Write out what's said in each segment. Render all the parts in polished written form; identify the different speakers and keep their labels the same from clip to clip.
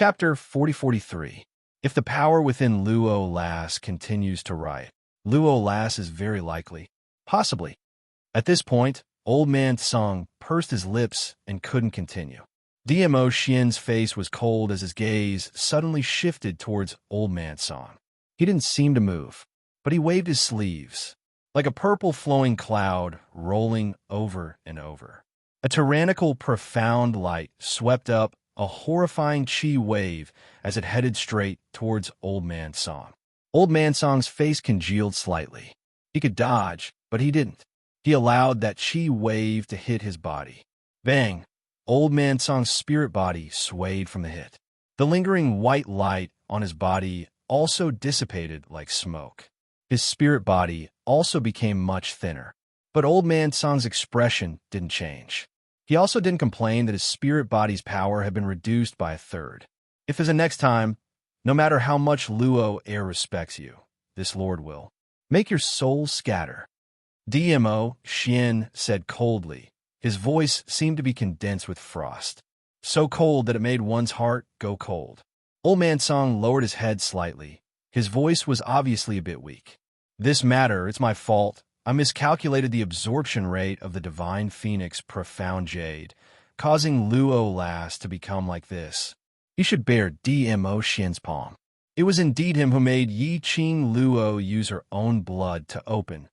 Speaker 1: Chapter 4043. If the power within Luo Lass continues to riot, Luo Lass is very likely, possibly. At this point, Old Man Song pursed his lips and couldn't continue. DMO Xian's face was cold as his gaze suddenly shifted towards Old Man Song. He didn't seem to move, but he waved his sleeves, like a purple flowing cloud rolling over and over. A tyrannical, profound light swept up a horrifying chi wave as it headed straight towards Old Man Song. Old Man Song's face congealed slightly. He could dodge, but he didn't. He allowed that chi wave to hit his body. Bang! Old Man Song's spirit body swayed from the hit. The lingering white light on his body also dissipated like smoke. His spirit body also became much thinner. But Old Man Song's expression didn't change. He also didn't complain that his spirit body's power had been reduced by a third. If there's a next time, no matter how much Luo Air respects you, this Lord will make your soul scatter. DMO Xian said coldly. His voice seemed to be condensed with frost, so cold that it made one's heart go cold. Old Man Song lowered his head slightly. His voice was obviously a bit weak. This matter, it's my fault. I miscalculated the absorption rate of the Divine Phoenix Profound Jade, causing Luo Lass to become like this. He should bear DMO Xian's palm. It was indeed him who made Yi Qing Luo use her own blood to open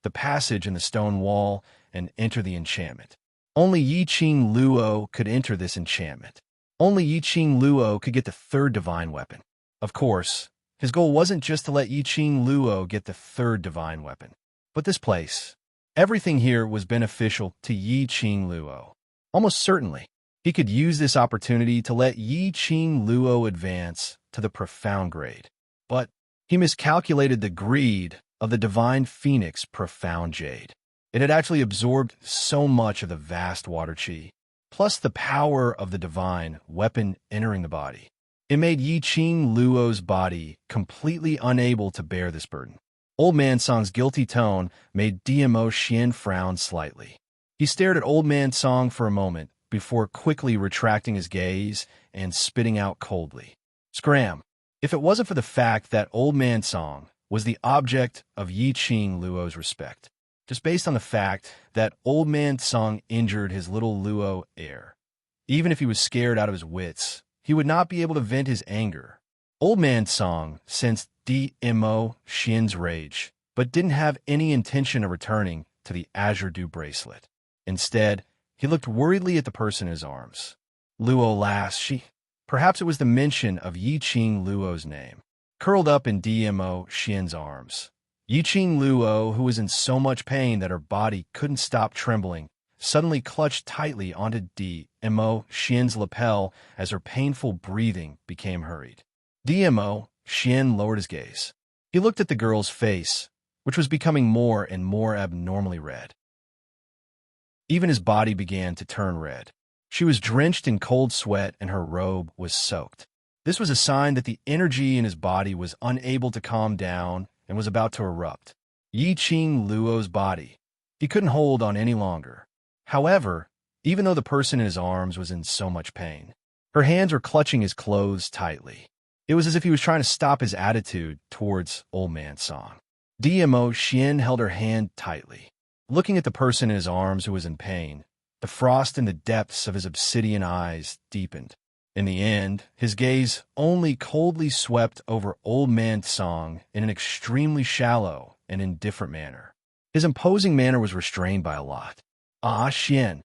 Speaker 1: the passage in the stone wall and enter the enchantment. Only Yi Qing Luo could enter this enchantment. Only Yi Qing Luo could get the third divine weapon. Of course, his goal wasn't just to let Yi Qing Luo get the third divine weapon. But this place, everything here was beneficial to Yi Qing Luo. Almost certainly, he could use this opportunity to let Yi Qing Luo advance to the profound grade. But he miscalculated the greed of the Divine Phoenix Profound Jade. It had actually absorbed so much of the vast water chi, plus the power of the divine weapon entering the body. It made Yi Qing Luo's body completely unable to bear this burden. Old Man Song's guilty tone made DMO Xian frown slightly. He stared at Old Man Song for a moment before quickly retracting his gaze and spitting out coldly. Scram! If it wasn't for the fact that Old Man Song was the object of Yi Qing Luo's respect, just based on the fact that Old Man Song injured his little Luo heir, even if he was scared out of his wits, he would not be able to vent his anger. Old Man Song sensed DMO Xian's rage, but didn't have any intention of returning to the Azure Dew bracelet. Instead, he looked worriedly at the person in his arms. Luo Lass, perhaps it was the mention of Yi Qing Luo's name, curled up in DMO Xian's arms. Yi Qing Luo, who was in so much pain that her body couldn't stop trembling, suddenly clutched tightly onto DMO Xian's lapel as her painful breathing became hurried. DMO Xian lowered his gaze. He looked at the girl's face, which was becoming more and more abnormally red. Even his body began to turn red. She was drenched in cold sweat and her robe was soaked. This was a sign that the energy in his body was unable to calm down and was about to erupt. Yi Qing Luo's body. He couldn't hold on any longer. However, even though the person in his arms was in so much pain, her hands were clutching his clothes tightly. It was as if he was trying to stop his attitude towards Old Man Song. DMO Xian held her hand tightly. Looking at the person in his arms who was in pain, the frost in the depths of his obsidian eyes deepened. In the end, his gaze only coldly swept over Old Man Song in an extremely shallow and indifferent manner. His imposing manner was restrained by a lot. Ah, Xian.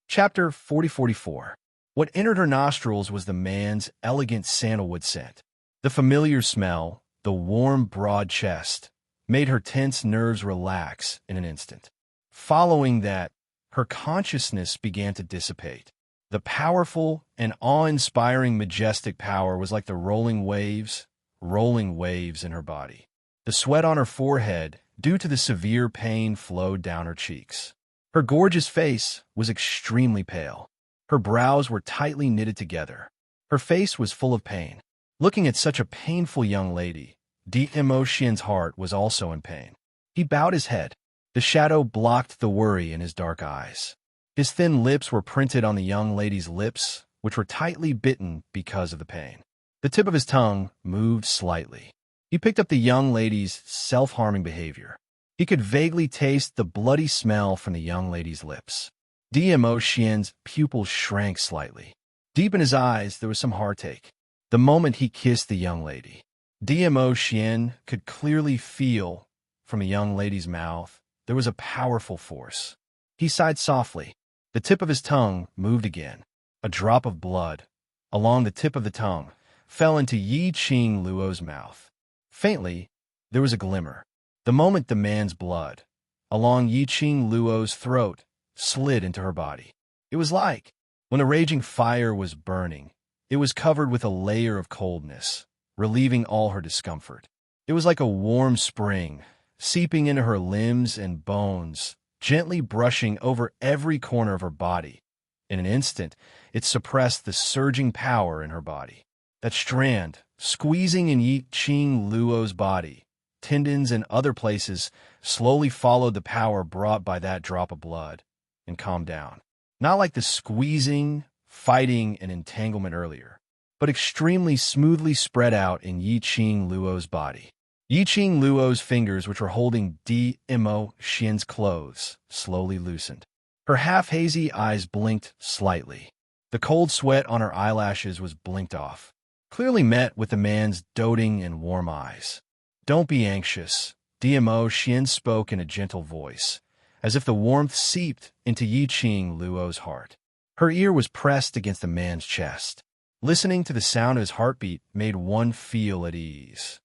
Speaker 1: Chapter 4044. What entered her nostrils was the man's elegant sandalwood scent. The familiar smell, the warm, broad chest, made her tense nerves relax in an instant. Following that, her consciousness began to dissipate. The powerful and awe-inspiring majestic power was like the rolling waves in her body. The sweat on her forehead, due to the severe pain, flowed down her cheeks. Her gorgeous face was extremely pale. Her brows were tightly knitted together. Her face was full of pain. Looking at such a painful young lady, DMO Xian's heart was also in pain. He bowed his head. The shadow blocked the worry in his dark eyes. His thin lips were printed on the young lady's lips, which were tightly bitten because of the pain. The tip of his tongue moved slightly. He picked up the young lady's self-harming behavior. He could vaguely taste the bloody smell from the young lady's lips. DMO Xian's pupils shrank slightly. Deep in his eyes, there was some heartache. The moment he kissed the young lady, DMO Xian could clearly feel from the young lady's mouth there was a powerful force. He sighed softly. The tip of his tongue moved again. A drop of blood, along the tip of the tongue, fell into Yi Qing Luo's mouth. Faintly, there was a glimmer. The moment the man's blood, along Yi Qing Luo's throat, slid into her body. It was like when a raging fire was burning. It was covered with a layer of coldness, relieving all her discomfort. It was like a warm spring, seeping into her limbs and bones, gently brushing over every corner of her body. In an instant, it suppressed the surging power in her body. That strand, squeezing in Yi Qing Luo's body, tendons and other places, slowly followed the power brought by that drop of blood and calmed down. Not like the squeezing, fighting, and entanglement earlier, but extremely smoothly spread out in Yi Qing Luo's body. Yi Qing Luo's fingers, which were holding DMO Xian's clothes, slowly loosened. Her half-hazy eyes blinked slightly. The cold sweat on her eyelashes was blinked off, clearly met with the man's doting and warm eyes. "Don't be anxious," DMO Xian spoke in a gentle voice, as if the warmth seeped into Yi Qing Luo's heart. Her ear was pressed against the man's chest. Listening to the sound of his heartbeat made one feel at ease.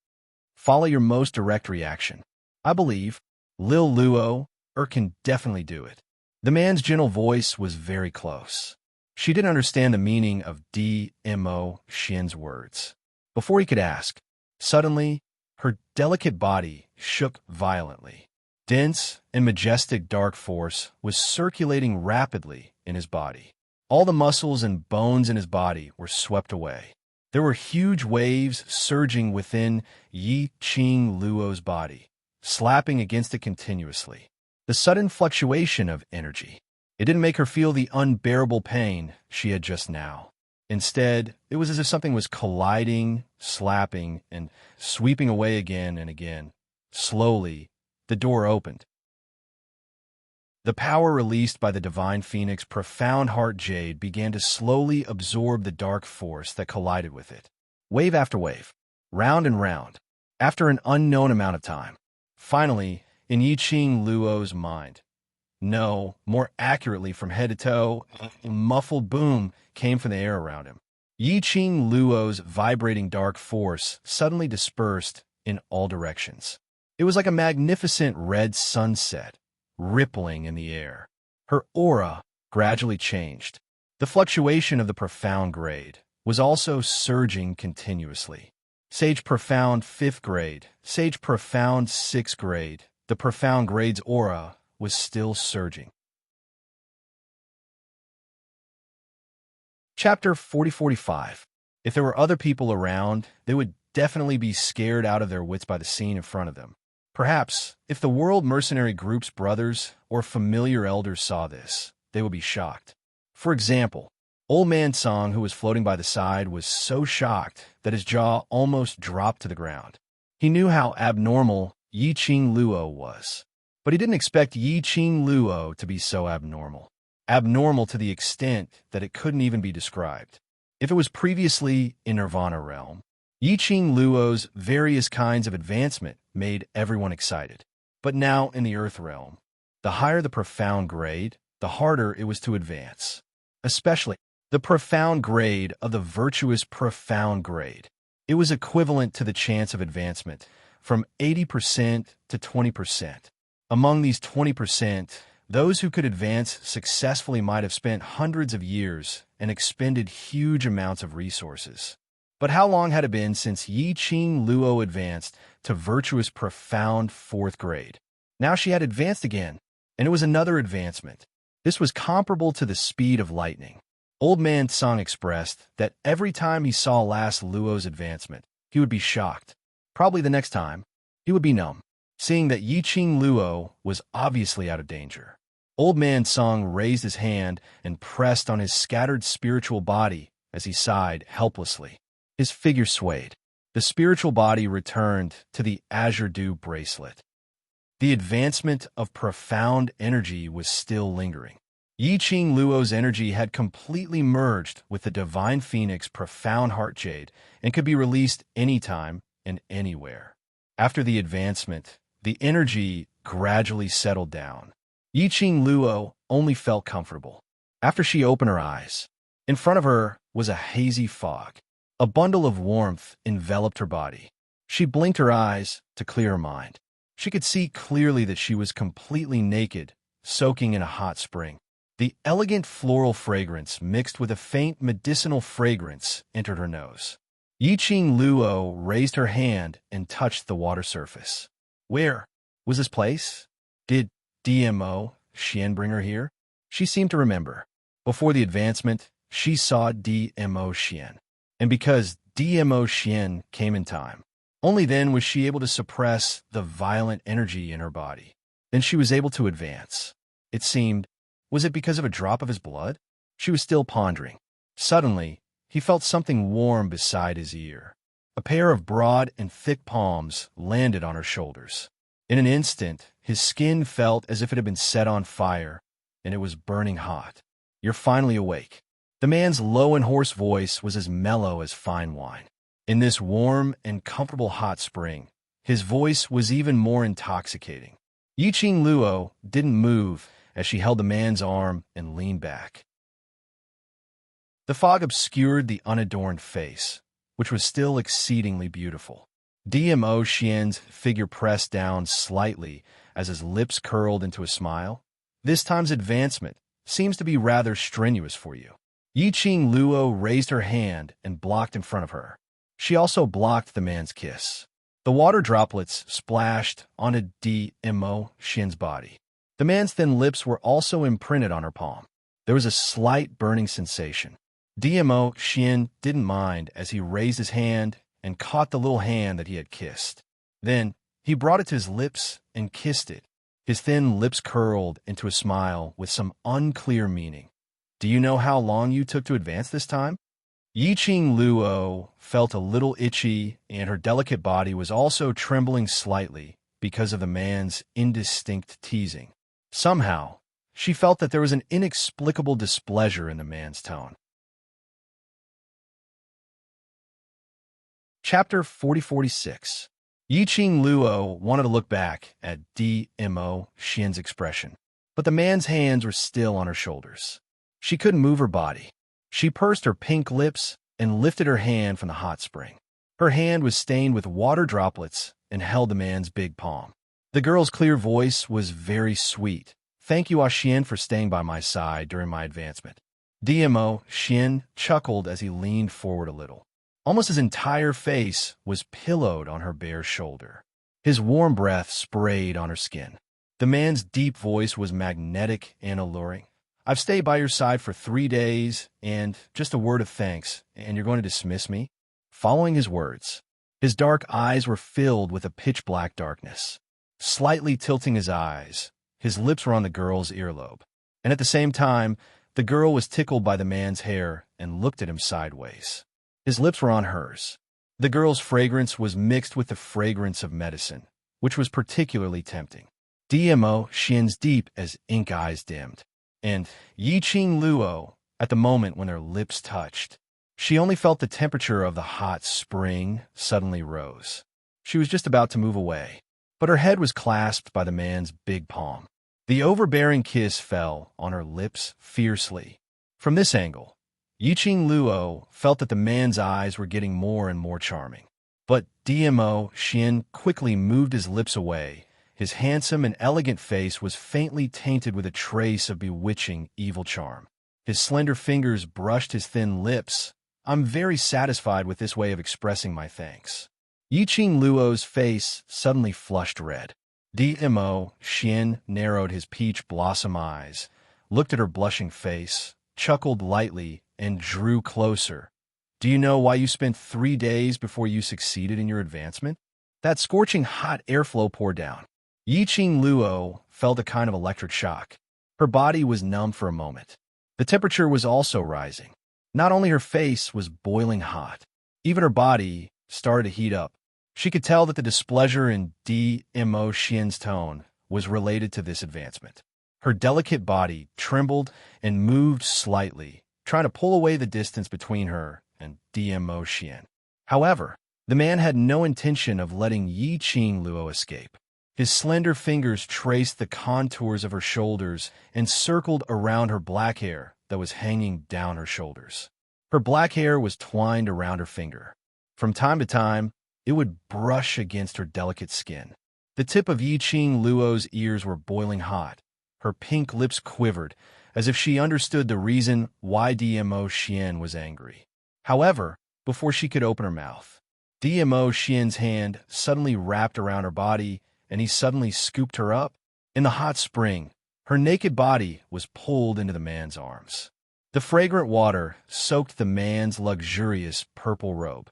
Speaker 1: Follow your most direct reaction. I believe Lil Luo can definitely do it. The man's gentle voice was very close. She didn't understand the meaning of DMO Xian's words. Before he could ask, suddenly, her delicate body shook violently. Dense and majestic dark force was circulating rapidly in his body. All the muscles and bones in his body were swept away. There were huge waves surging within Yi Qing Luo's body, slapping against it continuously. The sudden fluctuation of energy. It didn't make her feel the unbearable pain she had just now. Instead, it was as if something was colliding, slapping, and sweeping away again and again. Slowly, the door opened. The power released by the divine phoenix profound heart jade began to slowly absorb the dark force that collided with it. Wave after wave, round and round, after an unknown amount of time. Finally, in Yi Qing Luo's mind, no, more accurately from head to toe, a muffled boom came from the air around him. Yi Qing Luo's vibrating dark force suddenly dispersed in all directions. It was like a magnificent red sunset, rippling in the air. Her aura gradually changed. The fluctuation of the profound grade was also surging continuously. Sage profound 5th grade, sage profound 6th grade. The profound grade's aura was still surging. Chapter 40-45. If there were other people around, they would definitely be scared out of their wits by the scene in front of them. Perhaps, if the World Mercenary Group's brothers or familiar elders saw this, they would be shocked. For example, Old Man Song, who was floating by the side, was so shocked that his jaw almost dropped to the ground. He knew how abnormal Yi Qing Luo was, but he didn't expect Yi Qing Luo to be so abnormal. Abnormal to the extent that it couldn't even be described. If it was previously in Nirvana realm, Yi Qing Luo's various kinds of advancement made everyone excited. But now in the Earth realm, the higher the profound grade, the harder it was to advance. Especially the profound grade of the virtuous profound grade. It was equivalent to the chance of advancement from 80% to 20%. Among these 20%, those who could advance successfully might have spent hundreds of years and expended huge amounts of resources. But how long had it been since Yi Qing Luo advanced to virtuous profound 4th grade? Now she had advanced again, and it was another advancement. This was comparable to the speed of lightning. Old Man Song expressed that every time he saw last Luo's advancement, he would be shocked. Probably the next time, he would be numb, seeing that Yi Qing Luo was obviously out of danger. Old Man Song raised his hand and pressed on his scattered spiritual body as he sighed helplessly. His figure swayed. The spiritual body returned to the azure dew bracelet. The advancement of profound energy was still lingering. Yi Qing Luo's energy had completely merged with the Divine Phoenix profound heart jade and could be released anytime and anywhere. After the advancement, the energy gradually settled down. Yi Qing Luo only felt comfortable. After she opened her eyes, in front of her was a hazy fog. A bundle of warmth enveloped her body. She blinked her eyes to clear her mind. She could see clearly that she was completely naked, soaking in a hot spring. The elegant floral fragrance mixed with a faint medicinal fragrance entered her nose. Yi Qing Luo raised her hand and touched the water surface. Where was this place? Did DMO Xian bring her here? She seemed to remember. Before the advancement, she saw DMO Xian. And because DMO Xian came in time, only then was she able to suppress the violent energy in her body. Then she was able to advance. It seemed, was it because of a drop of his blood? She was still pondering. Suddenly, he felt something warm beside his ear. A pair of broad and thick palms landed on her shoulders. In an instant, his skin felt as if it had been set on fire, and it was burning hot. You're finally awake. The man's low and hoarse voice was as mellow as fine wine. In this warm and comfortable hot spring, his voice was even more intoxicating. Yi Qing Luo didn't move as she held the man's arm and leaned back. The fog obscured the unadorned face, which was still exceedingly beautiful. DMO Xian's figure pressed down slightly as his lips curled into a smile. This time's advancement seems to be rather strenuous for you. Yi Qing Luo raised her hand and blocked in front of her. She also blocked the man's kiss. The water droplets splashed onto DMO Xian's body. The man's thin lips were also imprinted on her palm. There was a slight burning sensation. DMO Xian didn't mind as he raised his hand and caught the little hand that he had kissed. Then he brought it to his lips and kissed it. His thin lips curled into a smile with some unclear meaning. Do you know how long you took to advance this time? Yi Qing Luo felt a little itchy, and her delicate body was also trembling slightly because of the man's indistinct teasing. Somehow, she felt that there was an inexplicable displeasure in the man's tone. Chapter 4046. Yi Qing Luo wanted to look back at DMO Xian's expression, but the man's hands were still on her shoulders. She couldn't move her body. She pursed her pink lips and lifted her hand from the hot spring. Her hand was stained with water droplets and held the man's big palm. The girl's clear voice was very sweet. Thank you, Xian, for staying by my side during my advancement. DMO Xian chuckled as he leaned forward a little. Almost his entire face was pillowed on her bare shoulder. His warm breath sprayed on her skin. The man's deep voice was magnetic and alluring. I've stayed by your side for 3 days, and just a word of thanks, and you're going to dismiss me? Following his words, his dark eyes were filled with a pitch-black darkness. Slightly tilting his eyes, his lips were on the girl's earlobe. And at the same time, the girl was tickled by the man's hair and looked at him sideways. His lips were on hers. The girl's fragrance was mixed with the fragrance of medicine, which was particularly tempting. DMO Xian's deep as ink eyes dimmed. And Yi Qing Luo, at the moment when their lips touched, she only felt the temperature of the hot spring suddenly rose. She was just about to move away, but her head was clasped by the man's big palm. The overbearing kiss fell on her lips fiercely. From this angle, Yi Qing Luo felt that the man's eyes were getting more and more charming. But DMO Xian quickly moved his lips away. His handsome and elegant face was faintly tainted with a trace of bewitching evil charm. His slender fingers brushed his thin lips. I'm very satisfied with this way of expressing my thanks. Yi Qing Luo's face suddenly flushed red. DMO Xian narrowed his peach blossom eyes, looked at her blushing face, chuckled lightly, and drew closer. Do you know why you spent 3 days before you succeeded in your advancement? That scorching hot airflow poured down. Yi Qing Luo felt a kind of electric shock. Her body was numb for a moment. The temperature was also rising. Not only her face was boiling hot, even her body started to heat up. She could tell that the displeasure in Dmo Xian's tone was related to this advancement. Her delicate body trembled and moved slightly, trying to pull away the distance between her and Dmo Xian. However, the man had no intention of letting Yi Qing Luo escape. His slender fingers traced the contours of her shoulders and circled around her black hair that was hanging down her shoulders. Her black hair was twined around her finger. From time to time, it would brush against her delicate skin. The tip of Yi Qing Luo's ears were boiling hot. Her pink lips quivered, as if she understood the reason why Dmo Xian was angry. However, before she could open her mouth, Dmo Xian's hand suddenly wrapped around her body, and he suddenly scooped her up. In the hot spring, her naked body was pulled into the man's arms. The fragrant water soaked the man's luxurious purple robe.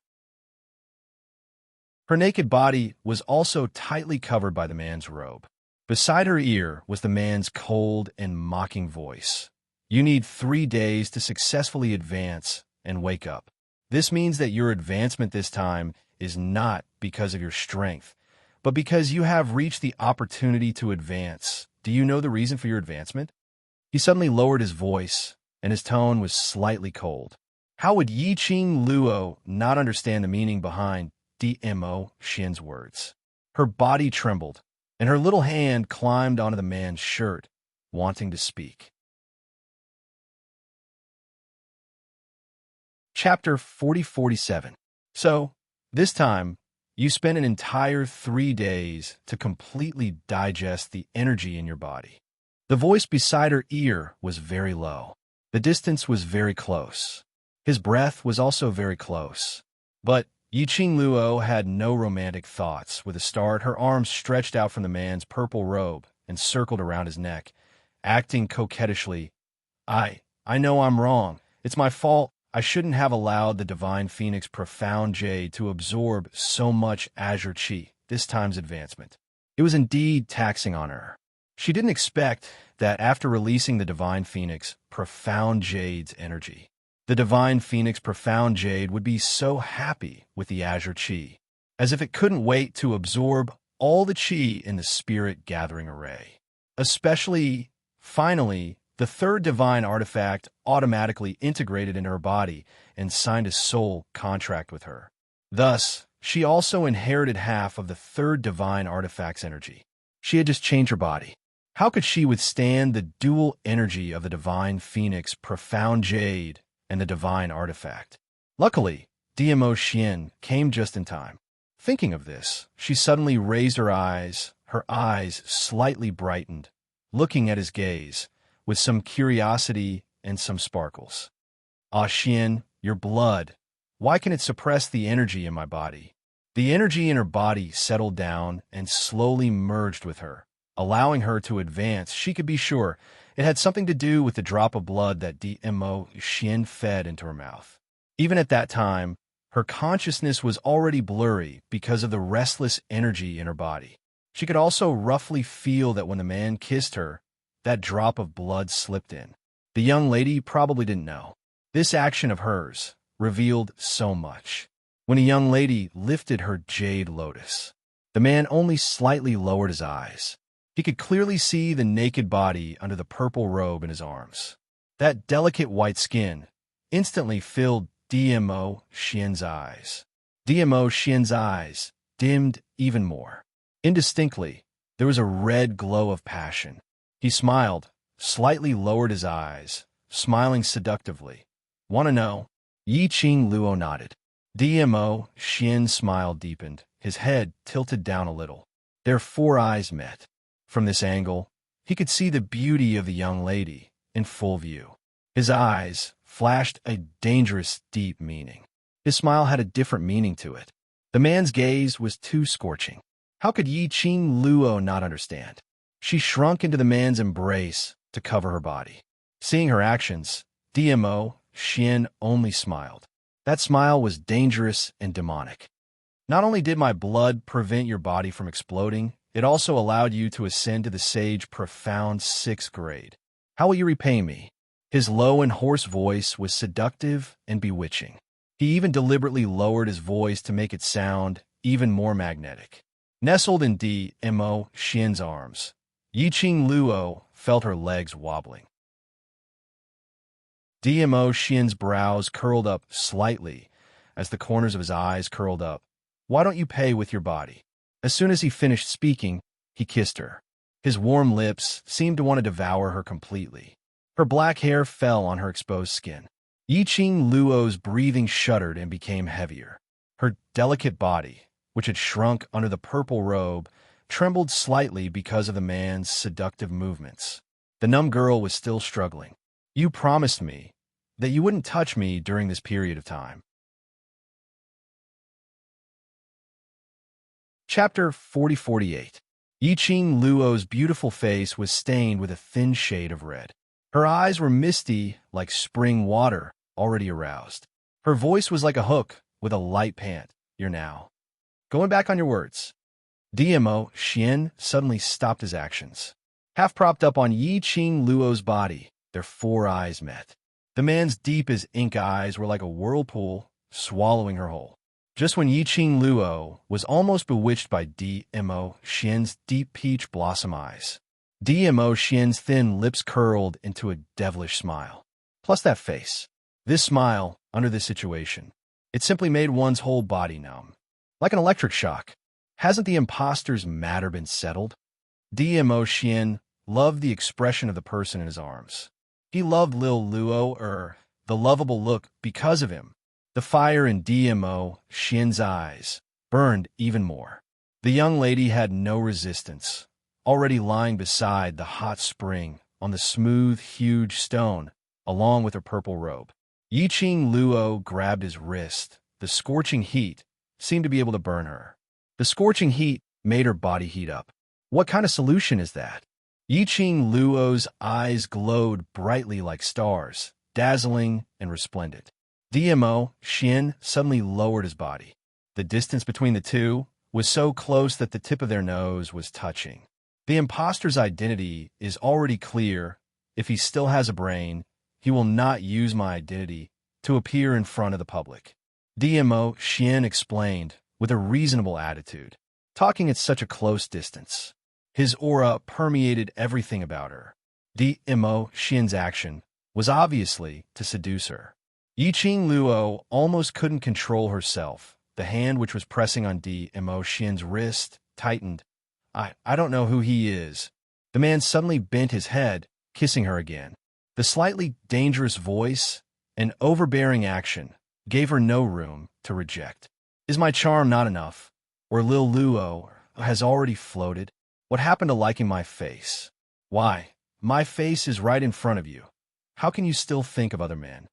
Speaker 1: Her naked body was also tightly covered by the man's robe. Beside her ear was the man's cold and mocking voice. You need 3 days to successfully advance and wake up. This means that your advancement this time is not because of your strength, but because you have reached the opportunity to advance. Do you know the reason for your advancement? He suddenly lowered his voice, and his tone was slightly cold. How would Yi Qing Luo not understand the meaning behind Dmo Xian's words? Her body trembled, and her little hand climbed onto the man's shirt, wanting to speak. Chapter 40-47. So, this time, you spent an entire 3 days to completely digest the energy in your body. The voice beside her ear was very low. The distance was very close. His breath was also very close. But Yi Qing Luo had no romantic thoughts. With a start, her arms stretched out from the man's purple robe and circled around his neck, acting coquettishly. I know I'm wrong. It's my fault. I shouldn't have allowed the Divine Phoenix Profound Jade to absorb so much azure chi this time's advancement. It was indeed taxing on her. She didn't expect that after releasing the Divine Phoenix Profound Jade's energy, the Divine Phoenix Profound Jade would be so happy with the azure chi, as if it couldn't wait to absorb all the chi in the spirit gathering array. Especially, finally, the third divine artifact automatically integrated into her body and signed a soul contract with her. Thus, she also inherited half of the third divine artifact's energy. She had just changed her body. How could she withstand the dual energy of the Divine Phoenix Profound Jade and the divine artifact? Luckily, Dmo Xian came just in time. Thinking of this, she suddenly raised her eyes slightly brightened, looking at his gaze, with some curiosity and some sparkles. Ah, Xian, your blood. Why can it suppress the energy in my body? The energy in her body settled down and slowly merged with her, allowing her to advance. She could be sure it had something to do with the drop of blood that Dmo Xian fed into her mouth. Even at that time, her consciousness was already blurry because of the restless energy in her body. She could also roughly feel that when the man kissed her, that drop of blood slipped in. The young lady probably didn't know. This action of hers revealed so much. When a young lady lifted her jade lotus, the man only slightly lowered his eyes. He could clearly see the naked body under the purple robe in his arms. That delicate white skin instantly filled Dmo Xian's eyes. Dmo Xian's eyes dimmed even more. Indistinctly, there was a red glow of passion. He smiled, slightly lowered his eyes, smiling seductively. Want to know? Yi Qing Luo nodded. Dmo Xian's smile deepened, his head tilted down a little. Their 4 eyes met. From this angle, he could see the beauty of the young lady in full view. His eyes flashed a dangerous, deep meaning. His smile had a different meaning to it. The man's gaze was too scorching. How could Yi Qing Luo not understand? She shrunk into the man's embrace to cover her body. Seeing her actions, Dmo Xian only smiled. That smile was dangerous and demonic. Not only did my blood prevent your body from exploding, it also allowed you to ascend to the Sage Profound 6th grade. How will you repay me? His low and hoarse voice was seductive and bewitching. He even deliberately lowered his voice to make it sound even more magnetic. Nestled in Mo Xian's arms, Yiqing Luo felt her legs wobbling. Mo Xian's brows curled up slightly as the corners of his eyes curled up. Why don't you pay with your body? As soon as he finished speaking, he kissed her. His warm lips seemed to want to devour her completely. Her black hair fell on her exposed skin. Yiqing Luo's breathing shuddered and became heavier. Her delicate body, which had shrunk under the purple robe, trembled slightly because of the man's seductive movements. The numb girl was still struggling. You promised me that you wouldn't touch me during this period of time. Chapter 40-48. Yiqing Luo's beautiful face was stained with a thin shade of red. Her eyes were misty like spring water already aroused. Her voice was like a hook with a light pant. You're now going back on your words. Mo Xian suddenly stopped his actions. Half propped up on Yiqing Luo's body, their four eyes met. The man's deep as ink eyes were like a whirlpool, swallowing her whole. Just when Yiqing Luo was almost bewitched by Mo Xian's deep peach blossom eyes, Mo Xian's thin lips curled into a devilish smile. Plus that face. This smile, under this situation, it simply made one's whole body numb. Like an electric shock. Hasn't the imposter's matter been settled? Mo Xian loved the expression of the person in his arms. He loved Lil Luo, the lovable look because of him. The fire in Mo Xian's eyes burned even more. The young lady had no resistance, already lying beside the hot spring on the smooth, huge stone, along with her purple robe. Yiqing Luo grabbed his wrist. The scorching heat seemed to be able to burn her. The scorching heat made her body heat up. What kind of solution is that? Yiqing Luo's eyes glowed brightly like stars, dazzling and resplendent. Mo Xian suddenly lowered his body. The distance between the two was so close that the tip of their nose was touching. The imposter's identity is already clear. If he still has a brain, he will not use my identity to appear in front of the public. Mo Xian explained with a reasonable attitude, talking at such a close distance. His aura permeated everything about her. Mo Xian's action was obviously to seduce her. Yiqing Luo almost couldn't control herself. The hand which was pressing on Mo Xian's wrist tightened. I don't know who he is. The man suddenly bent his head, kissing her again. The slightly dangerous voice and overbearing action gave her no room to reject. Is my charm not enough? Or Lil Luo has already floated? What happened to liking my face? Why, my face is right in front of you. How can you still think of other men?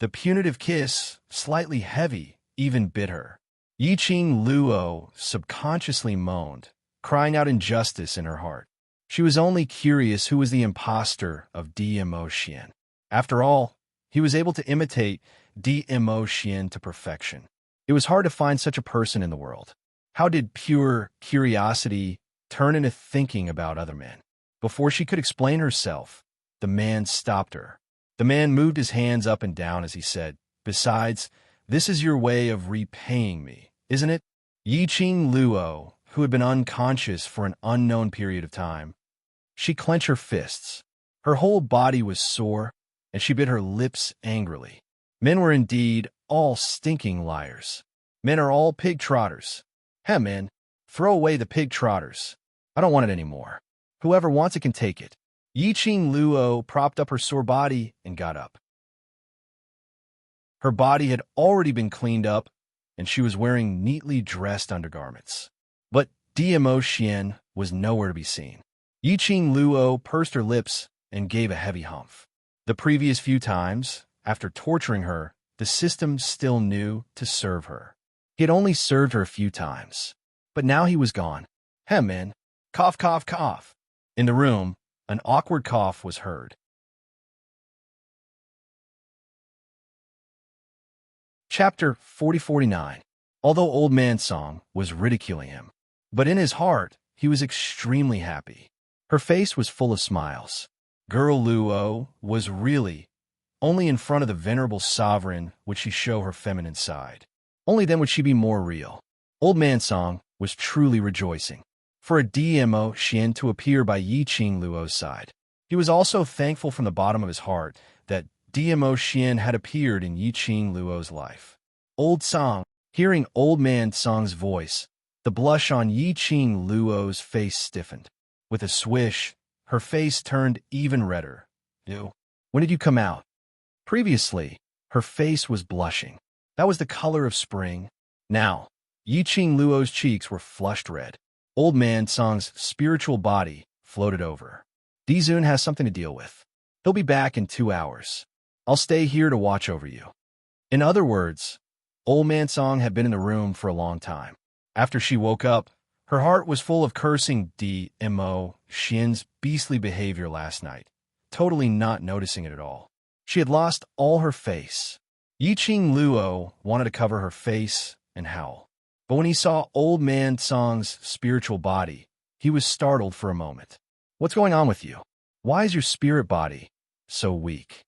Speaker 1: The punitive kiss, slightly heavy, even bit her. Yiqing Luo subconsciously moaned, crying out injustice in her heart. She was only curious who was the imposter of Mo Xian. After all, he was able to imitate Mo Xian to perfection. It was hard to find such a person in the world. How did pure curiosity turn into thinking about other men? Before she could explain herself, the man stopped her. The man moved his hands up and down as he said, "Besides, this is your way of repaying me, isn't it?" Yiqing Luo, who had been unconscious for an unknown period of time, she clenched her fists. Her whole body was sore, and she bit her lips angrily. Men were indeed all stinking liars. Men are all pig trotters. Men, throw away the pig trotters. I don't want it anymore. Whoever wants it can take it. Yiqing Luo propped up her sore body and got up. Her body had already been cleaned up, and she was wearing neatly dressed undergarments. But Mo Xian was nowhere to be seen. Yiqing Luo pursed her lips and gave a heavy humph. The previous few times, after torturing her, the system still knew to serve her. He had only served her a few times, but now he was gone. Men, cough, cough, cough. In the room, an awkward cough was heard. Chapter 40-49. Although Old Man Song was ridiculing him, but in his heart, he was extremely happy. Her face was full of smiles. Girl Luo was really only in front of the venerable sovereign would she show her feminine side. Only then would she be more real. Old Man Song was truly rejoicing for a DMO Xian to appear by Yi Qing Luo's side. He was also thankful from the bottom of his heart that DMO Xian had appeared in Yi Qing Luo's life. Old Song, hearing Old Man Song's voice, the blush on Yi Qing Luo's face stiffened. With a swish, her face turned even redder. Ew. When did you come out? Previously, her face was blushing. That was the color of spring. Now, Yi Qing Luo's cheeks were flushed red. Old Man Song's spiritual body floated over. Dizun has something to deal with. He'll be back in 2 hours. I'll stay here to watch over you. In other words, Old Man Song had been in the room for a long time. After she woke up, her heart was full of cursing DMO Xian's beastly behavior last night, totally not noticing it at all. She had lost all her face. Yi Qing Luo wanted to cover her face and howl. But when he saw Old Man Song's spiritual body, he was startled for a moment. What's going on with you? Why is your spirit body so weak?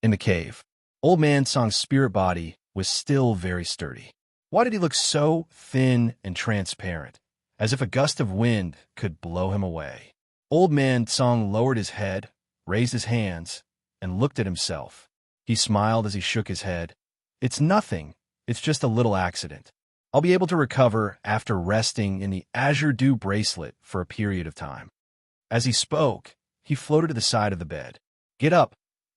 Speaker 1: In the cave, Old Man Song's spirit body was still very sturdy. Why did he look so thin and transparent, as if a gust of wind could blow him away? Old Man Song lowered his head, raised his hands, and looked at himself. He smiled as he shook his head. It's nothing. It's just a little accident. I'll be able to recover after resting in the Azure Dew bracelet for a period of time. As he spoke, he floated to the side of the bed. Get up.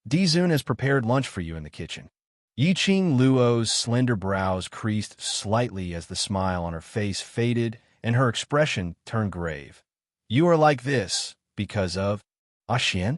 Speaker 1: Dizun has prepared lunch for you in the kitchen. Yi Qing Luo's slender brows creased slightly as the smile on her face faded and her expression turned grave. You are like this because of Xian?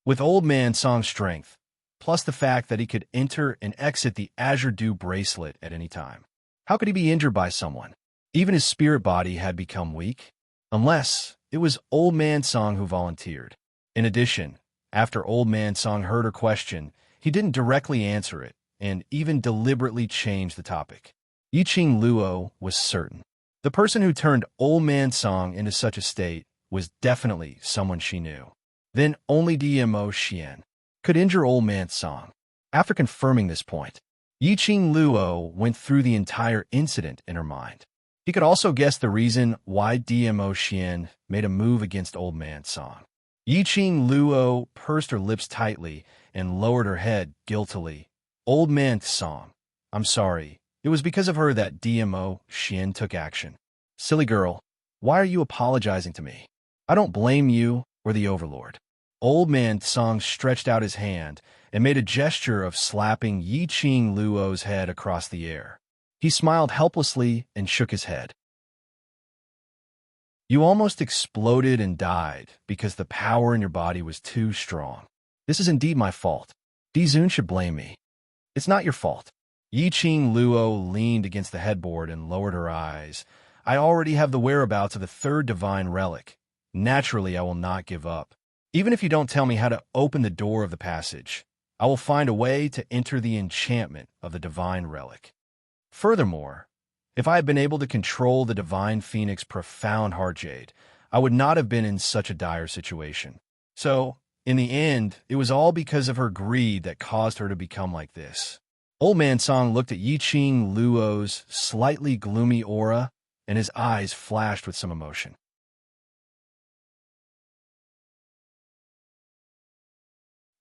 Speaker 1: With Old Man Song's strength, plus the fact that he could enter and exit the Azure Dew bracelet at any time. How could he be injured by someone? Even his spirit body had become weak. Unless it was Old Man Song who volunteered. In addition, after Old Man Song heard her question, he didn't directly answer it, and even deliberately changed the topic. Yi Qing Luo was certain. The person who turned Old Man Song into such a state was definitely someone she knew. Then only DMO Xian could injure Old Man Song. After confirming this point, Yi Qing Luo went through the entire incident in her mind. He could also guess the reason why DMO Xian made a move against Old Man Song. Yi Qing Luo pursed her lips tightly and lowered her head guiltily. Old Man Song, I'm sorry. It was because of her that DMO Xian took action. Silly girl, why are you apologizing to me? I don't blame you or the Overlord. Old Man Song stretched out his hand and made a gesture of slapping Yi Qing Luo's head across the air. He smiled helplessly and shook his head. You almost exploded and died because the power in your body was too strong. This is indeed my fault. Dizun should blame me. It's not your fault. Yi Qing Luo leaned against the headboard and lowered her eyes. I already have the whereabouts of the third divine relic. Naturally, I will not give up. Even if you don't tell me how to open the door of the passage, I will find a way to enter the enchantment of the divine relic. Furthermore, if I had been able to control the divine phoenix profound heart jade, I would not have been in such a dire situation. So, in the end, it was all because of her greed that caused her to become like this. Old Man Song looked at Yi Qing Luo's slightly gloomy aura, and his eyes flashed with some emotion.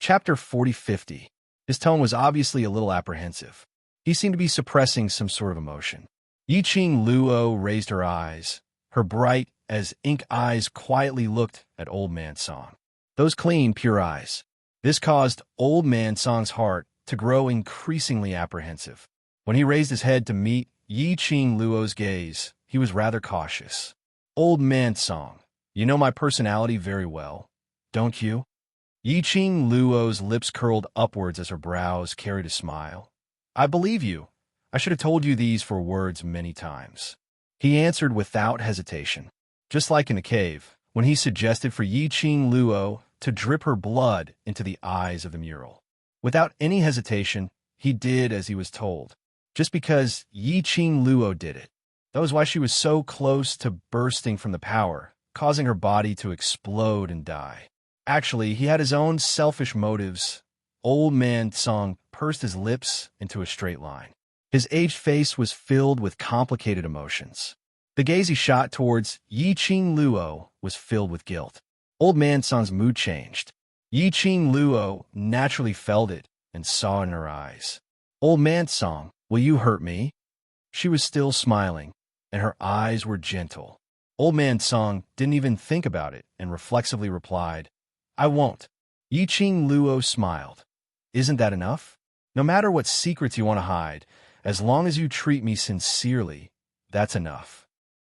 Speaker 1: Chapter 40-50. His tone was obviously a little apprehensive. He seemed to be suppressing some sort of emotion. Yi Qing Luo raised her eyes. Her bright as ink eyes quietly looked at Old Man Song. Those clean, pure eyes. This caused Old Man Song's heart to grow increasingly apprehensive. When he raised his head to meet Yi Qing Luo's gaze, he was rather cautious. Old Man Song, you know my personality very well, don't you? Yi Qing Luo's lips curled upwards as her brows carried a smile. I believe you. I should have told you these four words many times. He answered without hesitation. Just like in the cave, when he suggested for Yi Qing Luo to drip her blood into the eyes of the mural. Without any hesitation, he did as he was told. Just because Yi Qing Luo did it. That was why she was so close to bursting from the power, causing her body to explode and die. Actually, he had his own selfish motives. Old Man Song pursed his lips into a straight line. His aged face was filled with complicated emotions. The gaze he shot towards Yi Qing Luo was filled with guilt. Old Man Song's mood changed. Yi Qing Luo naturally felt it and saw it in her eyes. Old Man Song, will you hurt me? She was still smiling, and her eyes were gentle. Old Man Song didn't even think about it and reflexively replied, I won't. Yi Qing Luo smiled. Isn't that enough? No matter what secrets you want to hide, as long as you treat me sincerely, that's enough.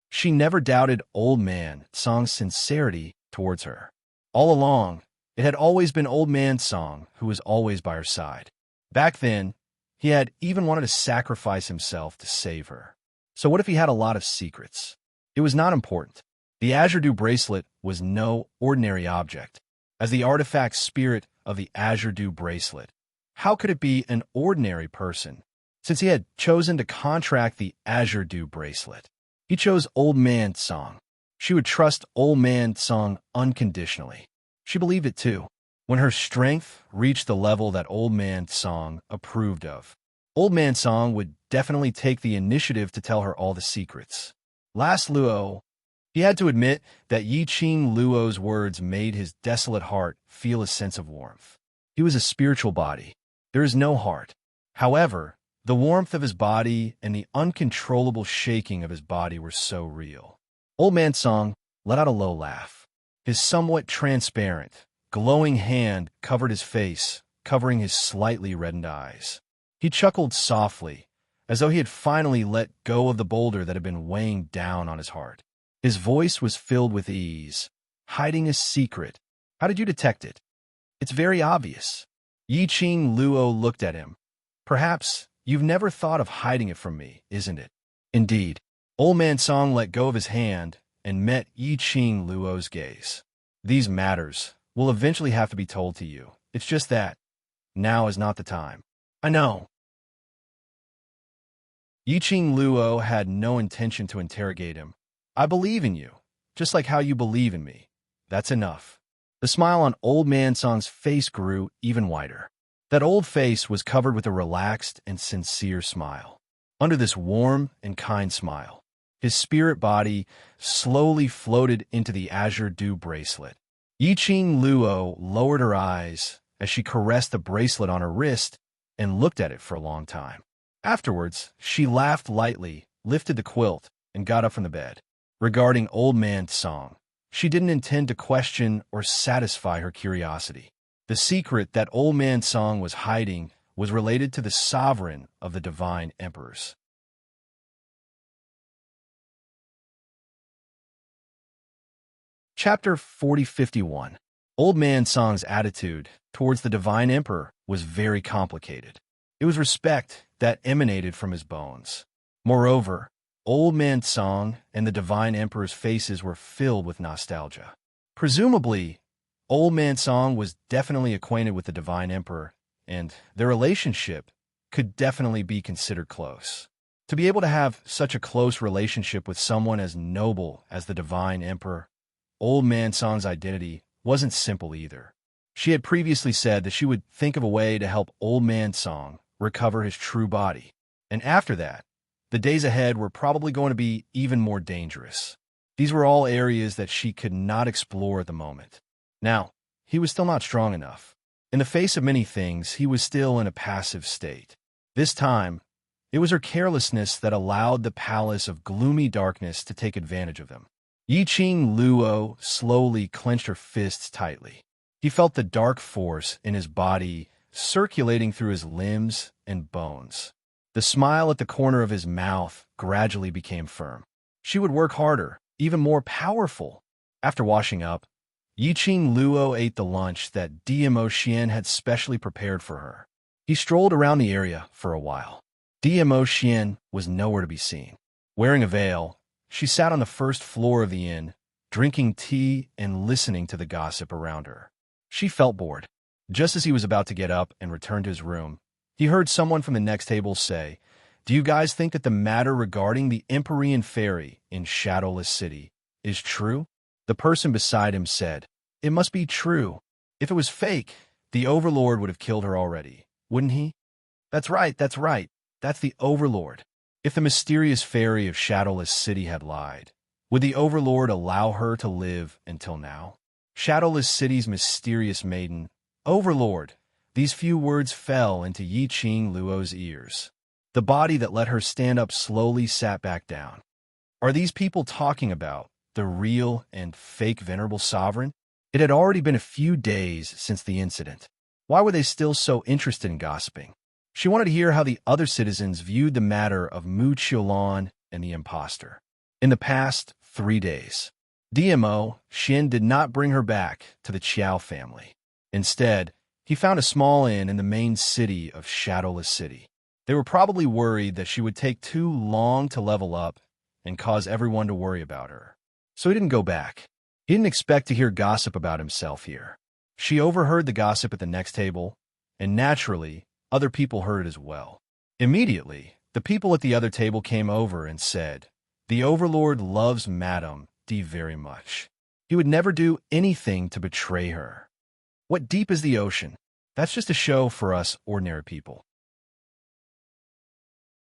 Speaker 1: She never doubted Old Man Song's sincerity towards her. All along, it had always been Old Man Song who was always by her side. Back then, he had even wanted to sacrifice himself to save her. So what if he had a lot of secrets? It was not important. The Azure Dew bracelet was no ordinary object. As the artifact spirit of the Azure Dew bracelet, how could it be an ordinary person? Since he had chosen to contract the Azure Dew bracelet, he chose Old Man Song. She would trust Old Man Song unconditionally. She believed it too. When her strength reached the level that Old Man Song approved of, Old Man Song would definitely take the initiative to tell her all the secrets. Last Luo, he had to admit that Yi Qing Luo's words made his desolate heart feel a sense of warmth. He was a spiritual body. There is no heart. However, the warmth of his body and the uncontrollable shaking of his body were so real. Old Man Song let out a low laugh. His somewhat transparent, glowing hand covered his face, covering his slightly reddened eyes. He chuckled softly, as though he had finally let go of the boulder that had been weighing down on his heart. His voice was filled with ease. Hiding a secret. How did you detect it? It's very obvious. Yi Qing Luo looked at him. Perhaps you've never thought of hiding it from me, isn't it? Indeed. Old Man Song let go of his hand and met Yi Qing Luo's gaze. These matters will eventually have to be told to you. It's just that now is not the time. I know. Yi Qing Luo had no intention to interrogate him. I believe in you, just like how you believe in me. That's enough. The smile on Old Man Song's face grew even wider. That old face was covered with a relaxed and sincere smile. Under this warm and kind smile, his spirit body slowly floated into the Azure Dew bracelet. Yi Qing Luo lowered her eyes as she caressed the bracelet on her wrist and looked at it for a long time. Afterwards, she laughed lightly, lifted the quilt, and got up from the bed. Regarding Old Man Song, she didn't intend to question or satisfy her curiosity. The secret that Old Man Song was hiding was related to the sovereign of the divine emperors. Chapter 4051. Old Man Song's attitude towards the divine emperor was very complicated. It was respect that emanated from his bones. Moreover, Old Man Song and the divine emperor's faces were filled with nostalgia. Presumably, Old Man Song was definitely acquainted with the divine emperor, and their relationship could definitely be considered close. To be able to have such a close relationship with someone as noble as the divine emperor, Old Man Song's identity wasn't simple either. She had previously said that she would think of a way to help Old Man Song recover his true body, and after that, the days ahead were probably going to be even more dangerous. These were all areas that she could not explore at the moment. Now, he was still not strong enough. In the face of many things, he was still in a passive state. This time, it was her carelessness that allowed the palace of gloomy darkness to take advantage of them. Yi Qing Luo slowly clenched her fists tightly. He felt the dark force in his body circulating through his limbs and bones. The smile at the corner of his mouth gradually became firm. She would work harder, even more powerful. After washing up, Yi Qing Luo ate the lunch that DMO Xian had specially prepared for her. He strolled around the area for a while. DMO Xian was nowhere to be seen. Wearing a veil, she sat on the first floor of the inn, drinking tea and listening to the gossip around her. She felt bored. Just as he was about to get up and return to his room, he heard someone from the next table say, "Do you guys think that the matter regarding the Empyrean Ferry in Shadowless City is true?" The person beside him said, It must be true. If it was fake, the Overlord would have killed her already, wouldn't he? That's right, that's right. That's the Overlord. If the mysterious fairy of Shadowless City had lied, would the Overlord allow her to live until now? Shadowless City's mysterious maiden, Overlord. These few words fell into Yi Qing Luo's ears. The body that let her stand up slowly sat back down. Are these people talking about the real and fake Venerable Sovereign? It had already been a few days since the incident. Why were they still so interested in gossiping? She wanted to hear how the other citizens viewed the matter of Mu Qiulan and the impostor. In the past 3 days, DMO Xin did not bring her back to the Qiao family. Instead, he found a small inn in the main city of Shadowless City. They were probably worried that she would take too long to level up and cause everyone to worry about her. So he didn't go back. He didn't expect to hear gossip about himself here. She overheard the gossip at the next table, and naturally, other people heard it as well. Immediately, the people at the other table came over and said, "The Overlord loves Madame D very much. He would never do anything to betray her. What deep is the ocean? That's just a show for us ordinary people.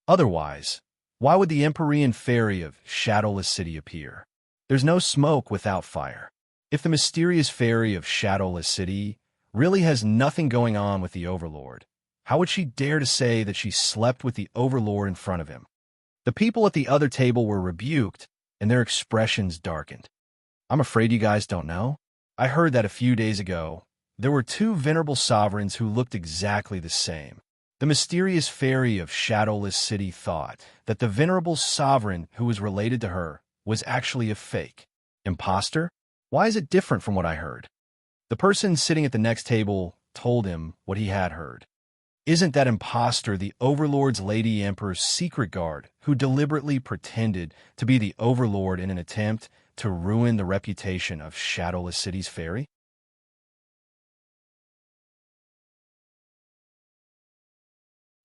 Speaker 1: Otherwise, why would the Empyrean fairy of Shadowless City appear? There's no smoke without fire. If the mysterious fairy of Shadowless City really has nothing going on with the Overlord, how would she dare to say that she slept with the Overlord in front of him?" The people at the other table were rebuked, and their expressions darkened. "I'm afraid you guys don't know. I heard that a few days ago, there were 2 venerable sovereigns who looked exactly the same. The mysterious fairy of Shadowless City thought that the venerable sovereign who was related to her was actually a fake imposter. Why is it different from what I heard?" The person sitting at the next table told him what he had heard. "Isn't that imposter the Overlord's Lady Emperor's secret guard who deliberately pretended to be the Overlord in an attempt to ruin the reputation of Shadowless City's fairy?"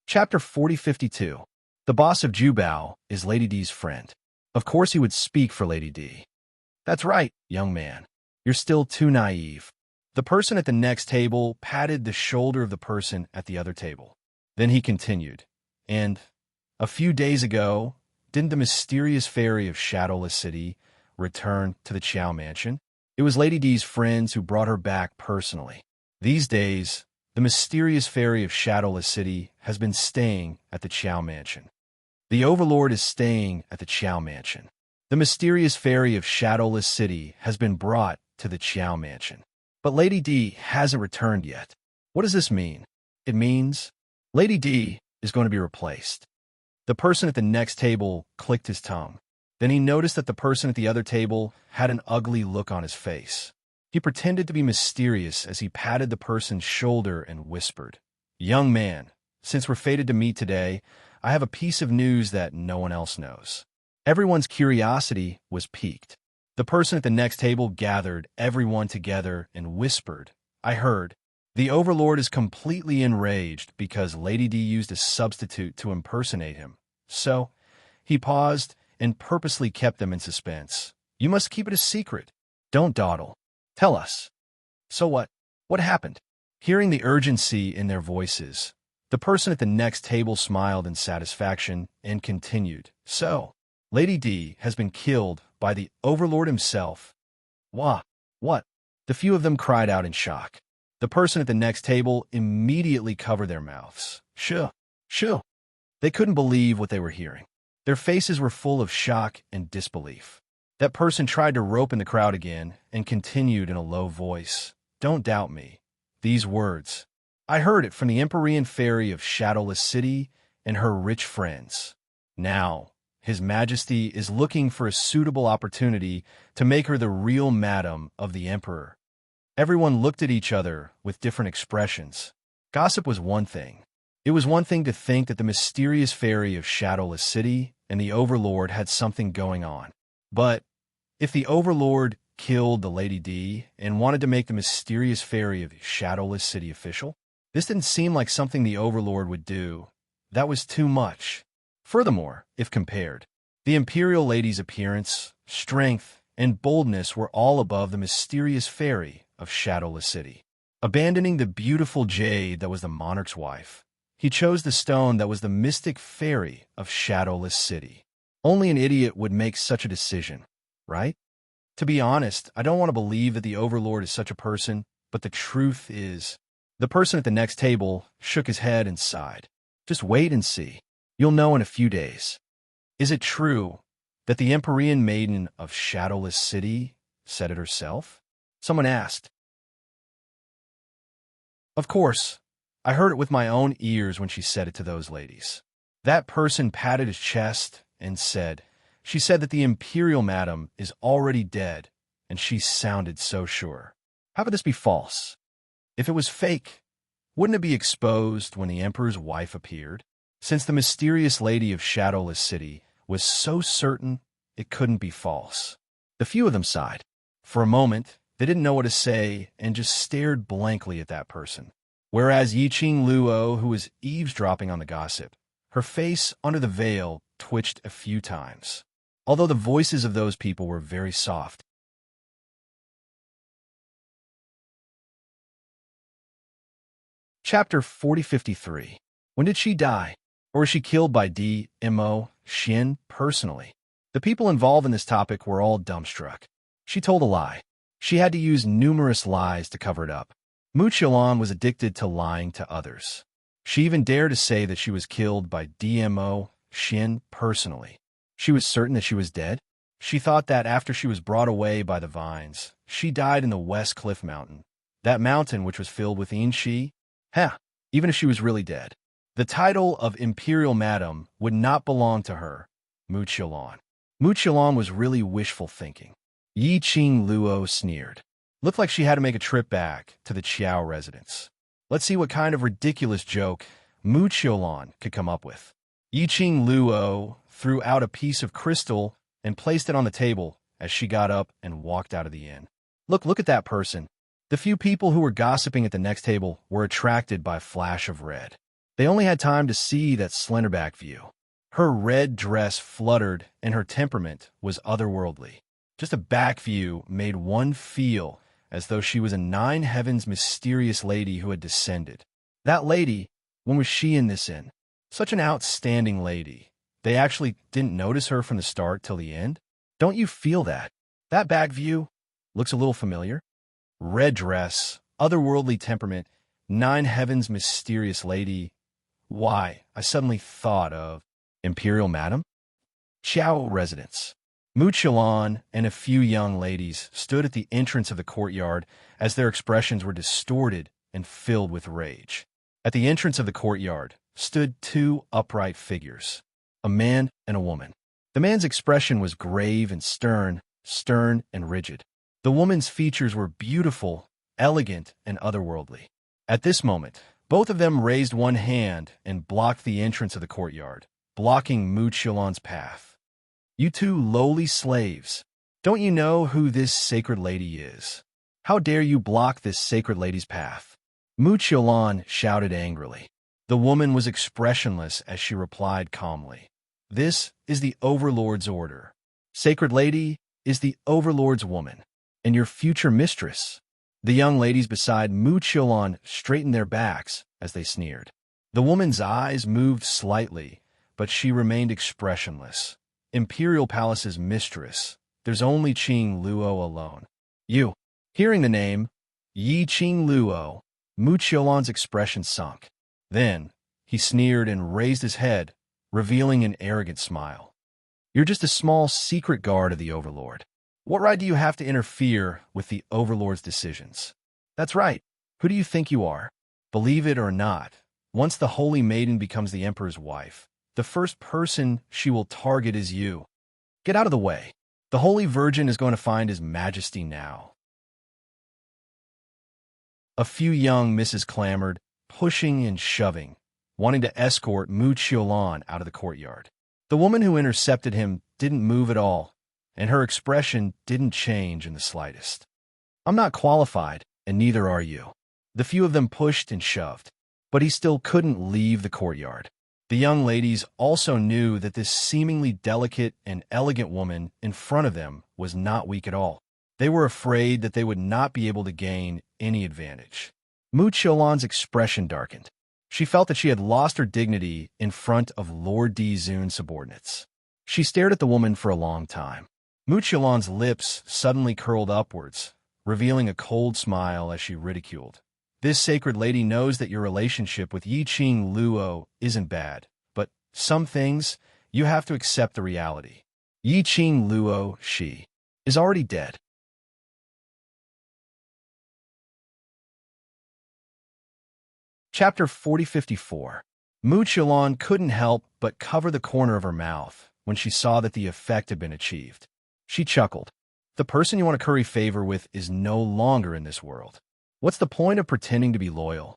Speaker 1: Chapter 4052. The boss of Jubao is Lady D's friend. Of course he would speak for Lady D. "That's right, young man. You're still too naive." The person at the next table patted the shoulder of the person at the other table. Then he continued, "And a few days ago, didn't the mysterious fairy of Shadowless City return to the Qiao mansion? It was Lady D's friends who brought her back personally. These days, the mysterious fairy of Shadowless City has been staying at the Qiao mansion. The Overlord is staying at the Qiao mansion. The mysterious fairy of Shadowless City has been brought to the Qiao mansion. But Lady D hasn't returned yet. What does this mean?" "It means Lady D is going to be replaced." The person at the next table clicked his tongue. Then he noticed that the person at the other table had an ugly look on his face. He pretended to be mysterious as he patted the person's shoulder and whispered, "Young man, since we're fated to meet today, I have a piece of news that no one else knows." Everyone's curiosity was piqued. The person at the next table gathered everyone together and whispered, "I heard. The Overlord is completely enraged because Lady D used a substitute to impersonate him. So, he paused and purposely kept them in suspense. You must keep it a secret. Don't dawdle. Tell us." "So what? What happened?" Hearing the urgency in their voices, the person at the next table smiled in satisfaction and continued, "So, Lady D has been killed by the Overlord himself." "Wah! What?" The few of them cried out in shock. The person at the next table immediately covered their mouths. Shoo! Shoo! They couldn't believe what they were hearing. Their faces were full of shock and disbelief. That person tried to rope in the crowd again and continued in a low voice, "Don't doubt me. These words. I heard it from the Empyrean fairy of Shadowless City and her rich friends. Now, His Majesty is looking for a suitable opportunity to make her the real madam of the Emperor." Everyone looked at each other with different expressions. Gossip was one thing. It was one thing to think that the mysterious fairy of Shadowless City and the Overlord had something going on. But if the Overlord killed the Lady D and wanted to make the mysterious fairy of Shadowless City official, this didn't seem like something the Overlord would do. That was too much. Furthermore, if compared, the Imperial Lady's appearance, strength, and boldness were all above the mysterious fairy of shadowless city. Abandoning the beautiful jade that was the monarch's wife, he chose the stone that was the mystic fairy of shadowless city. Only an idiot would make such a decision, right? To be honest, I don't want to believe that the Overlord is such a person, but the truth is, the person at the next table shook his head and sighed. Just wait and see. You'll know in a few days. Is it true that the Empyrean maiden of shadowless city said it herself? Someone asked. Of course, I heard it with my own ears when she said it to those ladies. That person patted his chest and said, she said that the Imperial Madam is already dead, and she sounded so sure. How could this be false? If it was fake, wouldn't it be exposed when the Emperor's wife appeared? Since the mysterious lady of Shadowless City was so certain it couldn't be false. The few of them sighed. For a moment, they didn't know what to say and just stared blankly at that person. Whereas Yiqing Luo, who was eavesdropping on the gossip, her face under the veil twitched a few times, although the voices of those people were very soft. Chapter 4053. When did she die? Or was she killed by D.M.O. Xin personally? The people involved in this topic were all dumbstruck. She told a lie. She had to use numerous lies to cover it up. Mu Qiulan was addicted to lying to others. She even dared to say that she was killed by D.M.O. Xin personally. She was certain that she was dead. She thought that after she was brought away by the vines, she died in the West Cliff Mountain, that mountain which was filled with Enshi. Even if she was really dead. The title of Imperial Madam would not belong to her, Mu Qiulan. Mu Qiulan was really wishful thinking. Yiqing Luo sneered. Looked like she had to make a trip back to the Qiao residence. Let's see what kind of ridiculous joke Mu Qiulan could come up with. Yiqing Luo threw out a piece of crystal and placed it on the table as she got up and walked out of the inn. Look at that person. The few people who were gossiping at the next table were attracted by a flash of red. They only had time to see that slenderback view. Her red dress fluttered and her temperament was otherworldly. Just a back view made one feel as though she was a nine heavens mysterious lady who had descended. That lady, when was she in this inn? Such an outstanding lady. They actually didn't notice her from the start till the end? Don't you feel that? That back view looks a little familiar. Red dress, otherworldly temperament, nine heavens mysterious lady. Why, I suddenly thought of Imperial Madam? Qiao residence. Mu Qiulan and a few young ladies stood at the entrance of the courtyard as their expressions were distorted and filled with rage. At the entrance of the courtyard stood two upright figures, a man and a woman. The man's expression was grave and stern and rigid. The woman's features were beautiful, elegant, and otherworldly. At this moment, both of them raised one hand and blocked the entrance of the courtyard, blocking Mu Qiulan's path. You two lowly slaves, don't you know who this sacred lady is? How dare you block this sacred lady's path? Mu Qiulan shouted angrily. The woman was expressionless as she replied calmly. This is the Overlord's order. Sacred lady is the Overlord's woman, and your future mistress. The young ladies beside Mu Qiulan straightened their backs as they sneered. The woman's eyes moved slightly, but she remained expressionless. Imperial Palace's mistress. There's only Qing Luo alone. You. Hearing the name, Yiqing Luo, Mu Qiulan's expression sunk. Then, he sneered and raised his head, revealing an arrogant smile. You're just a small secret guard of the Overlord. What right do you have to interfere with the Overlord's decisions? That's right. Who do you think you are? Believe it or not, once the Holy Maiden becomes the Emperor's wife, the first person she will target is you. Get out of the way. The Holy Virgin is going to find His Majesty now. A few young misses clamored, pushing and shoving, wanting to escort Mu Qiulan out of the courtyard. The woman who intercepted him didn't move at all, and her expression didn't change in the slightest. I'm not qualified, and neither are you. The few of them pushed and shoved, but he still couldn't leave the courtyard. The young ladies also knew that this seemingly delicate and elegant woman in front of them was not weak at all. They were afraid that they would not be able to gain any advantage. Mu Qiulan's expression darkened. She felt that she had lost her dignity in front of Lord Dizun's subordinates. She stared at the woman for a long time. Mu Qiulan's lips suddenly curled upwards, revealing a cold smile as she ridiculed. This sacred lady knows that your relationship with Yiqing Luo isn't bad, but some things, you have to accept the reality. Yiqing Luo, she, is already dead. Chapter 4054. Mu Qiulan couldn't help but cover the corner of her mouth when she saw that the effect had been achieved. She chuckled. The person you want to curry favor with is no longer in this world. What's the point of pretending to be loyal?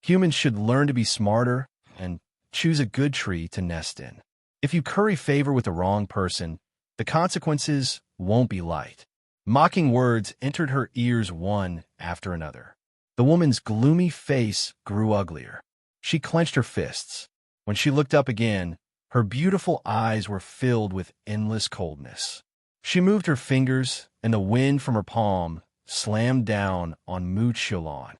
Speaker 1: Humans should learn to be smarter and choose a good tree to nest in. If you curry favor with the wrong person, the consequences won't be light. Mocking words entered her ears one after another. The woman's gloomy face grew uglier. She clenched her fists. When she looked up again, her beautiful eyes were filled with endless coldness. She moved her fingers, and the wind from her palm slammed down on Mu Qiulan.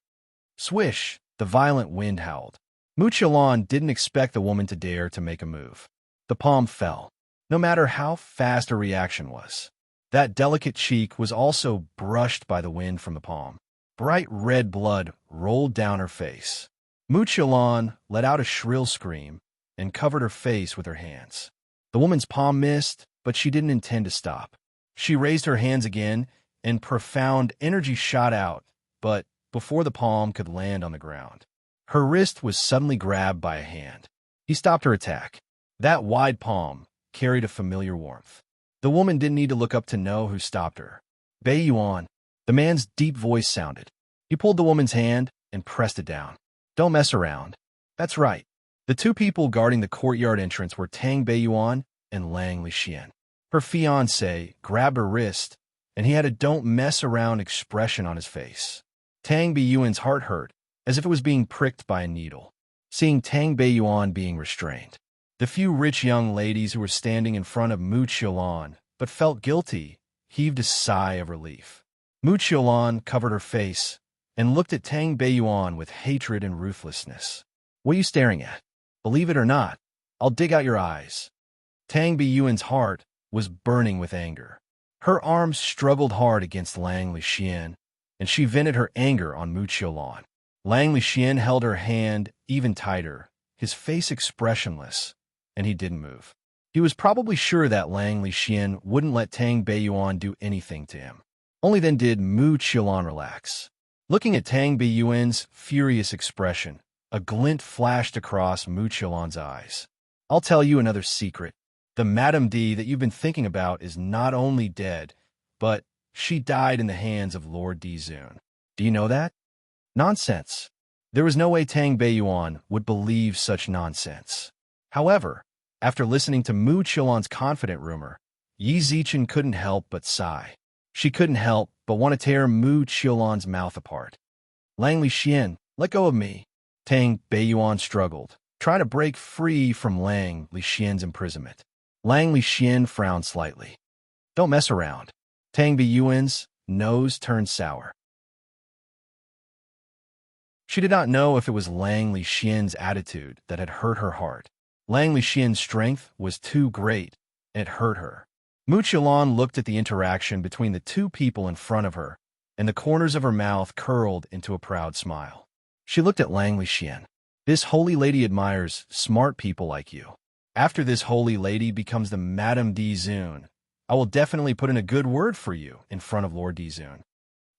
Speaker 1: Swish! The violent wind howled. Mu Qiulan didn't expect the woman to dare to make a move. The palm fell, no matter how fast her reaction was. That delicate cheek was also brushed by the wind from the palm. Bright red blood rolled down her face. Mu Qiulan let out a shrill scream and covered her face with her hands. The woman's palm missed, but she didn't intend to stop. She raised her hands again, and profound energy shot out, but before the palm could land on the ground, her wrist was suddenly grabbed by a hand. He stopped her attack. That wide palm carried a familiar warmth. The woman didn't need to look up to know who stopped her. Bei Yuan. The man's deep voice sounded. He pulled the woman's hand and pressed it down. Don't mess around. That's right. The two people guarding the courtyard entrance were Tang Beiyuan and Lang Lixian. Her fiancé grabbed her wrist, and he had a don't mess around expression on his face. Tang Beiyuan's heart hurt, as if it was being pricked by a needle, seeing Tang Beiyuan being restrained. The few rich young ladies who were standing in front of Mu Qiulan, but felt guilty, heaved a sigh of relief. Mu Qiulan covered her face and looked at Tang Beiyuan with hatred and ruthlessness. What are you staring at? Believe it or not, I'll dig out your eyes. Tang Beiyuan's heart was burning with anger. Her arms struggled hard against Lang Lixian, and she vented her anger on Mu Qiulan. Lang Lixian held her hand even tighter, his face expressionless, and he didn't move. He was probably sure that Lang Lixian wouldn't let Tang Beiyuan do anything to him. Only then did Mu Qiulan relax. Looking at Tang Beiyuan's furious expression, a glint flashed across Mu Qiulan's eyes. I'll tell you another secret. The Madame D that you've been thinking about is not only dead, but she died in the hands of Lord Dizun. Do you know that? Nonsense. There was no way Tang Beiyuan would believe such nonsense. However, after listening to Mu Qiulan's confident rumor, Yi Zichen couldn't help but sigh. She couldn't help but want to tear Mu Qiulan's mouth apart. Lang Lixian, let go of me. Tang Beiyuan struggled, trying to break free from Lang Lixian's imprisonment. Lang Lixian frowned slightly. Don't mess around. Tang Beiyuan's nose turned sour. She did not know if it was Lang Lixian's attitude that had hurt her heart. Lang Lixian's strength was too great, and it hurt her. Mu Qiulan looked at the interaction between the two people in front of her, and the corners of her mouth curled into a proud smile. She looked at Lang Lixian. This holy lady admires smart people like you. After this holy lady becomes the Madame Dizun, I will definitely put in a good word for you in front of Lord Dizun.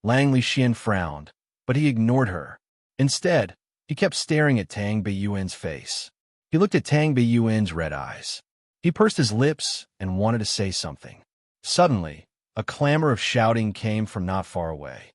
Speaker 1: Lang Lixian frowned, but he ignored her. Instead, he kept staring at Tang Beiyuan's face. He looked at Tang Beiyuan's red eyes. He pursed his lips and wanted to say something. Suddenly, a clamor of shouting came from not far away.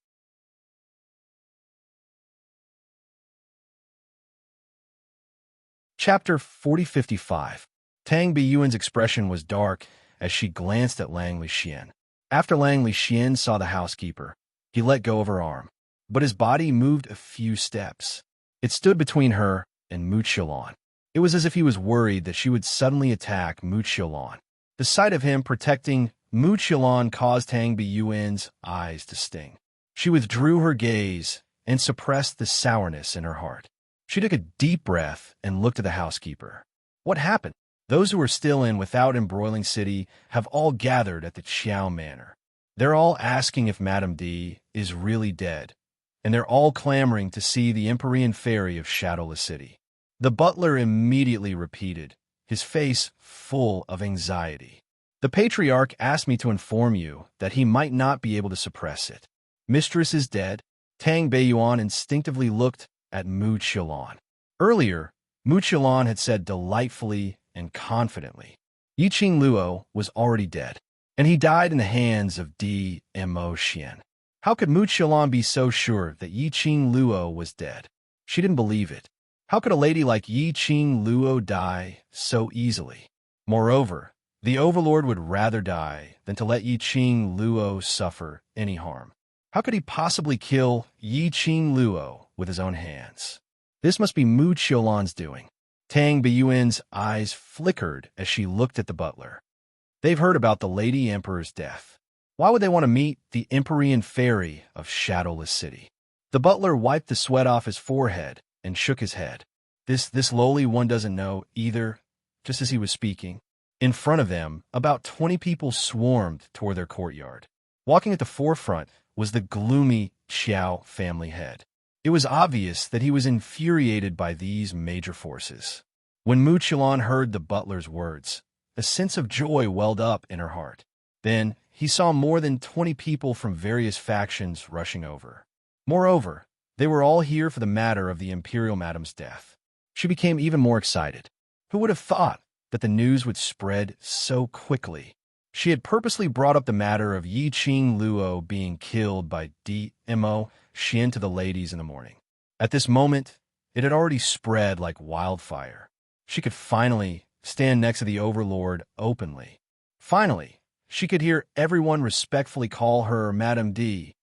Speaker 1: Chapter 4055. Tang Beiyuan's expression was dark as she glanced at Lang Lixian. After Lang Lixian saw the housekeeper, he let go of her arm, but his body moved a few steps. It stood between her and Mu Qiulan. It was as if he was worried that she would suddenly attack Mu Qiulan. The sight of him protecting Mu Qilan caused Tang Biyuan's eyes to sting. She withdrew her gaze and suppressed the sourness in her heart. She took a deep breath and looked at the housekeeper. What happened? Those who are still in Without Embroiling City have all gathered at the Qiao Manor. They're all asking if Madame D is really dead, and they're all clamoring to see the Empyrean Fairy of Shadowless City. The butler immediately repeated, his face full of anxiety. The patriarch asked me to inform you that he might not be able to suppress it. Mistress is dead. Tang Beiyuan instinctively looked at Mu Qilan. Earlier, Mu Qilan had said delightfully and confidently, Yiqing Luo was already dead, and he died in the hands of Mo Xian. How could Mu Qilan be so sure that Yiqing Luo was dead? She didn't believe it. How could a lady like Yiqing Luo die so easily? Moreover, the Overlord would rather die than to let Yiqing Luo suffer any harm. How could he possibly kill Yiqing Luo with his own hands? This must be Mu Qilan's doing. Tang Biyuan's eyes flickered as she looked at the butler. They've heard about the Lady Emperor's death. Why would they want to meet the Empyrean Fairy of Shadowless City? The butler wiped the sweat off his forehead and shook his head. This lowly one doesn't know either. Just as he was speaking, in front of them, about 20 people swarmed toward their courtyard. Walking at the forefront was the gloomy Qiao family head. It was obvious that he was infuriated by these major forces. When Mu Qilan heard the butler's words, a sense of joy welled up in her heart. Then he saw more than 20 people from various factions rushing over. Moreover, they were all here for the matter of the Imperial Madam's death. She became even more excited. Who would have thought that the news would spread so quickly? She had purposely brought up the matter of Yiqing Luo being killed by Mo Xian to the ladies in the morning. At this moment, it had already spread like wildfire. She could finally stand next to the Overlord openly. Finally, she could hear everyone respectfully call her Madame D.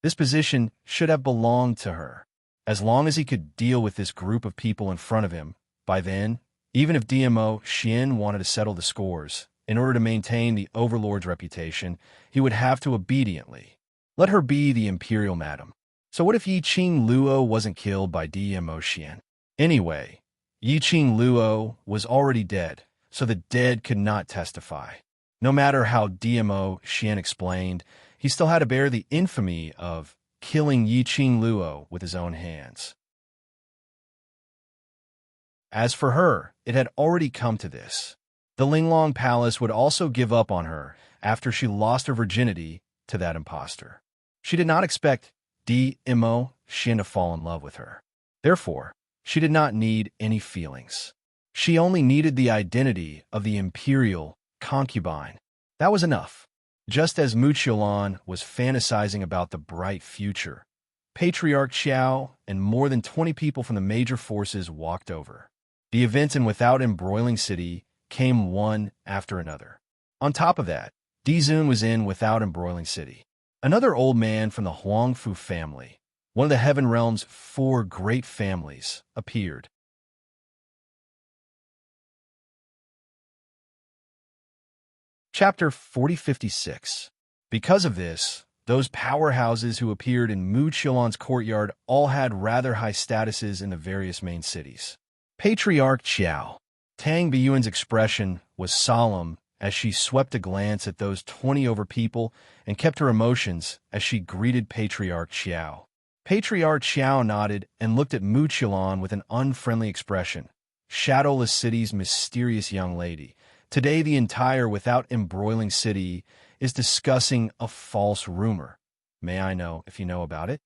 Speaker 1: This position should have belonged to her. As long as he could deal with this group of people in front of him, by then, even if Mo Xian wanted to settle the scores, in order to maintain the Overlord's reputation, he would have to obediently let her be the Imperial Madam. So what if Yiqing Luo wasn't killed by Mo Xian? Anyway, Yiqing Luo was already dead, so the dead could not testify. No matter how Mo Xian explained, he still had to bear the infamy of killing Yiqing Luo with his own hands. As for her, it had already come to this. The Linglong Palace would also give up on her after she lost her virginity to that impostor. She did not expect Mo Xian to fall in love with her. Therefore, she did not need any feelings. She only needed the identity of the imperial concubine. That was enough. Just as Mu Qilan was fantasizing about the bright future, Patriarch Qiao and more than 20 people from the major forces walked over. The events in Without Embroiling City came one after another. On top of that, Dizun was in Without Embroiling City. Another old man from the Huangfu family, one of the Heaven Realm's 4 great families, appeared. Chapter 4056. Because of this, those powerhouses who appeared in Mu Qilan's courtyard all had rather high statuses in the various main cities. Patriarch Qiao. Tang Biyuan's expression was solemn as she swept a glance at those 20 over people and kept her emotions as she greeted Patriarch Qiao. Patriarch Qiao nodded and looked at Mu Qilan with an unfriendly expression. Shadowless City's mysterious young lady. Today the entire Without Embroiling City is discussing a false rumor. May I know if you know about it?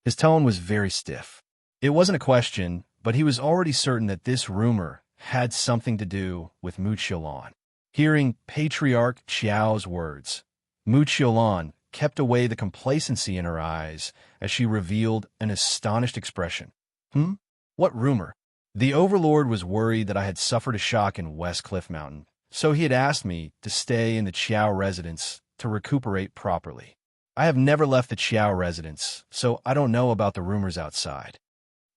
Speaker 1: His tone was very stiff. It wasn't a question, but he was already certain that this rumor had something to do with Mu Qilan. Hearing Patriarch Qiao's words, Mu Qilan kept away the complacency in her eyes as she revealed an astonished expression. What rumor? The Overlord was worried that I had suffered a shock in West Cliff Mountain, so he had asked me to stay in the Qiao residence to recuperate properly. I have never left the Qiao residence, so I don't know about the rumors outside.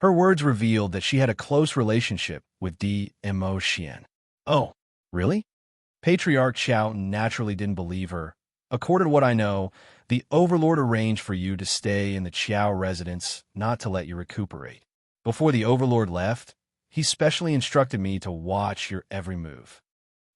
Speaker 1: Her words revealed that she had a close relationship with Mo Xian. Oh, really? Patriarch Qiao naturally didn't believe her, According to what I know, the Overlord arranged for you to stay in the Qiao residence, not to let you recuperate. Before the Overlord left, he specially instructed me to watch your every move.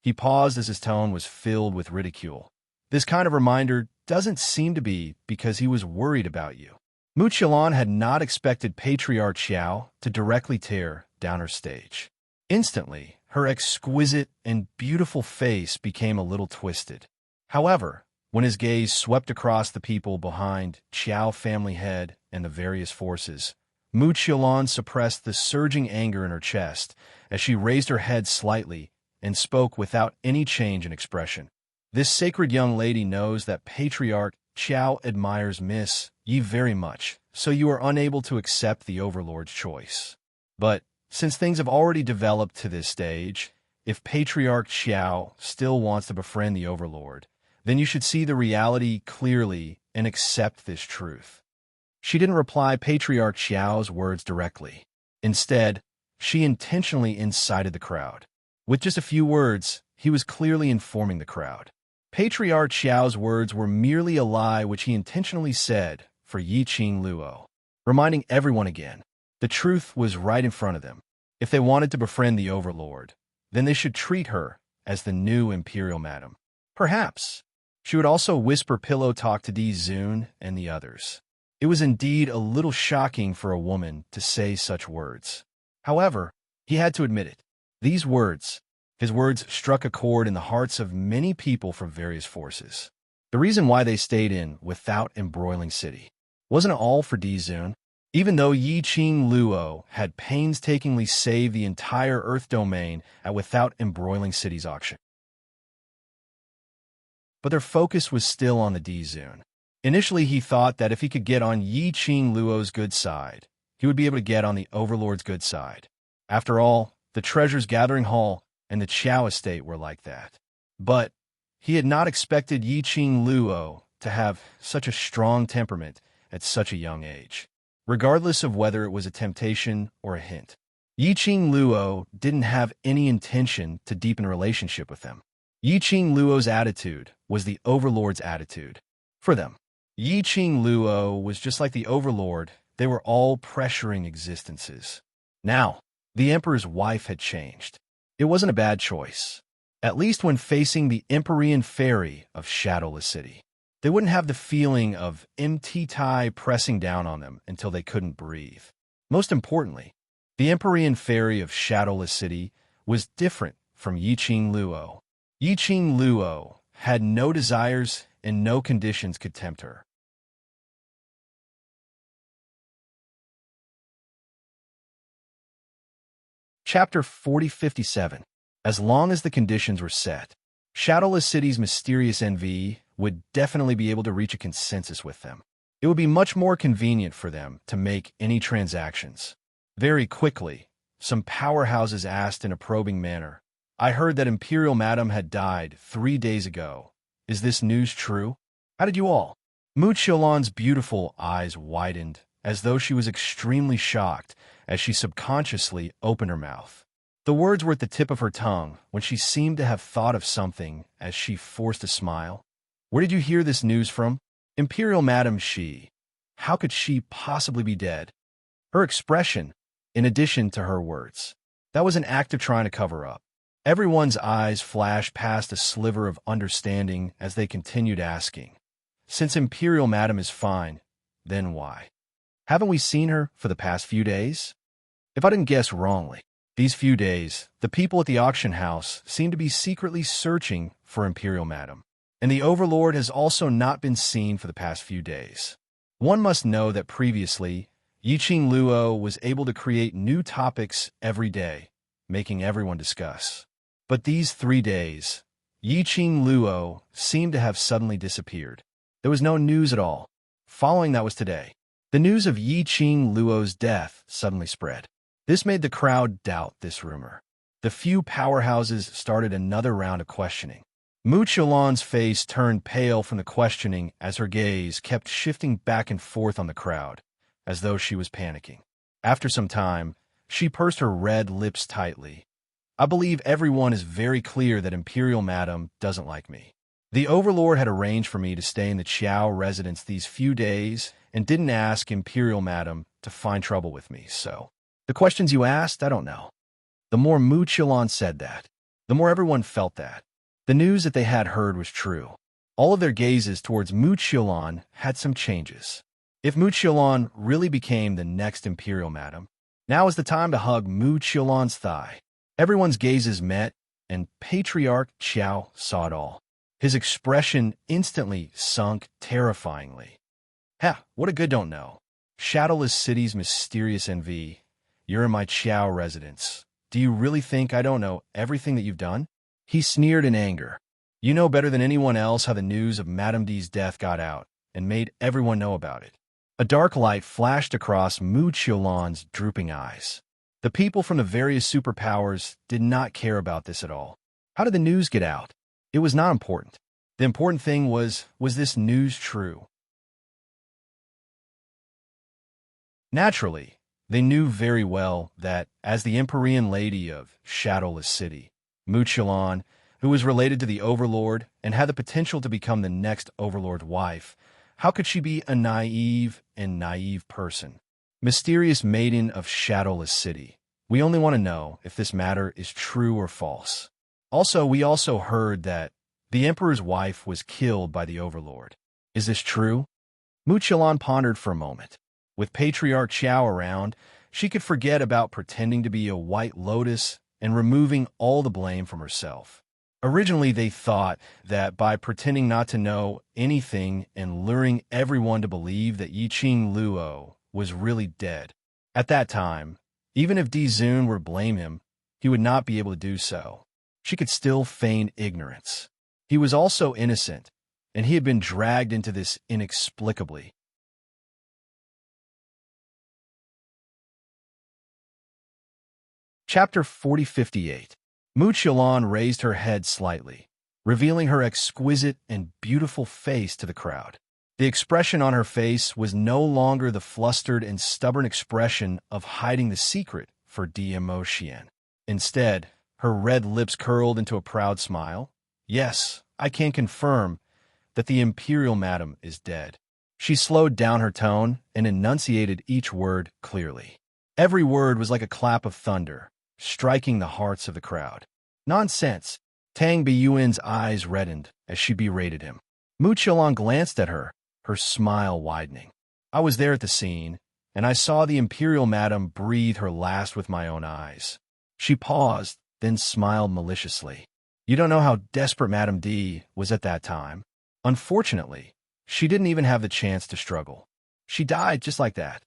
Speaker 1: He paused as his tone was filled with ridicule. This kind of reminder doesn't seem to be because he was worried about you. Mu Qilan had not expected Patriarch Xiao to directly tear down her stage. Instantly, her exquisite and beautiful face became a little twisted. However, when his gaze swept across the people behind Qiao family head and the various forces, Mu Qilan suppressed the surging anger in her chest as she raised her head slightly and spoke without any change in expression. This sacred young lady knows that Patriarch Qiao admires Miss Yi very much, so you are unable to accept the Overlord's choice. But, since things have already developed to this stage, if Patriarch Qiao still wants to befriend the Overlord, then you should see the reality clearly and accept this truth. She didn't reply Patriarch Xiao's words directly. Instead, she intentionally incited the crowd. With just a few words, he was clearly informing the crowd. Patriarch Xiao's words were merely a lie which he intentionally said for Yiqing Luo, reminding everyone again, the truth was right in front of them. If they wanted to befriend the Overlord, then they should treat her as the new Imperial Madam. Perhaps she would also whisper pillow talk to Di Zun and the others. It was indeed a little shocking for a woman to say such words. However, he had to admit it. These words, his words struck a chord in the hearts of many people from various forces. The reason why they stayed in Without Embroiling City wasn't all for Di Zun. Even though Yiqing Luo had painstakingly saved the entire Earth domain at Without Embroiling City's auction. But their focus was still on the Di Zun. Initially, he thought that if he could get on Yiqing Luo's good side, he would be able to get on the Overlord's good side. After all, the Treasures Gathering Hall and the Qiao estate were like that. But he had not expected Yiqing Luo to have such a strong temperament at such a young age, regardless of whether it was a temptation or a hint. Yiqing Luo didn't have any intention to deepen a relationship with them. Yiqing Luo's attitude was the Overlord's attitude. For them, Yiqing Luo was just like the Overlord. They were all pressuring existences. Now, the Emperor's wife had changed. It wasn't a bad choice. At least when facing the Empyrean Fairy of Shadowless City, they wouldn't have the feeling of Mti pressing down on them until they couldn't breathe. Most importantly, the Empyrean Fairy of Shadowless City was different from Yiqing Luo. Yiqing Luo had no desires and no conditions could tempt her. Chapter 4057. As long as the conditions were set, Shadowless City's mysterious envy would definitely be able to reach a consensus with them. It would be much more convenient for them to make any transactions. Very quickly, some powerhouses asked in a probing manner, I heard that Imperial Madam had died 3 days ago. Is this news true? How did you all? Mu Qilan's beautiful eyes widened, as though she was extremely shocked as she subconsciously opened her mouth. The words were at the tip of her tongue when she seemed to have thought of something as she forced a smile. Where did you hear this news from? Imperial Madam Shi. How could she possibly be dead? Her expression, in addition to her words, that was an act of trying to cover up. Everyone's eyes flashed past a sliver of understanding as they continued asking, since Imperial Madam is fine, then why? Haven't we seen her for the past few days? If I didn't guess wrongly, these few days, the people at the auction house seem to be secretly searching for Imperial Madam, and the Overlord has also not been seen for the past few days. One must know that previously, Yiqing Luo was able to create new topics every day, making everyone discuss. But these 3 days, Yiqing Luo seemed to have suddenly disappeared. There was no news at all. Following that was today. The news of Yiqing Luo's death suddenly spread. This made the crowd doubt this rumor. The few powerhouses started another round of questioning. Mu Qilan's face turned pale from the questioning as her gaze kept shifting back and forth on the crowd, as though she was panicking. After some time, she pursed her red lips tightly. I believe everyone is very clear that Imperial Madam doesn't like me. The Overlord had arranged for me to stay in the Qiao residence these few days and didn't ask Imperial Madam to find trouble with me, so the questions you asked, I don't know. The more Mu Qilan said that, the more everyone felt that. The news that they had heard was true. All of their gazes towards Mu Qilan had some changes. If Mu Qilan really became the next Imperial Madam, now is the time to hug Mu Qilan's thigh. Everyone's gazes met, and Patriarch Qiao saw it all. His expression instantly sunk terrifyingly. Ha, what a good don't know. Shadowless City's mysterious envy. You're in my Qiao residence. Do you really think I don't know everything that you've done? He sneered in anger. You know better than anyone else how the news of Madame D's death got out and made everyone know about it. A dark light flashed across Mu Qilan's drooping eyes. The people from the various superpowers did not care about this at all. How did the news get out? It was not important. The important thing was this news true? Naturally, they knew very well that, as the Empyrean Lady of Shadowless City, Mu Qilan, who was related to the Overlord and had the potential to become the next Overlord's wife, how could she be a naive person? Mysterious maiden of Shadowless City, we only want to know if this matter is true or false. Also, we also heard that the Emperor's wife was killed by the Overlord. Is this true? Mu Qilan pondered for a moment. With Patriarch Qiao around, she could forget about pretending to be a White Lotus and removing all the blame from herself. Originally, they thought that by pretending not to know anything and luring everyone to believe that Yiqing Luo was really dead. At that time, even if Di Zun were to blame him, he would not be able to do so. She could still feign ignorance. He was also innocent, and he had been dragged into this inexplicably. Chapter 4058. Mu Qilan raised her head slightly, revealing her exquisite and beautiful face to the crowd. The expression on her face was no longer the flustered and stubborn expression of hiding the secret for Di Xian. Instead, her red lips curled into a proud smile. Yes, I can confirm that the Imperial Madam is dead. She slowed down her tone and enunciated each word clearly. Every word was like a clap of thunder, striking the hearts of the crowd. Nonsense! Tang Beiyuan's eyes reddened as she berated him. Mu Qilan glanced at her, her smile widening. I was there at the scene, and I saw the Imperial Madam breathe her last with my own eyes. She paused, then smiled maliciously. You don't know how desperate Madame D was at that time. Unfortunately, she didn't even have the chance to struggle. She died just like that.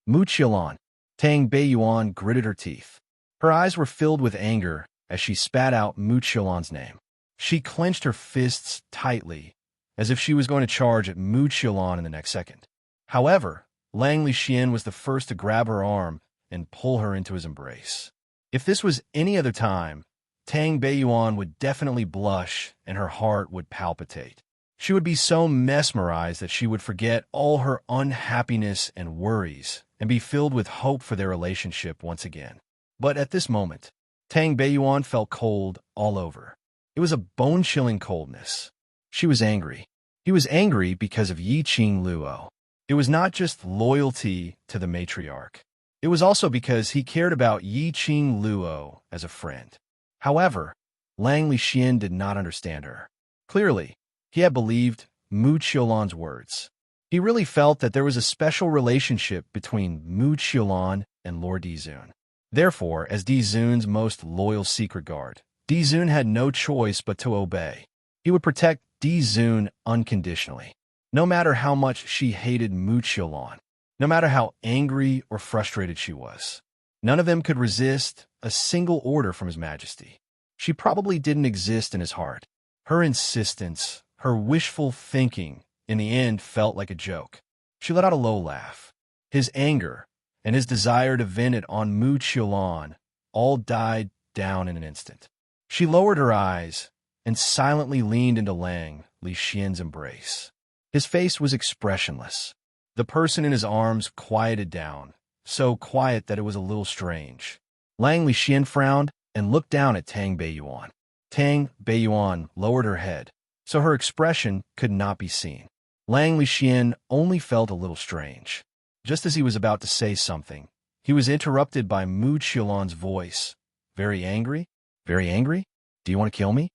Speaker 1: Mu Qilan. Tang Beiyuan gritted her teeth. Her eyes were filled with anger as she spat out Mu Qilan's name. She clenched her fists tightly, as if she was going to charge at Mu Qilan in the next second. However, Lang Lixian was the first to grab her arm and pull her into his embrace. If this was any other time, Tang Beiyuan would definitely blush and her heart would palpitate. She would be so mesmerized that she would forget all her unhappiness and worries and be filled with hope for their relationship once again. But at this moment, Tang Beiyuan felt cold all over. It was a bone-chilling coldness. She was angry. He was angry because of Yiqing Luo. It was not just loyalty to the matriarch. It was also because he cared about Yiqing Luo as a friend. However, Lang Lixian did not understand her. Clearly, he had believed Mu Qilan's words. He really felt that there was a special relationship between Mu Qilan and Lord Di Zun. Therefore, as Di Zun's most loyal secret guard, Di Zun had no choice but to obey. He would protect Di Zun unconditionally, no matter how much she hated Mu Qilan, no matter how angry or frustrated she was. None of them could resist a single order from His Majesty. She probably didn't exist in his heart. Her insistence, her wishful thinking, in the end felt like a joke. She let out a low laugh. His anger and his desire to vent it on Mu Qilan all died down in an instant. She lowered her eyes and silently leaned into Lang Lixian's embrace. His face was expressionless. The person in his arms quieted down, so quiet that it was a little strange. Lang Lixian frowned and looked down at Tang Beiyuan. Tang Beiyuan lowered her head, so her expression could not be seen. Lang Lixian only felt a little strange. Just as he was about to say something, he was interrupted by Mu Qiulan's voice. Very angry? Very angry? Do you want to kill me?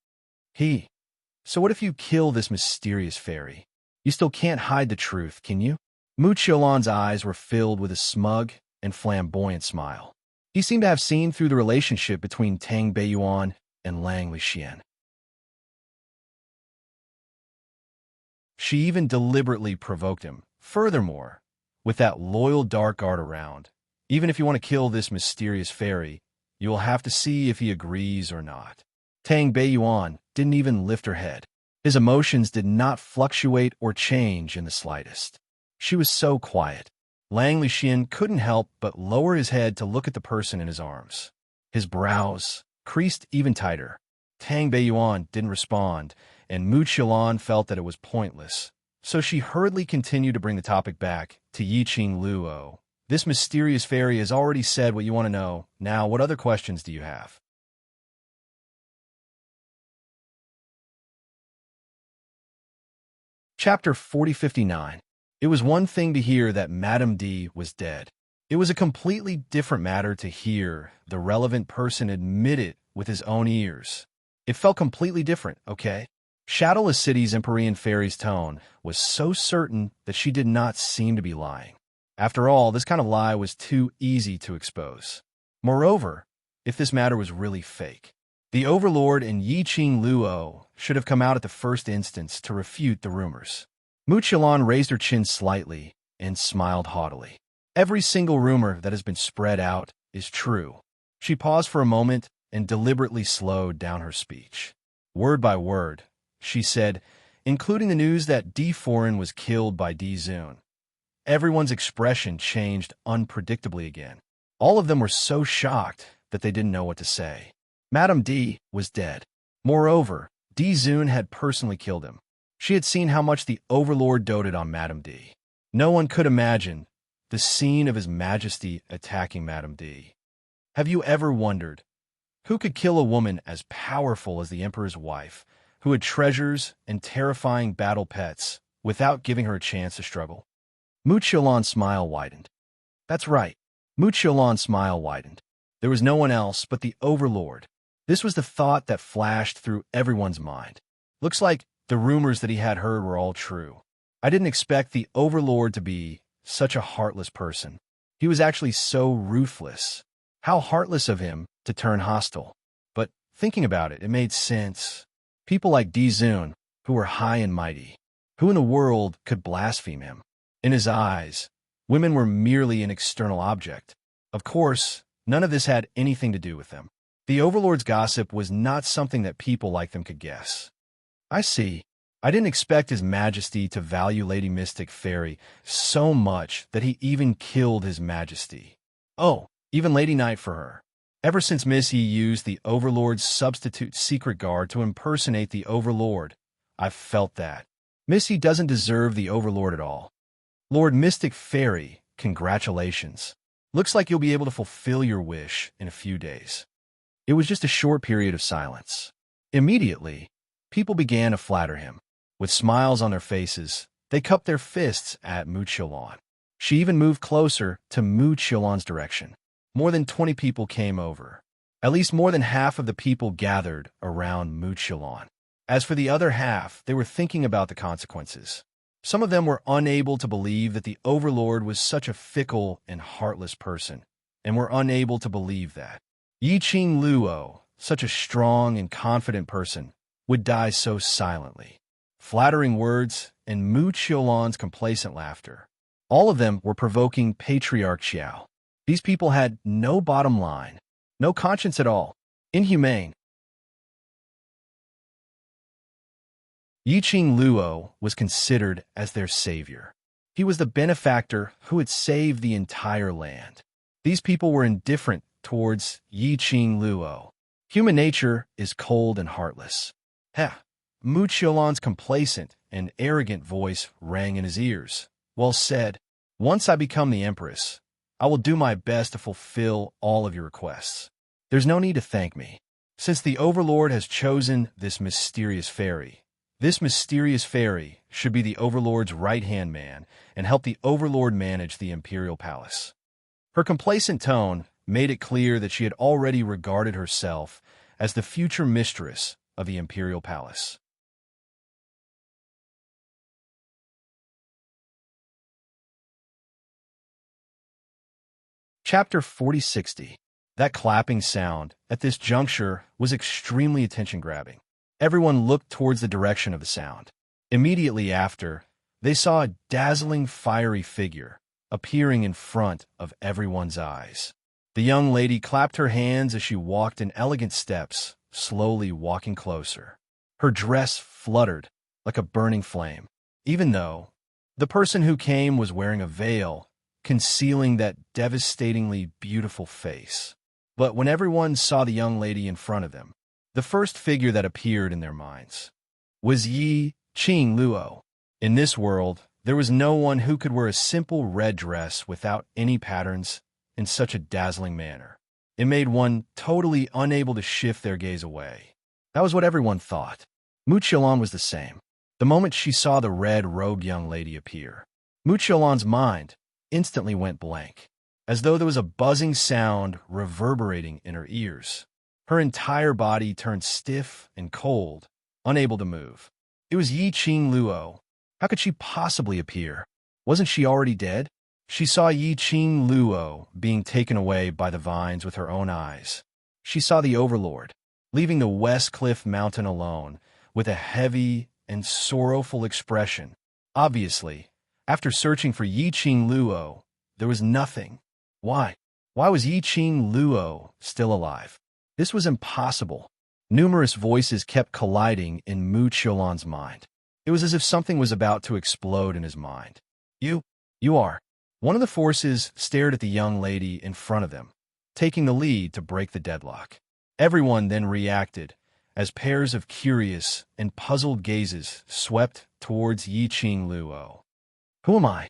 Speaker 1: So what if you kill this mysterious fairy? You still can't hide the truth, can you? Mu Qiulan's eyes were filled with a smug and flamboyant smile. He seemed to have seen through the relationship between Tang Beiyuan and Lang Lixian. She even deliberately provoked him. Furthermore, with that loyal dark guard around, even if you want to kill this mysterious fairy, you will have to see if he agrees or not. Tang Beiyuan didn't even lift her head. His emotions did not fluctuate or change in the slightest. She was so quiet. Lang Lixian couldn't help but lower his head to look at the person in his arms. His brows creased even tighter. Tang Beiyuan didn't respond, and Mu Qiulan felt that it was pointless. So she hurriedly continued to bring the topic back to Yiqing Luo. This mysterious fairy has already said what you want to know. Now, what other questions do you have? Chapter 4059. It was one thing to hear that Madame D was dead. It was a completely different matter to hear the relevant person admit it with his own ears. It felt completely different, okay? Shadowless City's Empyrean Fairy's tone was so certain that she did not seem to be lying. After all, this kind of lie was too easy to expose. Moreover, if this matter was really fake, the Overlord and Yiqing Luo should have come out at the first instance to refute the rumors. Mu Qiulan raised her chin slightly and smiled haughtily. Every single rumor that has been spread out is true. She paused for a moment and deliberately slowed down her speech. Word by word, she said, including the news that Di Foreign was killed by Di Zun. Everyone's expression changed unpredictably again. All of them were so shocked that they didn't know what to say. Madame D was dead. Moreover, Di Zun had personally killed him. She had seen how much the Overlord doted on Madame D. No one could imagine the scene of His Majesty attacking Madame D. Have you ever wondered who could kill a woman as powerful as the Emperor's wife, who had treasures and terrifying battle pets, without giving her a chance to struggle? Mu Qiulan's smile widened. That's right. Mu Qiulan's smile widened. There was no one else but the Overlord. This was the thought that flashed through everyone's mind. Looks like the rumors that he had heard were all true. I didn't expect the Overlord to be such a heartless person. He was actually so ruthless. How heartless of him to turn hostile. But thinking about it, it made sense. People like Di Zun, who were high and mighty, who in the world could blaspheme him? In his eyes, women were merely an external object. Of course, none of this had anything to do with them. The Overlord's gossip was not something that people like them could guess. I see. I didn't expect His Majesty to value Lady Mystic Fairy so much that he even killed His Majesty. Oh, even Lady Night for her. Ever since Missy used the Overlord's substitute secret guard to impersonate the Overlord, I've felt that. Missy doesn't deserve the Overlord at all. Lord Mystic Fairy, congratulations. Looks like you'll be able to fulfill your wish in a few days. It was just a short period of silence. Immediately, people began to flatter him. With smiles on their faces, they cupped their fists at Mu Qiulan. She even moved closer to Mu Qiulan's direction. More than 20 people came over. At least more than half of the people gathered around Mu Qiulan. As for the other half, they were thinking about the consequences. Some of them were unable to believe that the Overlord was such a fickle and heartless person, and were unable to believe that Yiqing Luo, such a strong and confident person, would die so silently. Flattering words and Mu Qiulan's complacent laughter. All of them were provoking Patriarch Xiao. These people had no bottom line, no conscience at all. Inhumane. Yiqing Luo was considered as their savior. He was the benefactor who had saved the entire land. These people were indifferent towards Yiqing Luo. Human nature is cold and heartless. Heh. Mu Qiulan's complacent and arrogant voice rang in his ears. Well said. Once I become the Empress, I will do my best to fulfill all of your requests. There's no need to thank me. Since the Overlord has chosen this mysterious fairy, This mysterious fairy should be the Overlord's right-hand man and help the Overlord manage the Imperial Palace. Her complacent tone made it clear that she had already regarded herself as the future mistress of the Imperial Palace. Chapter 4060. That clapping sound at this juncture was extremely attention-grabbing. Everyone looked towards the direction of the sound. Immediately after, they saw a dazzling fiery figure appearing in front of everyone's eyes. The young lady clapped her hands as she walked in elegant steps, slowly walking closer. Her dress fluttered like a burning flame, even though the person who came was wearing a veil, concealing that devastatingly beautiful face. But when everyone saw the young lady in front of them, the first figure that appeared in their minds was Yi Qing Luo. In this world, there was no one who could wear a simple red dress without any patterns in such a dazzling manner. It made one totally unable to shift their gaze away. That was what everyone thought. Mu Qiulan was the same. The moment she saw the red-robed young lady appear, Mu Qiulan's mind instantly went blank, as though there was a buzzing sound reverberating in her ears. Her entire body turned stiff and cold, unable to move. It was Yi Qing Luo. How could she possibly appear? Wasn't she already dead? She saw Yi Qing Luo being taken away by the vines with her own eyes. She saw the Overlord, leaving the West Cliff Mountain alone, with a heavy and sorrowful expression. Obviously, after searching for Yi Qing Luo, there was nothing. Why? Why was Yi Qing Luo still alive? This was impossible. Numerous voices kept colliding in Mu Qiulan's mind. It was as if something was about to explode in his mind. You are. One of the forces stared at the young lady in front of them, taking the lead to break the deadlock. Everyone then reacted, as pairs of curious and puzzled gazes swept towards Yi Qing Luo. Who am I?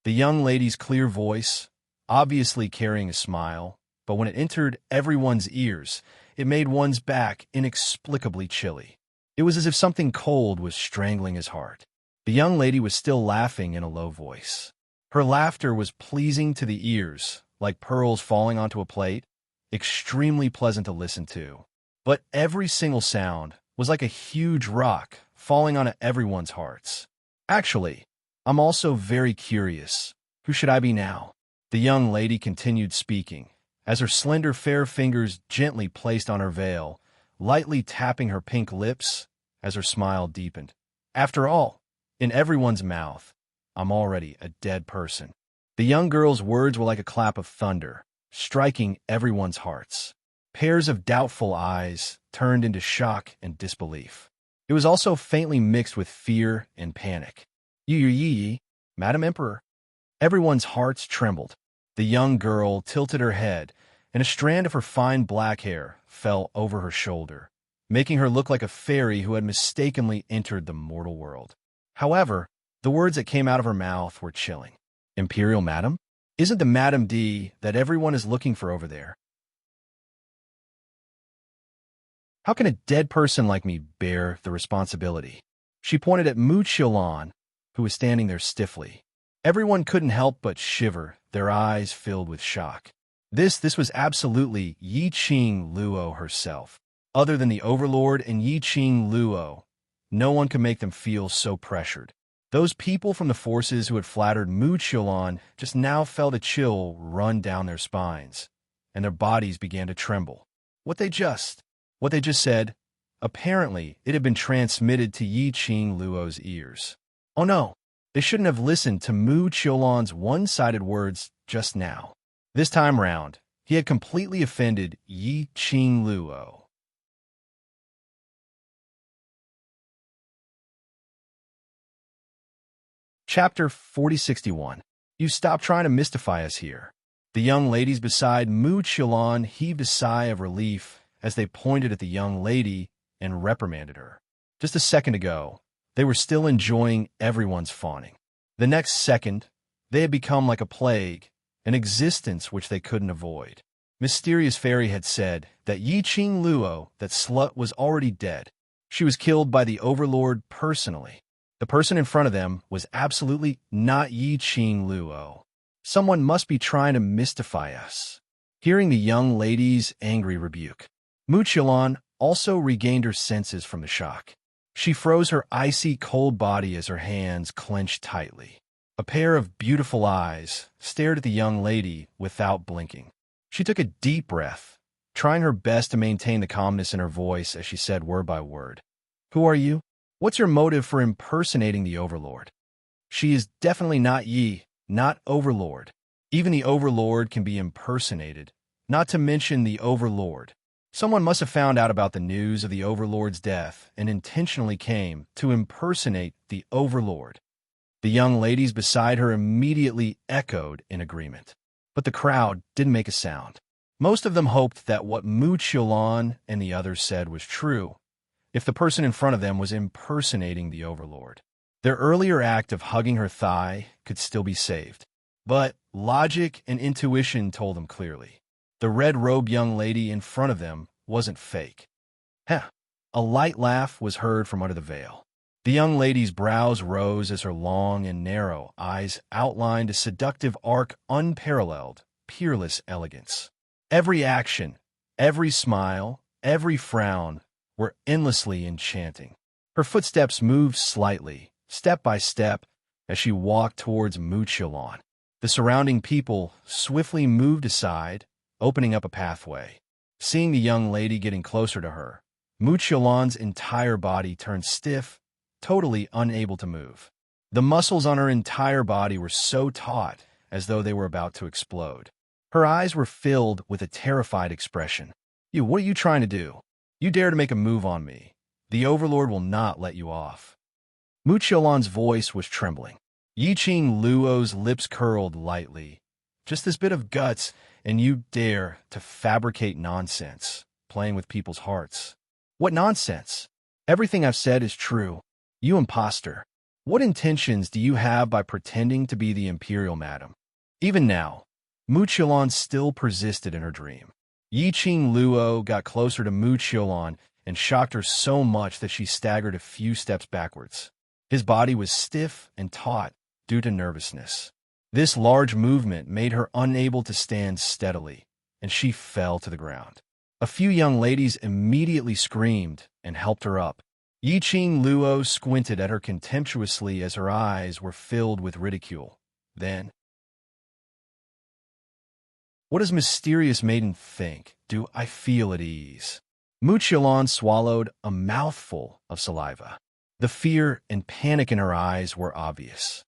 Speaker 1: The young lady's clear voice, obviously carrying a smile, but when it entered everyone's ears, it made one's back inexplicably chilly. It was as if something cold was strangling his heart. The young lady was still laughing in a low voice. Her laughter was pleasing to the ears, like pearls falling onto a plate, extremely pleasant to listen to. But every single sound was like a huge rock falling on everyone's hearts. Actually, I'm also very curious. Who should I be now? The young lady continued speaking, as her slender fair fingers gently placed on her veil, lightly tapping her pink lips as her smile deepened. After all, in everyone's mouth, I'm already a dead person. The young girl's words were like a clap of thunder, striking everyone's hearts. Pairs of doubtful eyes turned into shock and disbelief. It was also faintly mixed with fear and panic. Yi, Madam Emperor. Everyone's hearts trembled. The young girl tilted her head, and a strand of her fine black hair fell over her shoulder, making her look like a fairy who had mistakenly entered the mortal world. However, the words that came out of her mouth were chilling. Imperial Madam? Isn't the Madam D that everyone is looking for over there? How can a dead person like me bear the responsibility? She pointed at Mu Qiulan, who was standing there stiffly. Everyone couldn't help but shiver, their eyes filled with shock. This was absolutely Yi Qing Luo herself. Other than the Overlord and Yi Qing Luo, no one could make them feel so pressured. Those people from the forces who had flattered Mu Qiulan just now felt a chill run down their spines, and their bodies began to tremble. What they just said, apparently it had been transmitted to Yi Qing Luo's ears. Oh no, they shouldn't have listened to Mu Qiulan's one-sided words just now. This time round, he had completely offended Yi Qing Luo. Chapter 4061. You stop trying to mystify us here. The young ladies beside Mu Qiulan heaved a sigh of relief as they pointed at the young lady and reprimanded her. Just a second ago, they were still enjoying everyone's fawning. The next second, they had become like a plague, an existence which they couldn't avoid. Mysterious Fairy had said that Yi Qing Luo, that slut, was already dead. She was killed by the Overlord personally. The person in front of them was absolutely not Yi Qing Luo. Someone must be trying to mystify us. Hearing the young lady's angry rebuke, Mu Qilan also regained her senses from the shock. She froze her icy cold body as her hands clenched tightly. A pair of beautiful eyes stared at the young lady without blinking. She took a deep breath, trying her best to maintain the calmness in her voice as she said word by word. "Who are you? What's your motive for impersonating the Overlord?" "She is definitely not Yi, not Overlord. Even the Overlord can be impersonated, not to mention the Overlord. Someone must have found out about the news of the Overlord's death and intentionally came to impersonate the Overlord." The young ladies beside her immediately echoed in agreement. But the crowd didn't make a sound. Most of them hoped that what Mu Qilan and the others said was true, if the person in front of them was impersonating the Overlord. Their earlier act of hugging her thigh could still be saved. But logic and intuition told them clearly. The red-robed young lady in front of them wasn't fake. Heh! A light laugh was heard from under the veil. The young lady's brows rose as her long and narrow eyes outlined a seductive arc unparalleled, peerless elegance. Every action, every smile, every frown were endlessly enchanting. Her footsteps moved slightly, step by step, as she walked towards Mu Qilan. The surrounding people swiftly moved aside, opening up a pathway. Seeing the young lady getting closer to her, Mu Qilan's entire body turned stiff, totally unable to move. The muscles on her entire body were so taut, as though they were about to explode. Her eyes were filled with a terrified expression. What are you trying to do? You dare to make a move on me. The Overlord will not let you off." Mu Qilan's voice was trembling. Yi Qing Luo's lips curled lightly. "Just this bit of guts, and you dare to fabricate nonsense, playing with people's hearts." "What nonsense? Everything I've said is true. You imposter. What intentions do you have by pretending to be the Imperial Madam?" Even now, Mu Qilan still persisted in her dream. Yi Qing Luo got closer to Mu Qilan and shocked her so much that she staggered a few steps backwards. His body was stiff and taut due to nervousness. This large movement made her unable to stand steadily, and she fell to the ground. A few young ladies immediately screamed and helped her up. Yi Qing Luo squinted at her contemptuously as her eyes were filled with ridicule. Then, "What does mysterious maiden think? Do I feel at ease?" Mu Qilan swallowed a mouthful of saliva. The fear and panic in her eyes were obvious.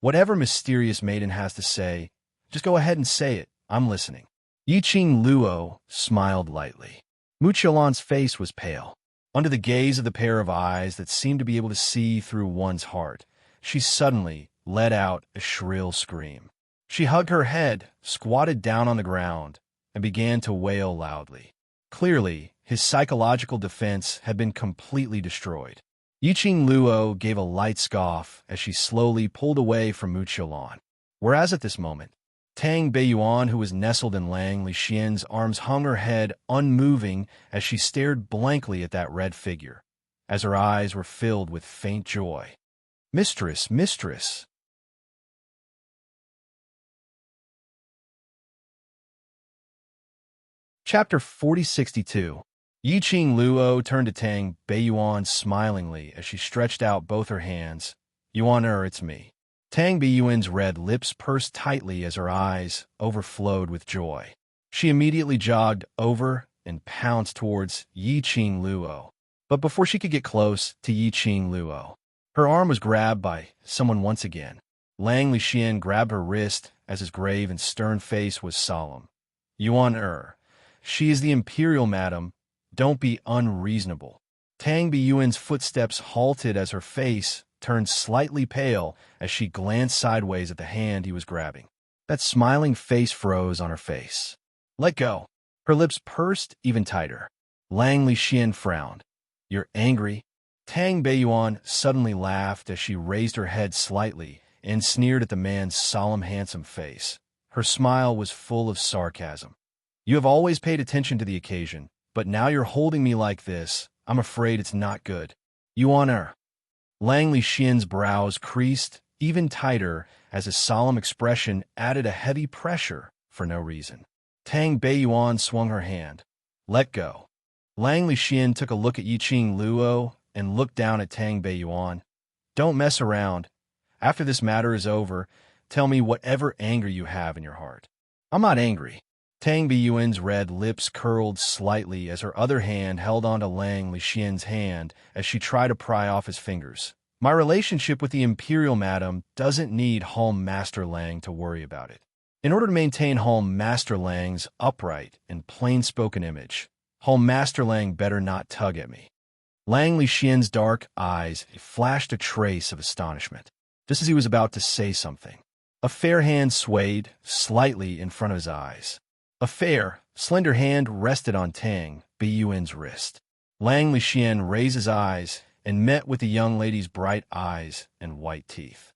Speaker 1: Whatever mysterious maiden has to say, just go ahead and say it. I'm listening." Yi Qing Luo smiled lightly. Mu Qilan's face was pale. Under the gaze of the pair of eyes that seemed to be able to see through one's heart, she suddenly let out a shrill scream. She hugged her head, squatted down on the ground, and began to wail loudly. Clearly, his psychological defense had been completely destroyed. Yi Qing Luo gave a light scoff as she slowly pulled away from Mu Qilan. Whereas at this moment, Tang Beiyuan, who was nestled in Lang Lixian's arms, hung her head unmoving as she stared blankly at that red figure, as her eyes were filled with faint joy. "Mistress, mistress!" Chapter 4062. Yi Qing Luo turned to Tang Beiyuan smilingly as she stretched out both her hands. "Yuan it's me." Tang Beiyuan's red lips pursed tightly as her eyes overflowed with joy. She immediately jogged over and pounced towards Yi Qing Luo. But before she could get close to Yi Qing Luo, her arm was grabbed by someone once again. Lang Lixian grabbed her wrist as his grave and stern face was solemn. "Yuan she is the Imperial Madam. Don't be unreasonable." Tang Beiyuan's footsteps halted as her face turned slightly pale as she glanced sideways at the hand he was grabbing. That smiling face froze on her face. "Let go." Her lips pursed even tighter. Lang Lixian frowned. "You're angry?" Tang Beiyuan suddenly laughed as she raised her head slightly and sneered at the man's solemn, handsome face. Her smile was full of sarcasm. "You have always paid attention to the occasion, but now you're holding me like this. I'm afraid it's not good. Yuan er. Lang Lixian's brows creased even tighter as his solemn expression added a heavy pressure for no reason. Tang Beiyuan swung her hand. Let go. Lang Lixian took a look at Yiqing Luo and looked down at Tang Beiyuan. Don't mess around. After this matter is over, tell me whatever anger you have in your heart. I'm not angry. Tang Beiyuan's red lips curled slightly as her other hand held onto Lang Lixian's hand as she tried to pry off his fingers. My relationship with the Imperial Madam doesn't need Home Master Lang to worry about it. In order to maintain Home Master Lang's upright and plain-spoken image, Home Master Lang better not tug at me. Lang Lixian's dark eyes flashed a trace of astonishment, just as he was about to say something. A fair hand swayed slightly in front of his eyes. A fair, slender hand rested on Tang Beiyuan's wrist. Lang Lixian raised his eyes and met with the young lady's bright eyes and white teeth.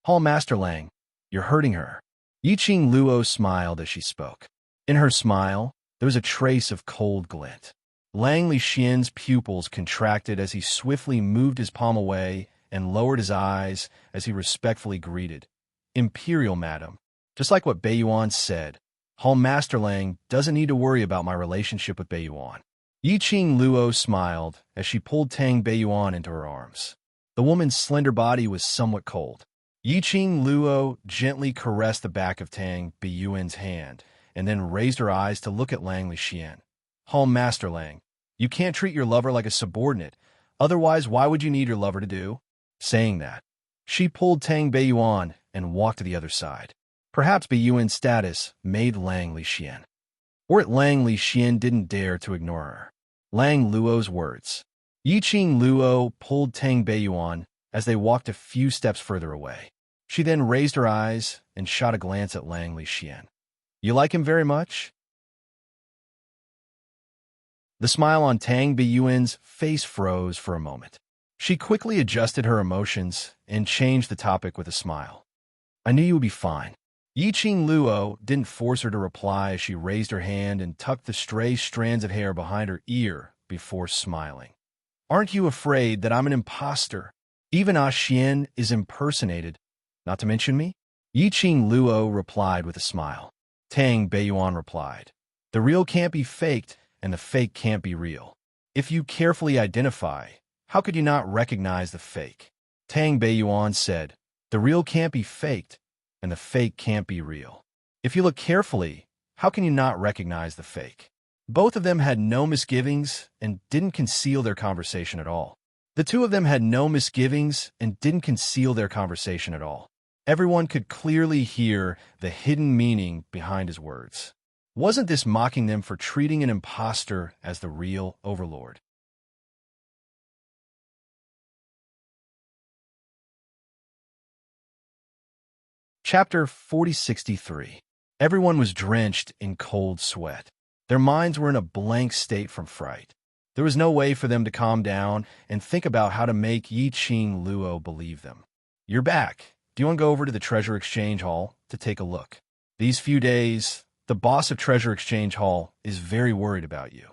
Speaker 1: Hall Master Lang, you're hurting her. Yiqing Luo smiled as she spoke. In her smile, there was a trace of cold glint. Lang Lixian's pupils contracted as he swiftly moved his palm away and lowered his eyes as he respectfully greeted. Imperial Madam, just like what Beiyuan said, Hall Master Lang doesn't need to worry about my relationship with Beiyuan. Yiqing Luo smiled as she pulled Tang Beiyuan into her arms. The woman's slender body was somewhat cold. Yiqing Luo gently caressed the back of Tang Beiyuan's hand and then raised her eyes to look at Lang Lixian. Hall Master Lang, you can't treat your lover like a subordinate, otherwise why would you need your lover to do? Saying that, she pulled Tang Beiyuan and walked to the other side. Perhaps Beiyuan's status made Lang Lixian. Or Lang Lixian didn't dare to ignore her. Lang Luo's words. Yiqing Luo pulled Tang Beiyuan as they walked a few steps further away. She then raised her eyes and shot a glance at Lang Lixian. You like him very much? The smile on Tang Beiyuan's face froze for a moment. She quickly adjusted her emotions and changed the topic with a smile. I knew you would be fine. Yiqing Luo didn't force her to reply as she raised her hand and tucked the stray strands of hair behind her ear before smiling. Aren't you afraid that I'm an imposter? Even Xian is impersonated, not to mention me? Yiqing Luo replied with a smile. Tang Beiyuan replied, the real can't be faked and the fake can't be real. If you carefully identify, how could you not recognize the fake? Tang Beiyuan said, the real can't be faked and the fake can't be real. If you look carefully, how can you not recognize the fake? Both of them had no misgivings and didn't conceal their conversation at all. The two of them had no misgivings and didn't conceal their conversation at all. Everyone could clearly hear the hidden meaning behind his words. Wasn't this mocking them for treating an imposter as the real overlord? Chapter 4063. Everyone was drenched in cold sweat. Their minds were in a blank state from fright. There was no way for them to calm down and think about how to make Yiqing Luo believe them. You're back. Do you want to go over to the Treasure Exchange Hall to take a look? These few days, the boss of Treasure Exchange Hall is very worried about you.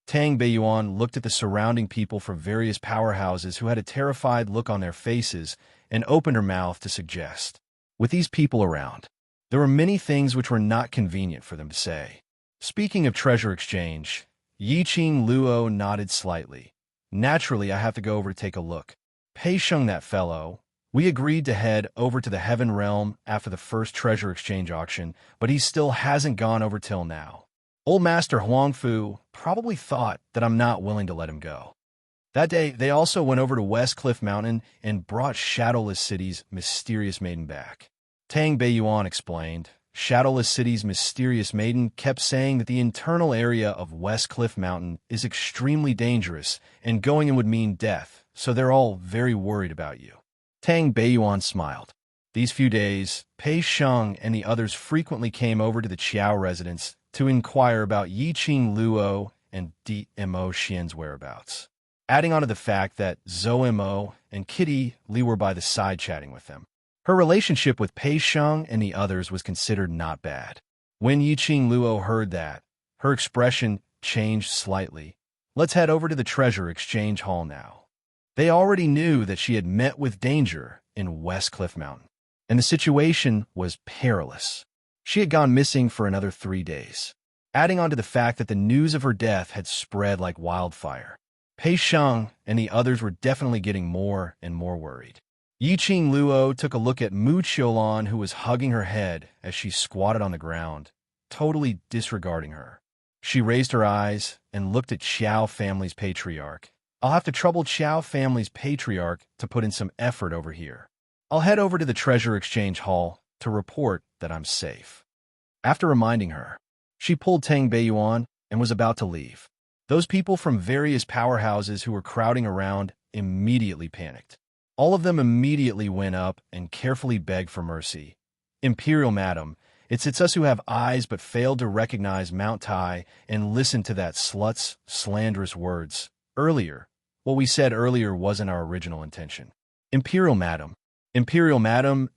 Speaker 1: Tang Beiyuan looked at the surrounding people from various powerhouses who had a terrified look on their faces and opened her mouth to suggest. With these people around, there were many things which were not convenient for them to say. Speaking of treasure exchange, Yiqing Luo nodded slightly. Naturally, I have to go over to take a look. Pei Sheng, that fellow. We agreed to head over to the Heaven Realm after the first treasure exchange auction, but he still hasn't gone over till now. Old Master Huangfu probably thought that I'm not willing to let him go. That day, they also went over to West Cliff Mountain and brought Shadowless City's mysterious maiden back. Tang Beiyuan explained, Shadowless City's mysterious maiden kept saying that the internal area of West Cliff Mountain is extremely dangerous and going in would mean death, so they're all very worried about you. Tang Beiyuan smiled. These few days, Pei Sheng and the others frequently came over to the Qiao residence to inquire about Yiqing Luo and Mo Xian's whereabouts. Adding on to the fact that Zhou Mo and Kitty Li were by the side chatting with them. Her relationship with Pei Sheng and the others was considered not bad. When Yiqing Luo heard that, her expression changed slightly, Let's head over to the treasure exchange hall now. They already knew that she had met with danger in West Cliff Mountain, and the situation was perilous. She had gone missing for another 3 days, adding on to the fact that the news of her death had spread like wildfire. Pei Sheng and the others were definitely getting more and more worried. Yiqing Luo took a look at Mu Qiulan, who was hugging her head as she squatted on the ground, totally disregarding her. She raised her eyes and looked at Qiao family's patriarch. I'll have to trouble Qiao family's patriarch to put in some effort over here. I'll head over to the treasure exchange hall to report that I'm safe. After reminding her, she pulled Tang Beiyuan and was about to leave. Those people from various powerhouses who were crowding around immediately panicked. All of them immediately went up and carefully begged for mercy. Imperial Madam, it's us who have eyes but failed to recognize Mount Tai and listen to that slut's slanderous words. Earlier, what we said earlier wasn't our original intention. Imperial Madam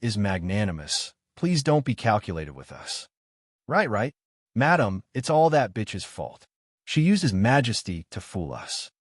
Speaker 1: is magnanimous. Please don't be calculated with us. Right. Madam, it's all that bitch's fault. She uses majesty to fool us.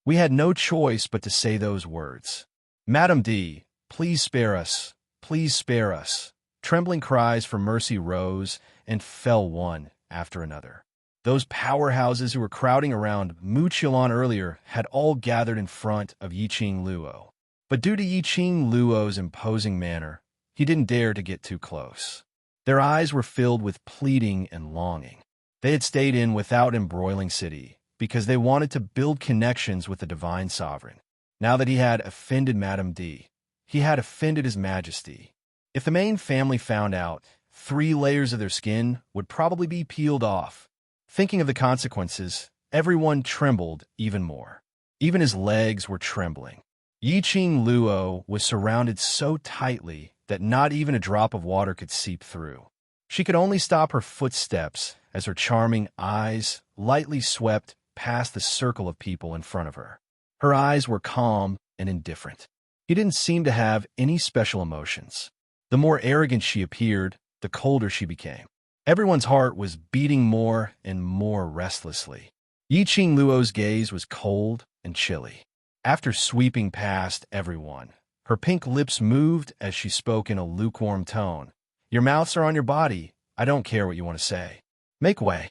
Speaker 1: We had no choice but to say those words. Madam D, please spare us. Please spare us. Trembling cries for mercy rose and fell one after another. Those powerhouses who were crowding around Mu Qiulan earlier had all gathered in front of Yiqing Luo. But due to Yiqing Luo's imposing manner, he didn't dare to get too close. Their eyes were filled with pleading and longing. They had stayed in without embroiling city because they wanted to build connections with the divine sovereign. Now that he had offended Madame D, he had offended his majesty. If the main family found out, 3 layers of their skin would probably be peeled off. Thinking of the consequences, everyone trembled even more. Even his legs were trembling. Yiqing Luo was surrounded so tightly that not even a drop of water could seep through. She could only stop her footsteps as her charming eyes lightly swept past the circle of people in front of her. Her eyes were calm and indifferent. He didn't seem to have any special emotions. The more arrogant she appeared, the colder she became. Everyone's heart was beating more and more restlessly. Yiqing Luo's gaze was cold and chilly. After sweeping past everyone, her pink lips moved as she spoke in a lukewarm tone. Your mouths are on your body. I don't care what you want to say. Make way.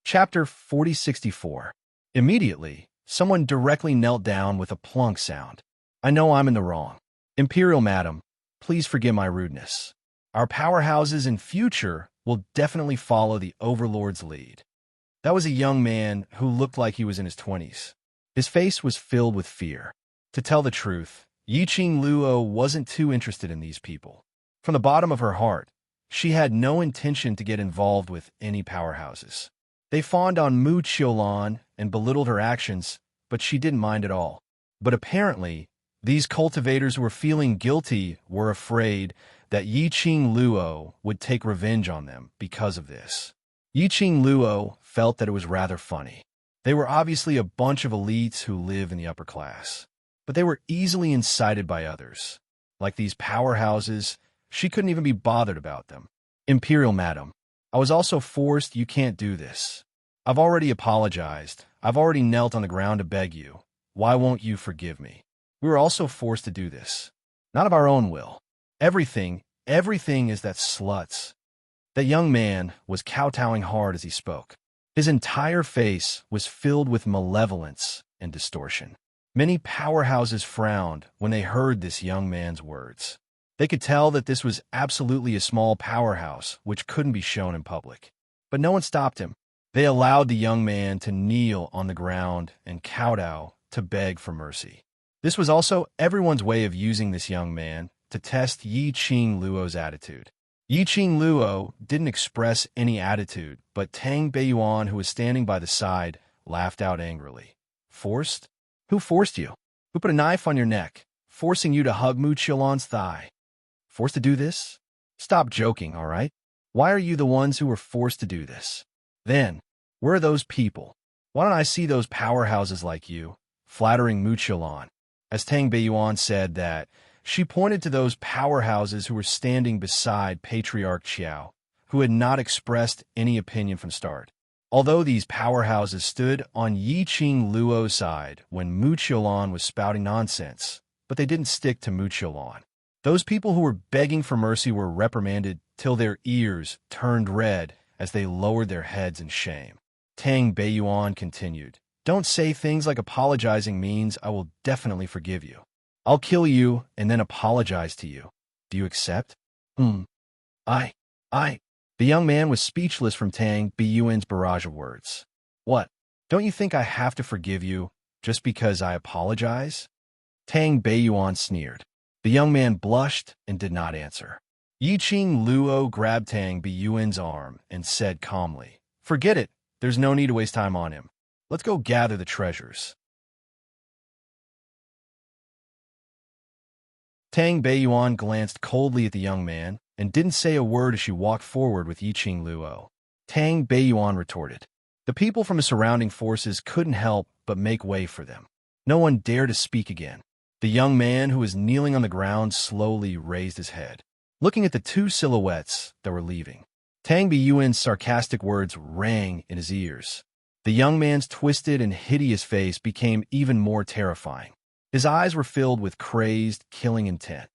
Speaker 1: Chapter 4064. Immediately, someone directly knelt down with a plunk sound. I know I'm in the wrong. Imperial Madam, please forgive my rudeness. Our powerhouses in future will definitely follow the Overlord's lead. That was a young man who looked like he was in his 20s. His face was filled with fear. To tell the truth, Yiqing Luo wasn't too interested in these people. From the bottom of her heart, she had no intention to get involved with any powerhouses. They fawned on Mu Qiulan and belittled her actions, but she didn't mind at all. But apparently, these cultivators who were feeling guilty were afraid that Yiqing Luo would take revenge on them because of this. Yiqing Luo felt that it was rather funny. They were obviously a bunch of elites who live in the upper class, but they were easily incited by others. Like these powerhouses, she couldn't even be bothered about them. Imperial Madam, I was also forced. You can't do this. I've already apologized. I've already knelt on the ground to beg you. Why won't you forgive me? We were also forced to do this. Not of our own will. Everything is that slut's. That young man was kowtowing hard as he spoke. His entire face was filled with malevolence and distortion. Many powerhouses frowned when they heard this young man's words. They could tell that this was absolutely a small powerhouse which couldn't be shown in public. But no one stopped him. They allowed the young man to kneel on the ground and kowtow to beg for mercy. This was also everyone's way of using this young man to test Yiqing Luo's attitude. Yiqing Luo didn't express any attitude, but Tang Beiyuan, who was standing by the side, laughed out angrily. Forced? Who forced you? Who put a knife on your neck, forcing you to hug Mu Qiulan's thigh? Forced to do this? Stop joking, all right? Why are you the ones who were forced to do this? Then, where are those people? Why don't I see those powerhouses like you, flattering Mu Qiulan? As Tang Beiyuan said that, She pointed to those powerhouses who were standing beside Patriarch Qiao, who had not expressed any opinion from start. Although these powerhouses stood on Yi Qing Luo's side when Mu Qiulan was spouting nonsense, but they didn't stick to Mu Qiulan. Those people who were begging for mercy were reprimanded till their ears turned red as they lowered their heads in shame. Tang Beiyuan continued, "Don't say things like apologizing means I will definitely forgive you. I'll kill you and then apologize to you. Do you accept?" I. The young man was speechless from Tang Beiyuan's barrage of words. "What? Don't you think I have to forgive you just because I apologize?" Tang Beiyuan sneered. The young man blushed and did not answer. Yi Qing Luo grabbed Tang Beiyuan's arm and said calmly, "Forget it. There's no need to waste time on him. Let's go gather the treasures." Tang Beiyuan glanced coldly at the young man and didn't say a word as she walked forward with Yi Qing Luo. Tang Beiyuan retorted. The people from the surrounding forces couldn't help but make way for them. No one dared to speak again. The young man who was kneeling on the ground slowly raised his head, looking at the two silhouettes that were leaving. Tang Beiyuan's sarcastic words rang in his ears. The young man's twisted and hideous face became even more terrifying. His eyes were filled with crazed, killing intent.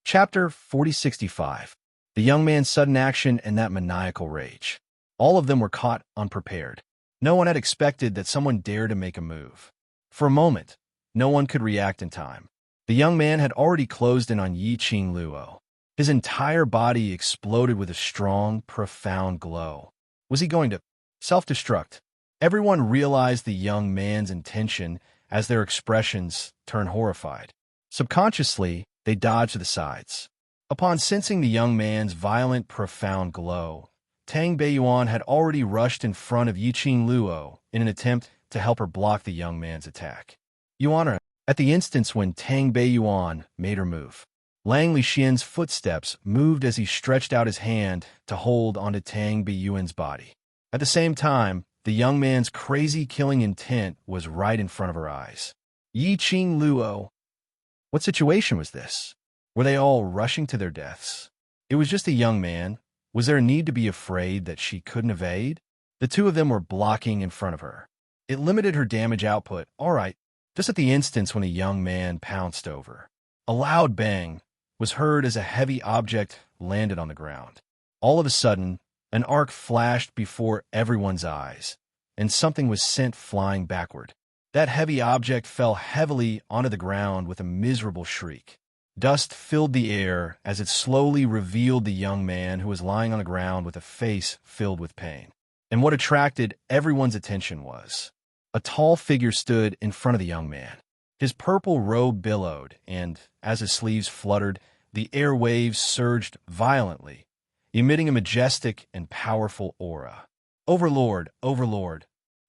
Speaker 1: Chapter 4065. The young man's sudden action and that maniacal rage. All of them were caught unprepared. No one had expected that someone dared to make a move. For a moment, no one could react in time. The young man had already closed in on Yi Qing Luo. His entire body exploded with a strong, profound glow. Was he going to self-destruct? Everyone realized the young man's intention as their expressions turned horrified. Subconsciously, they dodged to the sides. Upon sensing the young man's violent, profound glow, Tang Beiyuan had already rushed in front of Yi Qing Luo in an attempt to help her block the young man's attack. Yuan, at the instance when Tang Beiyuan made her move, Lang Lixian's footsteps moved as he stretched out his hand to hold onto Tang Beiyuan's body. At the same time, the young man's crazy killing intent was right in front of her eyes. Yi Qing Luo. What situation was this? Were they all rushing to their deaths? It was just a young man. Was there a need to be afraid that she couldn't evade? The two of them were blocking in front of her. It limited her damage output, all right, just at the instance when the young man pounced over. A loud bang was heard as a heavy object landed on the ground. All of a sudden, an arc flashed before everyone's eyes, and something was sent flying backward. That heavy object fell heavily onto the ground with a miserable shriek. Dust filled the air as it slowly revealed the young man who was lying on the ground with a face filled with pain. And what attracted everyone's attention was a tall figure stood in front of the young man. His purple robe billowed, and as his sleeves fluttered, the air waves surged violently, emitting a majestic and powerful aura. Overlord, Overlord.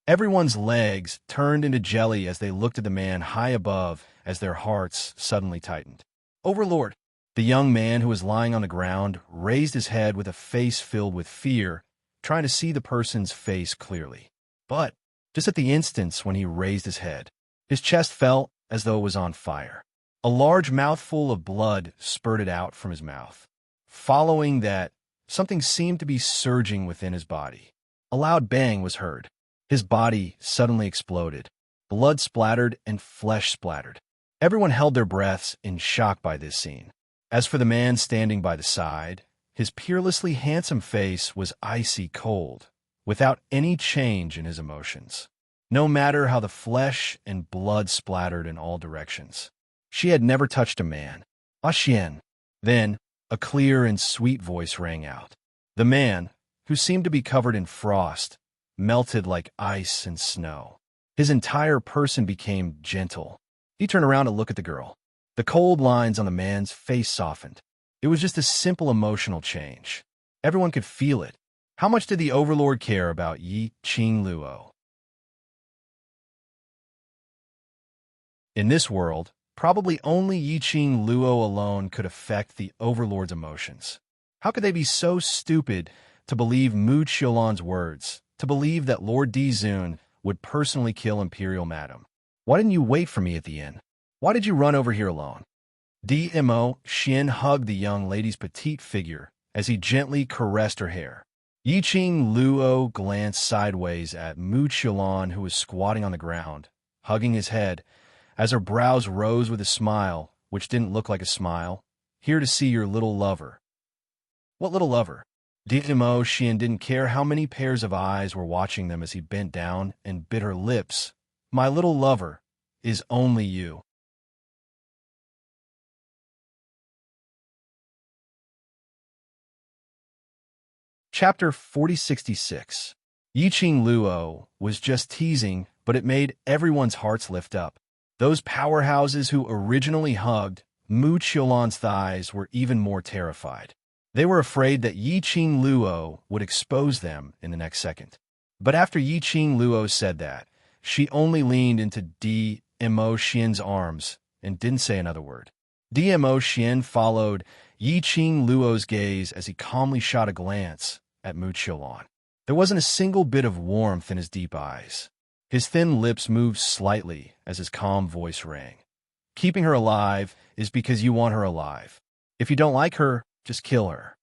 Speaker 1: Everyone's legs turned into jelly as they looked at the man high above as their hearts suddenly tightened. Overlord. The young man who was lying on the ground raised his head with a face filled with fear, trying to see the person's face clearly. But just at the instant when he raised his head, his chest felt as though it was on fire. A large mouthful of blood spurted out from his mouth. Following that, something seemed to be surging within his body. A loud bang was heard. His body suddenly exploded. Blood splattered and flesh splattered. Everyone held their breaths in shock by this scene. As for the man standing by the side, his peerlessly handsome face was icy cold, without any change in his emotions. No matter how the flesh and blood splattered in all directions. She had never touched a man. Xian. Then, a clear and sweet voice rang out. The man, who seemed to be covered in frost, melted like ice and snow. His entire person became gentle. He turned around to look at the girl. The cold lines on the man's face softened. It was just a simple emotional change. Everyone could feel it. How much did the Overlord care about Yi Qing Luo? In this world, probably only Yi Qing Luo alone could affect the Overlord's emotions. How could they be so stupid to believe Mu Qiulan's words, to believe that Lord Dizun would personally kill Imperial Madam. Why didn't you wait for me at the inn? Why did you run over here alone? Dmo Xian hugged the young lady's petite figure as he gently caressed her hair. Yiqing Luo glanced sideways at Mu Qiulan, who was squatting on the ground, hugging his head, as her brows rose with a smile, which didn't look like a smile. Here to see your little lover. What little lover? Dmo Xian didn't care how many pairs of eyes were watching them as he bent down and bit her lips. My little lover is only you. Chapter 4066. Yiqing Luo was just teasing, but it made everyone's hearts lift up. Those powerhouses who originally hugged Mu Qiulan's thighs were even more terrified. They were afraid that Yiqing Luo would expose them in the next second. But after Yiqing Luo said that, she only leaned into Dmo Xian's arms and didn't say another word. Dmo Xian followed Yiqing Luo's gaze as he calmly shot a glance at Mu Qiulan. There wasn't a single bit of warmth in his deep eyes. His thin lips moved slightly as his calm voice rang. Keeping her alive is because you want her alive. If you don't like her, just kill her.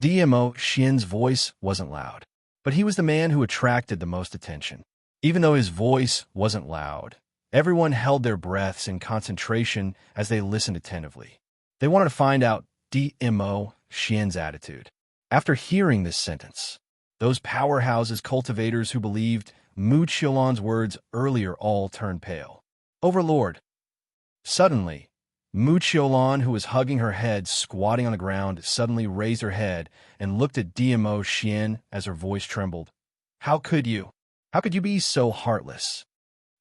Speaker 1: Dmo Xian's voice wasn't loud, but he was the man who attracted the most attention. Even though his voice wasn't loud, everyone held their breaths in concentration as they listened attentively. They wanted to find out Dmo Xian's attitude. After hearing this sentence, those powerhouses cultivators who believed Mu Qiulan's words earlier all turned pale. Overlord. Suddenly, Mu Qiulan, who was hugging her head, squatting on the ground, suddenly raised her head and looked at Dmo Xian as her voice trembled. How could you? How could you be so heartless?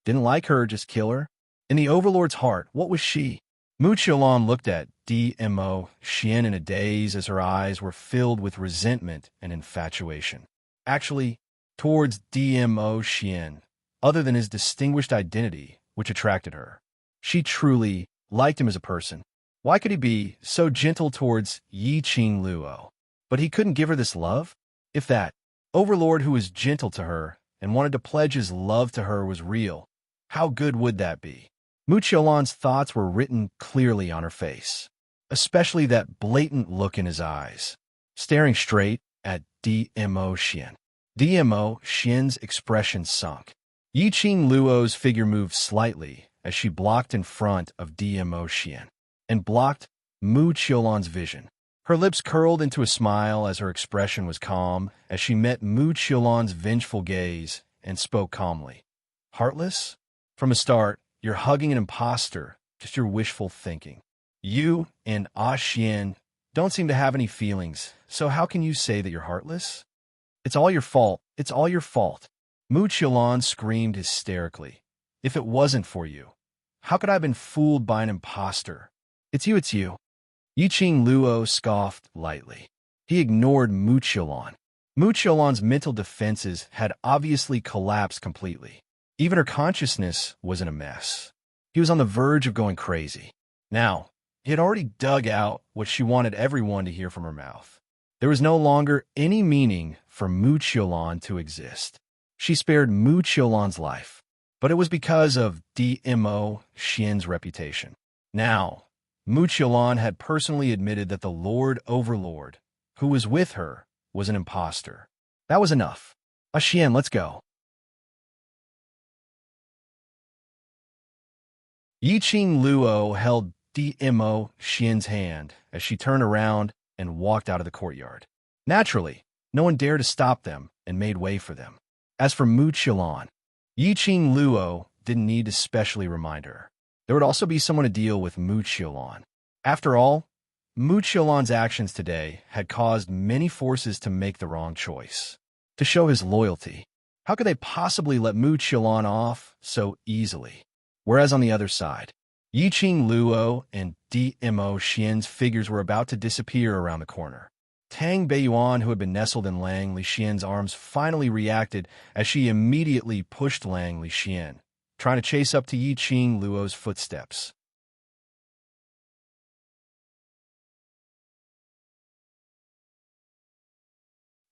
Speaker 1: Didn't like her, just kill her? In the Overlord's heart, what was she? Mu Qiulan looked at Dmo Xian in a daze as her eyes were filled with resentment and infatuation. Actually, towards Dmo Xian, other than his distinguished identity, which attracted her. She truly liked him as a person. Why could he be so gentle towards Yiqing Luo? But he couldn't give her this love? If that Overlord who was gentle to her and wanted to pledge his love to her was real, how good would that be? Mu Qiulan's thoughts were written clearly on her face, especially that blatant look in his eyes, staring straight at Dmo Xian. Dmo Xian's expression sunk. Yiqing Luo's figure moved slightly as she blocked in front of Dmo Xian and blocked Mu Qiulan's vision. Her lips curled into a smile as her expression was calm as she met Mu Qiulan's vengeful gaze and spoke calmly. Heartless? From the start, you're hugging an imposter, just your wishful thinking. You and Xian don't seem to have any feelings, so how can you say that you're heartless? It's all your fault. It's all your fault. Mu Qiulan screamed hysterically. If it wasn't for you, how could I have been fooled by an imposter? It's you, it's you. Yiqing Luo scoffed lightly. He ignored Mu Qiulan. Mu Qiulan's mental defenses had obviously collapsed completely. Even her consciousness was in a mess. He was on the verge of going crazy. Now, he had already dug out what she wanted everyone to hear from her mouth. There was no longer any meaning for Mu Qiulan to exist. She spared Mu Qiulan's life, but it was because of Dmo Xian's reputation. Now, Mu Qiulan had personally admitted that the Lord Overlord, who was with her, was an imposter. That was enough. Xian, let's go. Yiqing Luo held Dmo Xian's hand as she turned around and walked out of the courtyard. Naturally, no one dared to stop them and made way for them. As for Mu Qiulan, Yiqing Luo didn't need to specially remind her. There would also be someone to deal with Mu Qiulan. After all, Mu Qiulan's actions today had caused many forces to make the wrong choice. To show his loyalty, how could they possibly let Mu Qiulan off so easily? Whereas on the other side, Yiqing Luo and Dmo Xian's figures were about to disappear around the corner. Tang Beiyuan, who had been nestled in Lang Lixian's arms, finally reacted as she immediately pushed Lang Lixian, trying to chase up to Yiqing Luo's footsteps.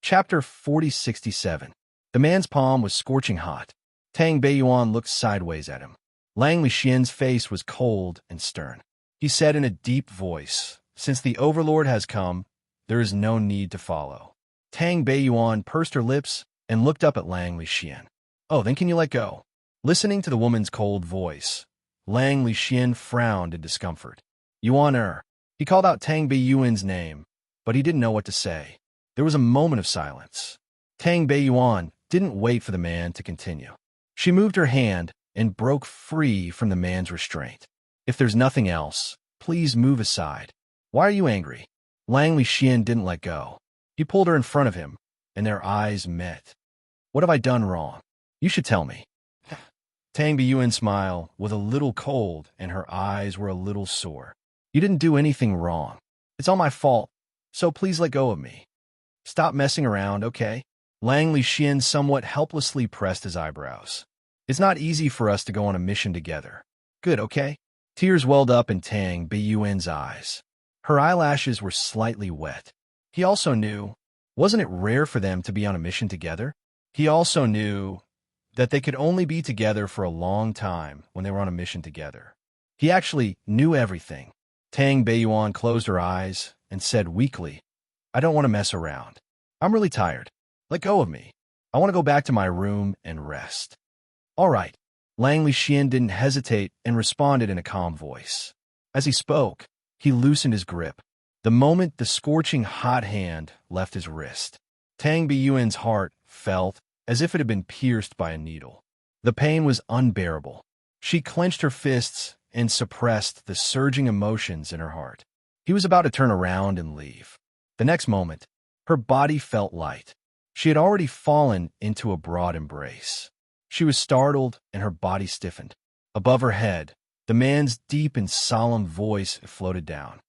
Speaker 1: Chapter 4067. The man's palm was scorching hot. Tang Beiyuan looked sideways at him. Lang Lixian's face was cold and stern. He said in a deep voice, "Since the overlord has come, there is no need to follow." Tang Beiyuan pursed her lips and looked up at Lang Lixian. "Oh, then can you let go?" Listening to the woman's cold voice, Lang Lixian frowned in discomfort. "Yuan." He called out Tang Beiyuan's name, but he didn't know what to say. There was a moment of silence. Tang Beiyuan didn't wait for the man to continue. She moved her hand and broke free from the man's restraint. "If there's nothing else, please move aside." "Why are you angry?" Lang Lixian didn't let go. He pulled her in front of him, and their eyes met. "What have I done wrong? You should tell me." Tang Beiyuan's smile was a little cold, and her eyes were a little sore. "You didn't do anything wrong. It's all my fault, so please let go of me. Stop messing around, okay?" Lang Lixian somewhat helplessly pressed his eyebrows. "It's not easy for us to go on a mission together." "Good, okay?" Tears welled up in Tang Beiyuan's eyes. Her eyelashes were slightly wet. He also knew, wasn't it rare for them to be on a mission together? He also knew that they could only be together for a long time when they were on a mission together. He actually knew everything. Tang Beiyuan closed her eyes and said weakly, "I don't want to mess around. I'm really tired. Let go of me. I want to go back to my room and rest." "All right." Lang Lixian didn't hesitate and responded in a calm voice. As he spoke, he loosened his grip. The moment the scorching hot hand left his wrist, Tang Beiyuan's heart felt as if it had been pierced by a needle. The pain was unbearable. She clenched her fists and suppressed the surging emotions in her heart. He was about to turn around and leave. The next moment, her body felt light. She had already fallen into a broad embrace. She was startled and her body stiffened. Above her head, the man's deep and solemn voice floated down.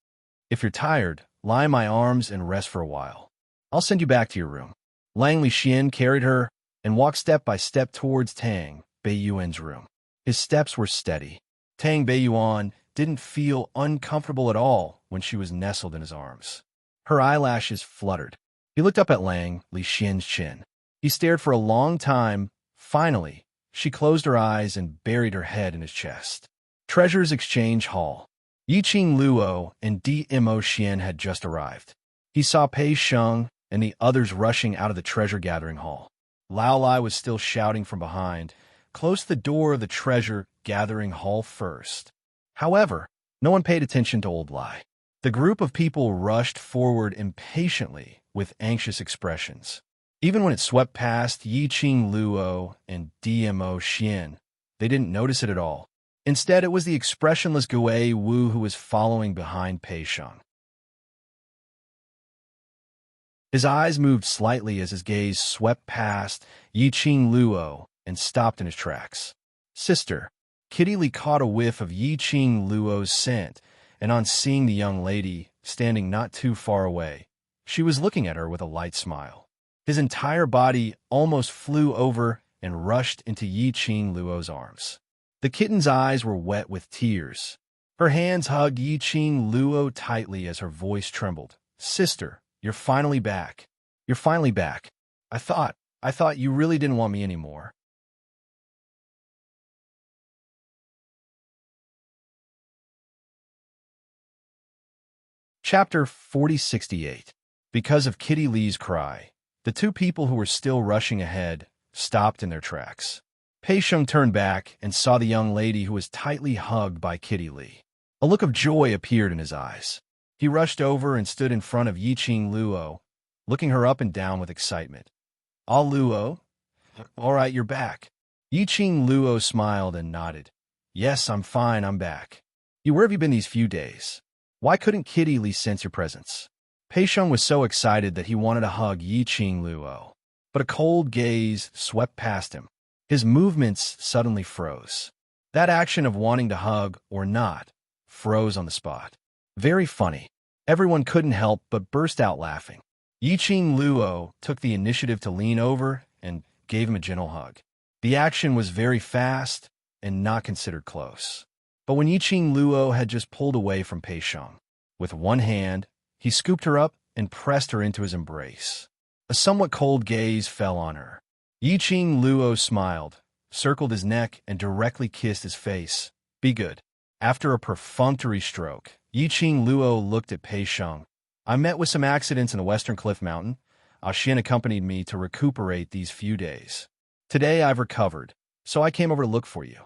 Speaker 1: "If you're tired, lie in my arms and rest for a while. I'll send you back to your room." Lang Lixian carried her and walked step by step towards Tang Beiyuan's room. His steps were steady. Tang Beiyuan didn't feel uncomfortable at all when she was nestled in his arms. Her eyelashes fluttered. He looked up at Lang Lixian's chin. He stared for a long time. Finally, she closed her eyes and buried her head in his chest. Treasures Exchange Hall. Yiqing Luo and Dmo Xian had just arrived. He saw Pei Sheng and the others rushing out of the treasure-gathering hall. Lao Lai was still shouting from behind, "Close the door of the treasure-gathering hall first." However, no one paid attention to old Lai. The group of people rushed forward impatiently with anxious expressions. Even when it swept past Yiqing Luo and Dmo Xian, they didn't notice it at all. Instead, it was the expressionless Gui Wu who was following behind Pei Sheng. His eyes moved slightly as his gaze swept past Yiqing Luo and stopped in his tracks. "Sister." Kitty Lee caught a whiff of Yiqing Luo's scent, and on seeing the young lady standing not too far away, she was looking at her with a light smile. His entire body almost flew over and rushed into Yiqing Luo's arms. The kitten's eyes were wet with tears. Her hands hugged Yiqing Luo tightly as her voice trembled. "Sister, you're finally back. You're finally back. I thought you really didn't want me anymore." Chapter 4068. Because of Kitty Lee's cry, the two people who were still rushing ahead stopped in their tracks. Pei Sheng turned back and saw the young lady who was tightly hugged by Kitty Lee. A look of joy appeared in his eyes. He rushed over and stood in front of Yiqing Luo, looking her up and down with excitement. "Ah, Luo? All right, you're back." Yiqing Luo smiled and nodded. "Yes, I'm fine, I'm back. Where have you been these few days? Why couldn't Kitty Lee sense your presence?" Pei Sheng was so excited that he wanted to hug Yiqing Luo, but a cold gaze swept past him. His movements suddenly froze. That action of wanting to hug or not froze on the spot. Very funny. Everyone couldn't help but burst out laughing. Yiqing Luo took the initiative to lean over and gave him a gentle hug. The action was very fast and not considered close. But when Yiqing Luo had just pulled away from Pei Sheng, with one hand, he scooped her up and pressed her into his embrace. A somewhat cold gaze fell on her. Yiqing Luo smiled, circled his neck, and directly kissed his face. Be good. After a perfunctory stroke, Yiqing Luo looked at Pei Sheng. I met with some accidents in the Western Cliff Mountain. Xian accompanied me to recuperate these few days. Today I've recovered, so I came over to look for you.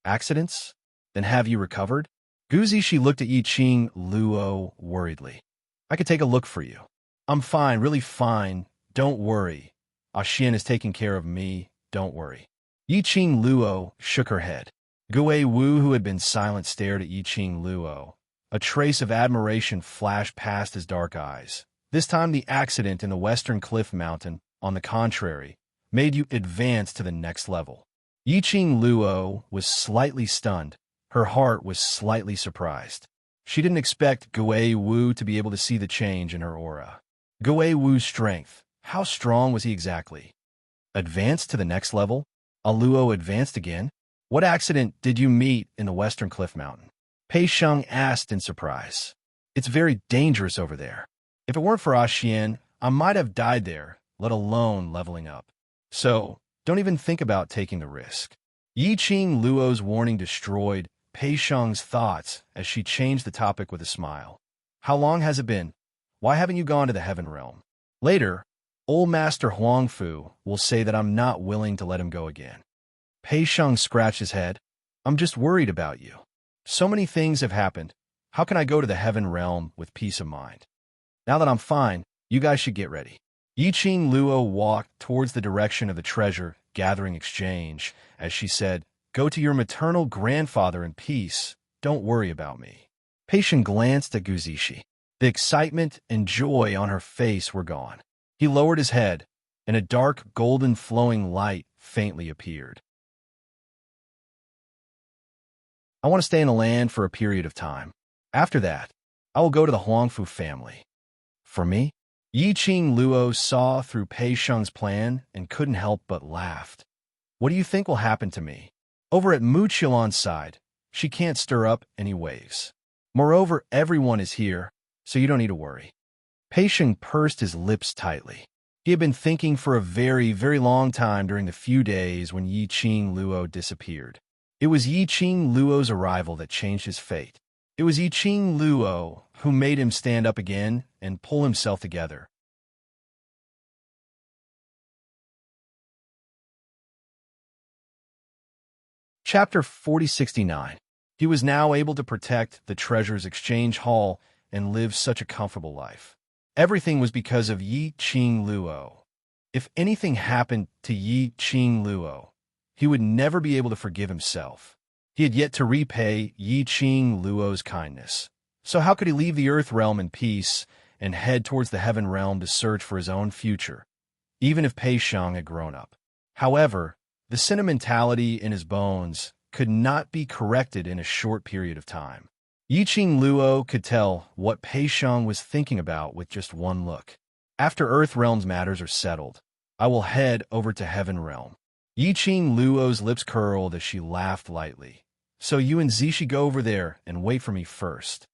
Speaker 1: Accidents? Then have you recovered? Gu Zishi looked at Yiqing Luo worriedly. I could take a look for you. I'm fine, really fine. Don't worry. Xian is taking care of me. Don't worry. Yiqing Luo shook her head. Gue Wu, who had been silent, stared at Yiqing Luo. A trace of admiration flashed past his dark eyes. This time the accident in the Western Cliff Mountain, on the contrary, made you advance to the next level. Yiqing Luo was slightly stunned. Her heart was slightly surprised. She didn't expect Gue Wu to be able to see the change in her aura. Gue Wu's strength. How strong was he exactly? Advanced to the next level? Luo advanced again? What accident did you meet in the Western Cliff Mountain? Pei Sheng asked in surprise. It's very dangerous over there. If it weren't for Xian, I might have died there, let alone leveling up. So, don't even think about taking the risk. Yiqing Luo's warning destroyed Pei Sheng's thoughts as she changed the topic with a smile. How long has it been? Why haven't you gone to the Heaven Realm? Later, old Master Huangfu will say that I'm not willing to let him go again. Pei Sheng scratched his head. I'm just worried about you. So many things have happened. How can I go to the Heaven Realm with peace of mind? Now that I'm fine, you guys should get ready. Yiqing Luo walked towards the direction of the treasure gathering exchange as she said, Go to your maternal grandfather in peace. Don't worry about me. Pei Sheng glanced at Gu Zishi. The excitement and joy on her face were gone. He lowered his head, and a dark, golden flowing light faintly appeared. I want to stay in the land for a period of time. After that, I will go to the Huangfu family. For me? Yiqing Luo saw through Pei Sheng's plan and couldn't help but laughed. What do you think will happen to me? Over at Mu Qilan's side, she can't stir up any waves. Moreover, everyone is here, so you don't need to worry. Pei Sheng pursed his lips tightly. He had been thinking for a very, very long time during the few days when Yiqing Luo disappeared. It was Yiqing Luo's arrival that changed his fate. It was Yiqing Luo who made him stand up again and pull himself together. Chapter 4069. He was now able to protect the treasure's exchange hall and live such a comfortable life. Everything was because of Yiqing Luo. If anything happened to Yiqing Luo, he would never be able to forgive himself. He had yet to repay Yiqing Luo's kindness. So how could he leave the Earth Realm in peace and head towards the Heaven Realm to search for his own future, even if Pei Sheng had grown up? However, the sentimentality in his bones could not be corrected in a short period of time. Yiqing Luo could tell what Pei Sheng was thinking about with just one look. After Earth Realm's matters are settled, I will head over to Heaven Realm. Yiqing Luo's lips curled as she laughed lightly. So you and Zishi go over there and wait for me first.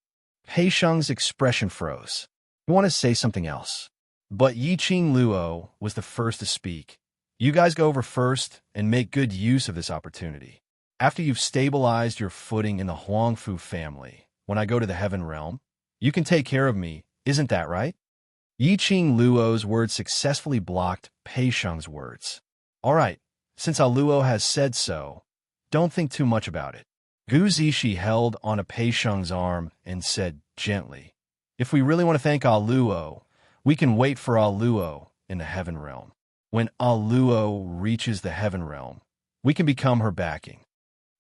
Speaker 1: Pei Sheng's expression froze. I want to say something else. But Yiqing Luo was the first to speak. You guys go over first and make good use of this opportunity. After you've stabilized your footing in the Huangfu family, when I go to the Heaven Realm, you can take care of me, isn't that right? Yiqing Luo's words successfully blocked Pei Sheng's words. All right, since Luo has said so, don't think too much about it. Gu Zishi held on a Pei Sheng's arm and said gently, If we really want to thank Luo, we can wait for Luo in the Heaven Realm. When Luo reaches the Heaven Realm, we can become her backing.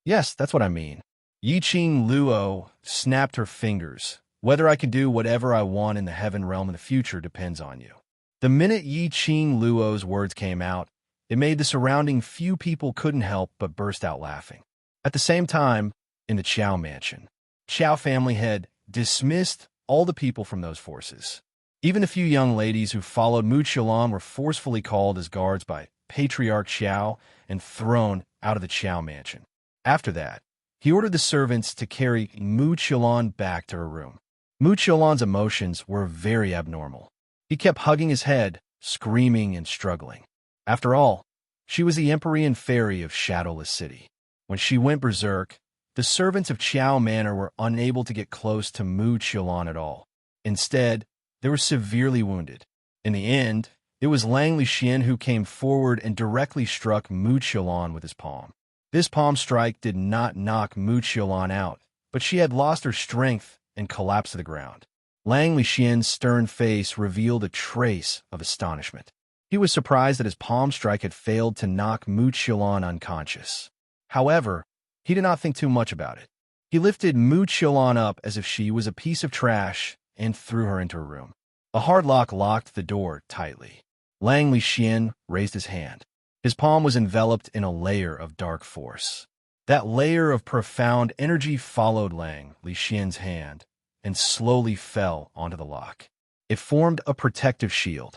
Speaker 1: Yes, that's what I mean. Yiqing Luo snapped her fingers. Whether I can do whatever I want in the Heaven Realm in the future depends on you. The minute Yiqing Luo's words came out, it made the surrounding few people couldn't help but burst out laughing. At the same time, in the Qiao mansion, Qiao family had dismissed all the people from those forces. Even the few young ladies who followed Mu Qilan were forcefully called as guards by Patriarch Qiao and thrown out of the Qiao mansion. After that, he ordered the servants to carry Mu Qilan back to her room. Mu Qilan's emotions were very abnormal. He kept hugging his head, screaming and struggling. After all, she was the Empyrean fairy of Shadowless City. When she went berserk, the servants of Qiao Manor were unable to get close to Mu Qiulan at all. Instead, they were severely wounded. In the end, it was Lang Lixian who came forward and directly struck Mu Qiulan with his palm. This palm strike did not knock Mu Qiulan out, but she had lost her strength and collapsed to the ground. Lang Lixian's stern face revealed a trace of astonishment. He was surprised that his palm strike had failed to knock Mu Qiulan unconscious. However, he did not think too much about it. He lifted Mu Qiulan up as if she was a piece of trash and threw her into a room. A hard lock locked the door tightly. Lang Lixian raised his hand. His palm was enveloped in a layer of dark force. That layer of profound energy followed Lang Lixian's hand and slowly fell onto the lock. It formed a protective shield.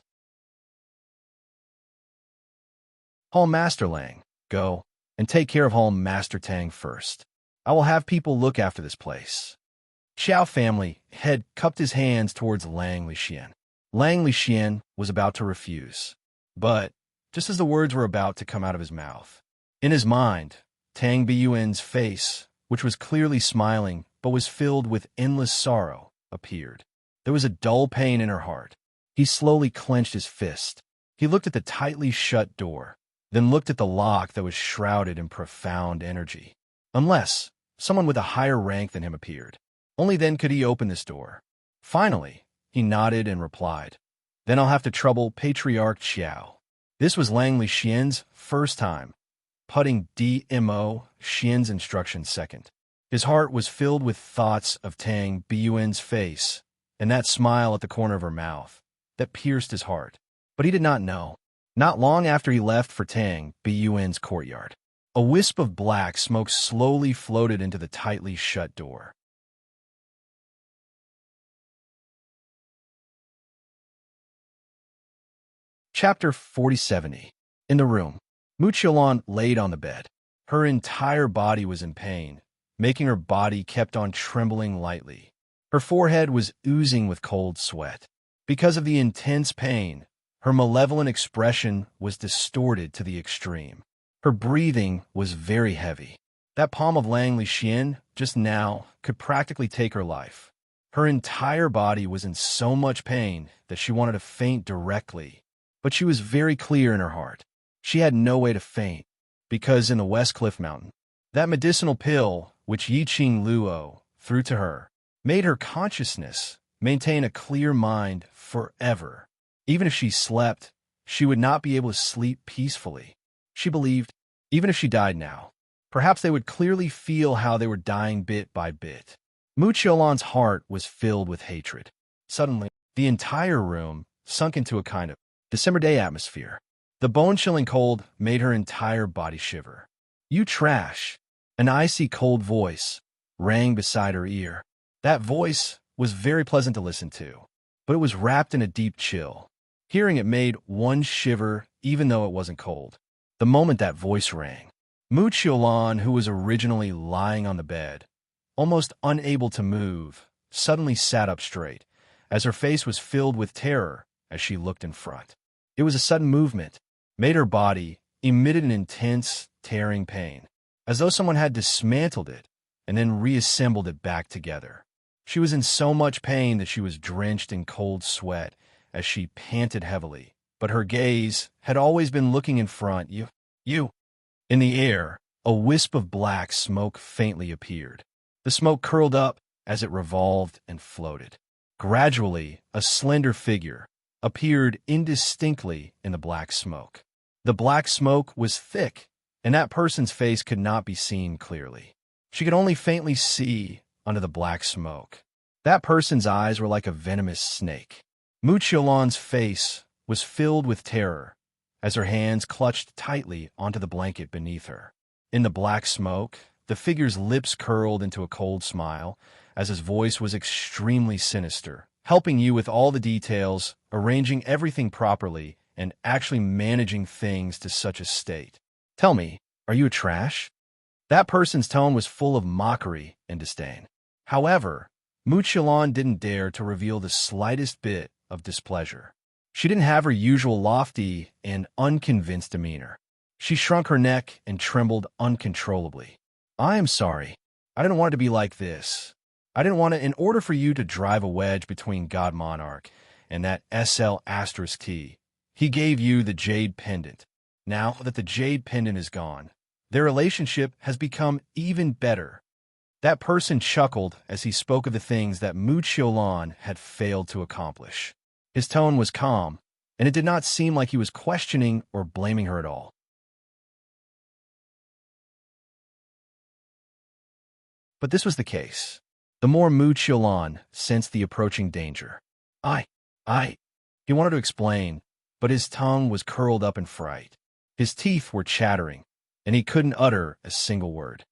Speaker 1: Hall Master Lang, go and take care of Hall Master Tang first. I will have people look after this place. Xiao family had cupped his hands towards Lang Lixian. Lang Lixian was about to refuse, but just as the words were about to come out of his mouth, in his mind, Tang Biyuan's face, which was clearly smiling but was filled with endless sorrow, appeared. There was a dull pain in her heart. He slowly clenched his fist. He looked at the tightly shut door, then looked at the lock that was shrouded in profound energy. Unless someone with a higher rank than him appeared, only then could he open this door. Finally, he nodded and replied, "Then I'll have to trouble Patriarch Xiao." This was Lang Lixian's first time putting DMO Xian's instructions second. His heart was filled with thoughts of Tang Biyuan's face and that smile at the corner of her mouth that pierced his heart. But he did not know. Not long after he left for Tang Biyuan's courtyard, a wisp of black smoke slowly floated into the tightly shut door. Chapter 4070. In the room, Mu Qiulan laid on the bed. Her entire body was in pain, making her body kept on trembling lightly. Her forehead was oozing with cold sweat. Because of the intense pain, her malevolent expression was distorted to the extreme. Her breathing was very heavy. That palm of Lang Lixian, just now, could practically take her life. Her entire body was in so much pain that she wanted to faint directly. But she was very clear in her heart. She had no way to faint, because in the West Cliff Mountain, that medicinal pill which Yiqing Luo threw to her made her consciousness maintain a clear mind forever. Even if she slept, she would not be able to sleep peacefully. She believed, even if she died now, perhaps they would clearly feel how they were dying bit by bit. Mu Qiulan's heart was filled with hatred. Suddenly, the entire room sunk into a kind of December day atmosphere. The bone-chilling cold made her entire body shiver. "You trash!" An icy cold voice rang beside her ear. That voice was very pleasant to listen to, but it was wrapped in a deep chill. Hearing it made one shiver even though it wasn't cold. The moment that voice rang, Mu Qiulan, who was originally lying on the bed, almost unable to move, suddenly sat up straight, as her face was filled with terror as she looked in front. It was a sudden movement, made her body emitted an intense, tearing pain, as though someone had dismantled it and then reassembled it back together. She was in so much pain that she was drenched in cold sweat as she panted heavily, but her gaze had always been looking in front. You. In the air, a wisp of black smoke faintly appeared. The smoke curled up as it revolved and floated. Gradually, a slender figure appeared indistinctly in the black smoke. The black smoke was thick, and that person's face could not be seen clearly. She could only faintly see under the black smoke. That person's eyes were like a venomous snake. Mu Qiulan's face was filled with terror as her hands clutched tightly onto the blanket beneath her. In the black smoke, the figure's lips curled into a cold smile as his voice was extremely sinister, helping you with all the details, arranging everything properly, and actually managing things to such a state. "Tell me, are you a trash?" That person's tone was full of mockery and disdain. However, Mu Qiulan didn't dare to reveal the slightest bit of displeasure. She didn't have her usual lofty and unconvinced demeanor. She shrunk her neck and trembled uncontrollably. I am sorry. I didn't want it to be like this. I didn't want it in order for you to drive a wedge between God Monarch and that SL*T. He gave you the jade pendant. Now that the jade pendant is gone, their relationship has become even better. That person chuckled as he spoke of the things that Mu Qiulan had failed to accomplish. His tone was calm, and it did not seem like he was questioning or blaming her at all. But this was the case. The more Mu Qiulan sensed the approaching danger. I, he wanted to explain, but his tongue was curled up in fright. His teeth were chattering, and he couldn't utter a single word.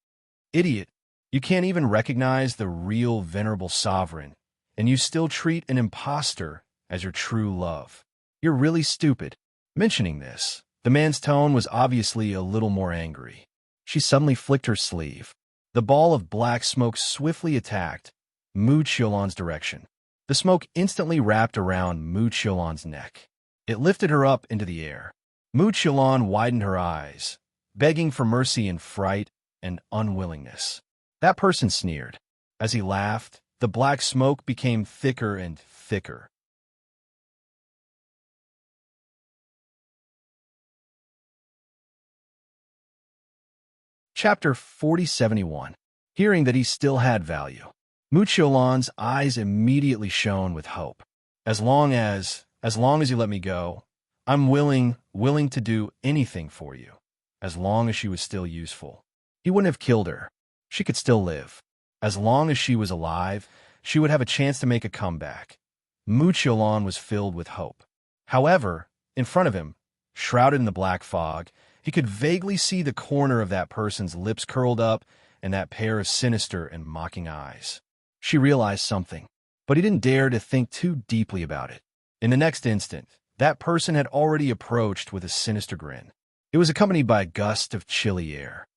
Speaker 1: Idiot, you can't even recognize the real venerable sovereign, and you still treat an impostor as your true love. You're really stupid. Mentioning this, the man's tone was obviously a little more angry. She suddenly flicked her sleeve. The ball of black smoke swiftly attacked Mu Qiulan's direction. The smoke instantly wrapped around Mu Qiulan's neck. It lifted her up into the air. Mu Qiulan widened her eyes, begging for mercy in fright and unwillingness. That person sneered. As he laughed, the black smoke became thicker and thicker. Chapter 4071. Hearing that he still had value. Mu Qiulan's eyes immediately shone with hope. As long as you let me go, I'm willing to do anything for you. As long as she was still useful. He wouldn't have killed her. She could still live. As long as she was alive, she would have a chance to make a comeback. Mu Qiulan was filled with hope. However, in front of him, shrouded in the black fog, he could vaguely see the corner of that person's lips curled up and that pair of sinister and mocking eyes. She realized something, but he didn't dare to think too deeply about it. In the next instant, that person had already approached with a sinister grin. It was accompanied by a gust of chilly air.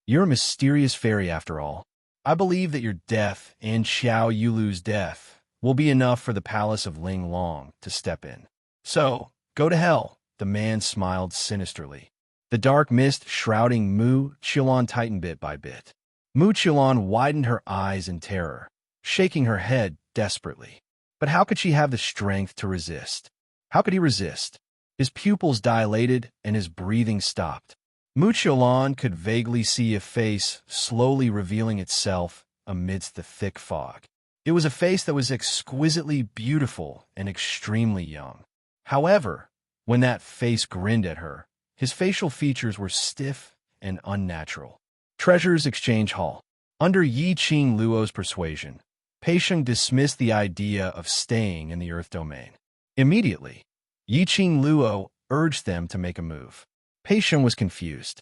Speaker 1: You're a mysterious fairy after all. I believe that your death and Xiao Yulu's death will be enough for the palace of Ling Long to step in. So, go to hell, the man smiled sinisterly. The dark mist shrouding Mu Qiulan tightened bit by bit. Mu Qiulan widened her eyes in terror, shaking her head desperately. But how could she have the strength to resist? How could he resist? His pupils dilated and his breathing stopped. Mu Qiulan could vaguely see a face slowly revealing itself amidst the thick fog. It was a face that was exquisitely beautiful and extremely young. However, when that face grinned at her, his facial features were stiff and unnatural. Treasures Exchange Hall. Under Yi Qing Luo's persuasion, Pei Sheng dismissed the idea of staying in the Earth domain. Immediately, Yi Qing Luo urged them to make a move. Pei Sheng was confused.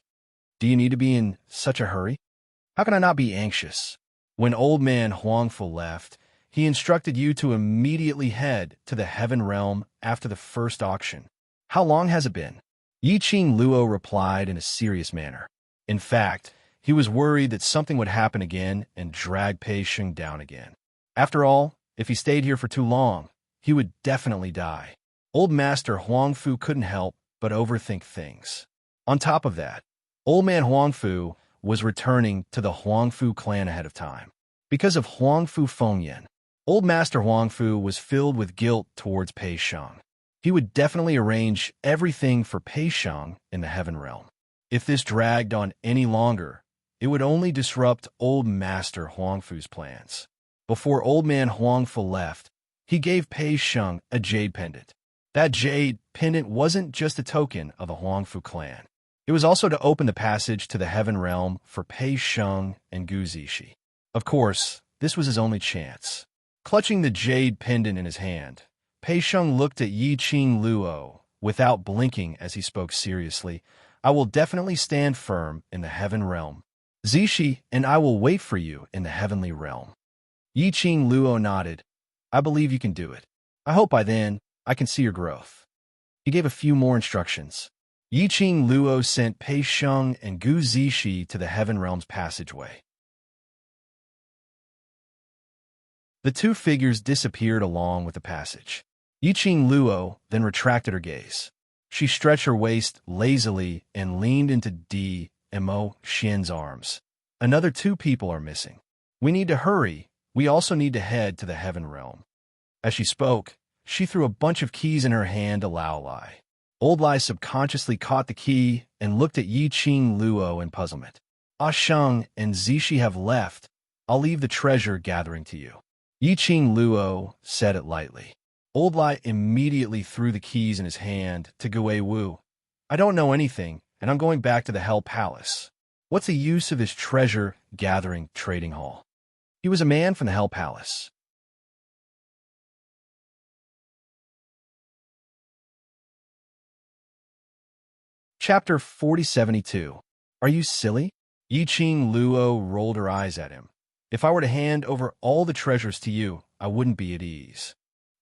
Speaker 1: Do you need to be in such a hurry? How can I not be anxious? When old man Huangfu left, he instructed you to immediately head to the Heaven Realm after the first auction. How long has it been? Yi Qing Luo replied in a serious manner. In fact, he was worried that something would happen again and drag Pei Sheng down again. After all, if he stayed here for too long, he would definitely die. Old Master Huangfu couldn't help but overthink things. On top of that, Old Man Huangfu was returning to the Huangfu clan ahead of time. Because of Huangfu Fengyan, Old Master Huangfu was filled with guilt towards Pei Sheng. He would definitely arrange everything for Pei Sheng in the Heaven Realm. If this dragged on any longer, it would only disrupt Old Master Huangfu's plans. Before Old Man Huangfu left, he gave Pei Sheng a jade pendant. That jade pendant wasn't just a token of the Huangfu clan. It was also to open the passage to the Heaven Realm for Pei Sheng and Gu Zixi. Of course, this was his only chance. Clutching the jade pendant in his hand, Pei Sheng looked at Yi Qing Luo without blinking as he spoke seriously. I will definitely stand firm in the Heaven Realm. Zixi and I will wait for you in the Heavenly Realm. Yi Qing Luo nodded. I believe you can do it. I hope by then I can see your growth. He gave a few more instructions. Yi Qing Luo sent Pei Sheng and Gu Zixi to the Heaven Realm's passageway. The two figures disappeared along with the passage. Yiqing Luo then retracted her gaze. She stretched her waist lazily and leaned into Mo Xian's arms. Another 2 people are missing. We need to hurry. We also need to head to the heaven realm. As she spoke, she threw a bunch of keys in her hand to Lao Lai. Old Lai subconsciously caught the key and looked at Yiqing Luo in puzzlement. Ah Sheng and Zishi have left. I'll leave the treasure gathering to you. Yiqing Luo said it lightly. Old Lai immediately threw the keys in his hand to Gui Wu. I don't know anything, and I'm going back to the Hell Palace. What's the use of his treasure-gathering trading hall? He was a man from the Hell Palace. Chapter 4072. Are you silly? Yiqing Luo rolled her eyes at him. If I were to hand over all the treasures to you, I wouldn't be at ease.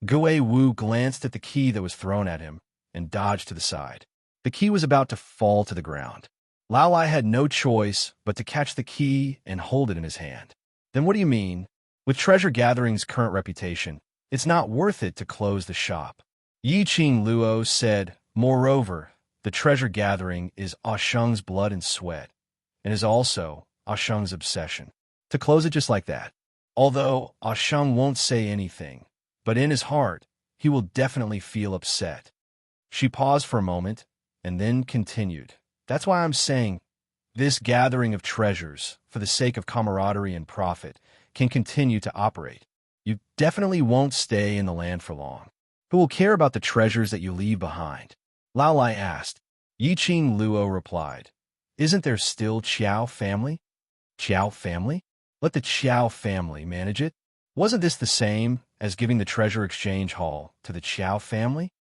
Speaker 1: Gui Wu glanced at the key that was thrown at him and dodged to the side. The key was about to fall to the ground. Lao Lai had no choice but to catch the key and hold it in his hand. Then what do you mean? With Treasure Gathering's current reputation, it's not worth it to close the shop. Yiqing Luo said, moreover, the Treasure Gathering is Ah Sheng's blood and sweat, and is also Ah Sheng's obsession. To close it just like that. Although Ah Sheng won't say anything, but in his heart, he will definitely feel upset. She paused for a moment, and then continued. That's why I'm saying, this gathering of treasures, for the sake of camaraderie and profit, can continue to operate. You definitely won't stay in the land for long. Who will care about the treasures that you leave behind? Lao Lai asked. Yiqing Luo replied, isn't there still Qiao family? Qiao family? Let the Qiao family manage it. Wasn't this the same as giving the treasure exchange hall to the Qiao family?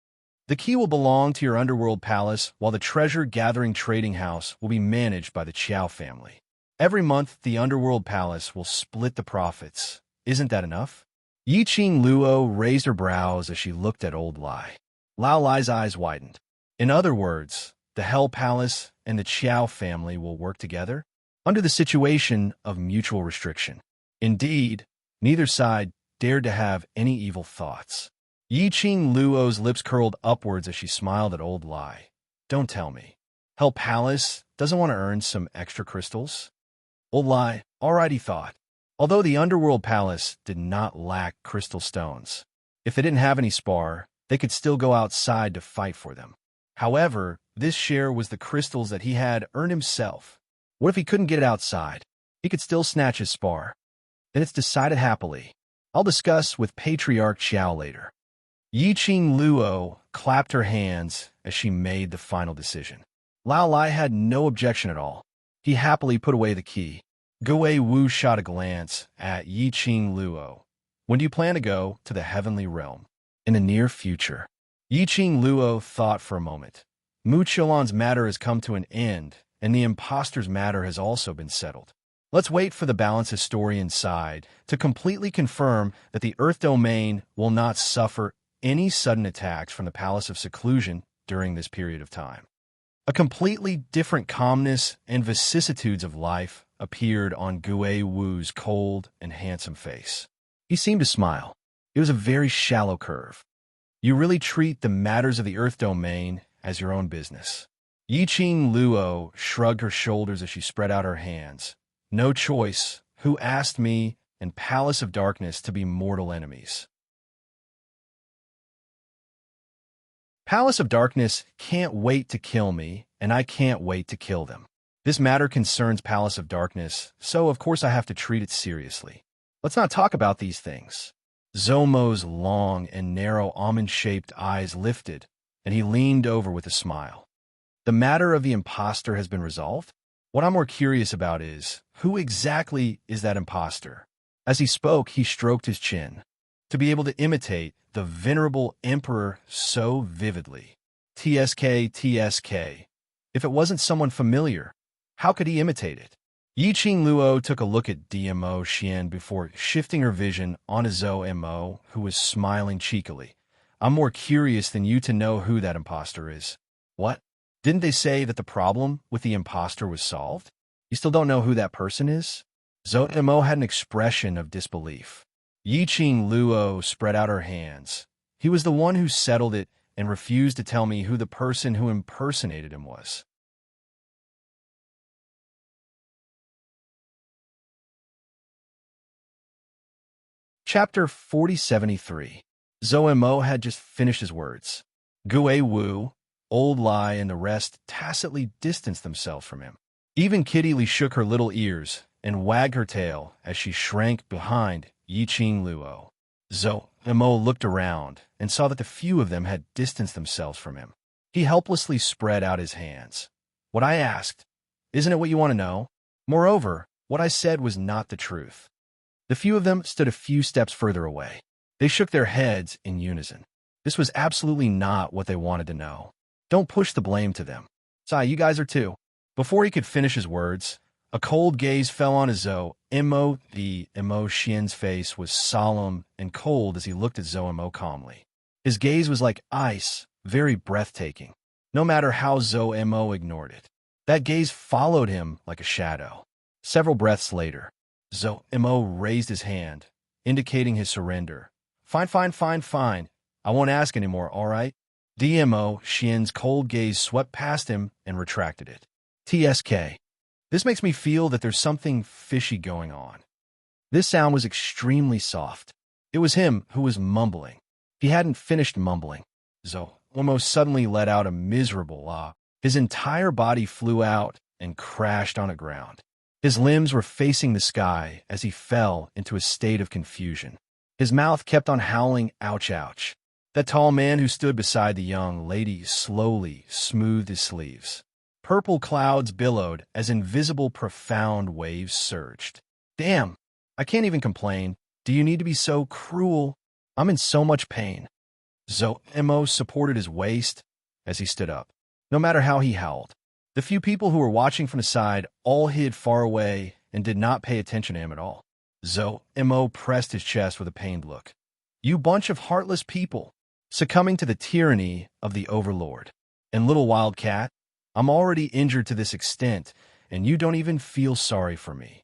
Speaker 1: The key will belong to your underworld palace, while the treasure-gathering trading house will be managed by the Qiao family. Every month, the underworld palace will split the profits. Isn't that enough? Yiqing Luo raised her brows as she looked at old Lai. Lao Lai's eyes widened. In other words, the Hell Palace and the Qiao family will work together under the situation of mutual restriction. Indeed, neither side dared to have any evil thoughts. Yiqing Luo's lips curled upwards as she smiled at old Lai. Don't tell me. Hell Palace doesn't want to earn some extra crystals? Old Lai, all right, he thought. Although the Underworld Palace did not lack crystal stones, if they didn't have any spar, they could still go outside to fight for them. However, this share was the crystals that he had earned himself. What if he couldn't get it outside? He could still snatch his spar. Then it's decided happily. I'll discuss with Patriarch Xiao later. Yiqing Luo clapped her hands as she made the final decision. Lao Lai had no objection at all. He happily put away the key. Gui Wu shot a glance at Yiqing Luo. When do you plan to go to the heavenly realm? In the near future. Yiqing Luo thought for a moment. Mu Qilan's matter has come to an end, and the imposter's matter has also been settled. Let's wait for the balance historian's side to completely confirm that the Earth domain will not suffer any sudden attacks from the Palace of Seclusion during this period of time. A completely different calmness and vicissitudes of life appeared on Gui Wu's cold and handsome face. He seemed to smile. It was a very shallow curve. You really treat the matters of the Earth domain as your own business. Yiqing Luo shrugged her shoulders as she spread out her hands. No choice. Who asked me and Palace of Darkness to be mortal enemies? Palace of Darkness can't wait to kill me, and I can't wait to kill them. This matter concerns Palace of Darkness, so of course I have to treat it seriously. Let's not talk about these things. Zomo's long and narrow almond-shaped eyes lifted, and he leaned over with a smile. The matter of the imposter has been resolved? What I'm more curious about is, who exactly is that imposter? As he spoke, he stroked his chin. To be able to imitate the venerable emperor so vividly. TSK. If it wasn't someone familiar, how could he imitate it? Yiqing Luo took a look at Mo Xian before shifting her vision onto Zhou Mo, who was smiling cheekily. I'm more curious than you to know who that imposter is. What? Didn't they say that the problem with the imposter was solved? You still don't know who that person is? Zhou Mo had an expression of disbelief. Yiqing Luo spread out her hands. He was the one who settled it and refused to tell me who the person who impersonated him was. Chapter 4073. Zoemo had just finished his words. Gue Wu, Old Lai, and the rest tacitly distanced themselves from him. Even Kitty Lee shook her little ears and wagged her tail as she shrank behind Yiqing Luo. Zoemo looked around and saw that the few of them had distanced themselves from him. He helplessly spread out his hands. What I asked, isn't it what you want to know? Moreover, what I said was not the truth. The few of them stood a few steps further away. They shook their heads in unison. This was absolutely not what they wanted to know. Don't push the blame to them. Sai, you guys are too. Before he could finish his words, a cold gaze fell on Zoemo. The Xian's face was solemn and cold as he looked at Zoemo calmly. His gaze was like ice, very breathtaking, no matter how Zoemo ignored it. That gaze followed him like a shadow. Several breaths later, Zoemo raised his hand, indicating his surrender. Fine. I won't ask anymore, all right? Xian's cold gaze swept past him and retracted it. TSK. This makes me feel that there's something fishy going on. This sound was extremely soft. It was him who was mumbling. He hadn't finished mumbling. Zoemo suddenly let out a miserable ah. His entire body flew out and crashed on the ground. His limbs were facing the sky as he fell into a state of confusion. His mouth kept on howling, ouch, ouch. That tall man who stood beside the young lady slowly smoothed his sleeves. Purple clouds billowed as invisible profound waves surged. Damn, I can't even complain. Do you need to be so cruel? I'm in so much pain. Zoemo supported his waist as he stood up, no matter how he howled. The few people who were watching from the side all hid far away and did not pay attention to him at all. Zoemo pressed his chest with a pained look. You bunch of heartless people, succumbing to the tyranny of the overlord. And little wild cat, I'm already injured to this extent, and you don't even feel sorry for me.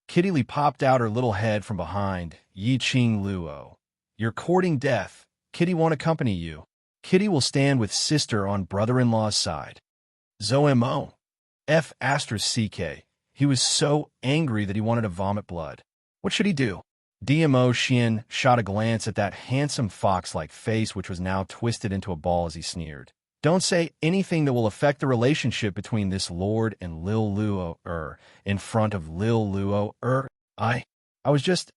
Speaker 1: Kitty Lee popped out her little head from behind Yiqing Luo. You're courting death. Kitty won't accompany you. Kitty will stand with sister on brother-in-law's side. Zoemo. F***CK. He was so angry that he wanted to vomit blood. What should he do? Xian shot a glance at that handsome fox-like face which was now twisted into a ball as he sneered. Don't say anything that will affect the relationship between this lord and Lil Luo in front of Lil Luo I was just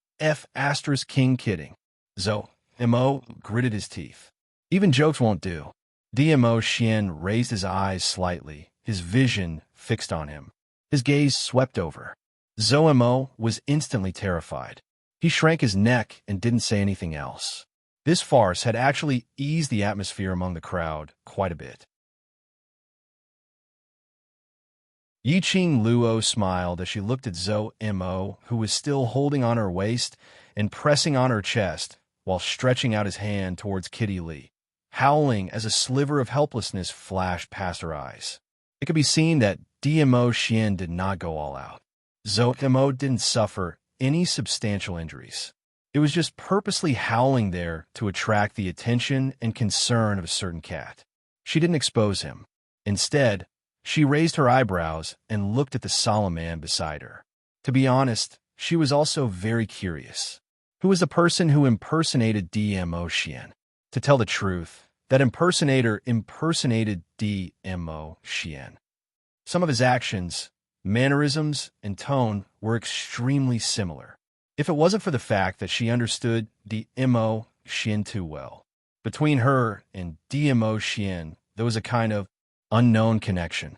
Speaker 1: King kidding. Zoemo gritted his teeth. Even jokes won't do. Xian raised his eyes slightly, his vision fixed on him. His gaze swept over. Zoemo was instantly terrified. He shrank his neck and didn't say anything else. This farce had actually eased the atmosphere among the crowd quite a bit. Yiqing Luo smiled as she looked at Zoemo, who was still holding on her waist and pressing on her chest while stretching out his hand towards Kitty Lee, howling as a sliver of helplessness flashed past her eyes. It could be seen that Xian did not go all out. Zoemo didn't suffer any substantial injuries. It was just purposely howling there to attract the attention and concern of a certain cat. She didn't expose him. Instead, she raised her eyebrows and looked at the solemn man beside her. To be honest, she was also very curious. Who was the person who impersonated Xian? To tell the truth, that impersonator impersonated Xian. Some of his actions, mannerisms, and tone were extremely similar. If it wasn't for the fact that she understood Xian too well. Between her and Xian, there was a kind of unknown connection.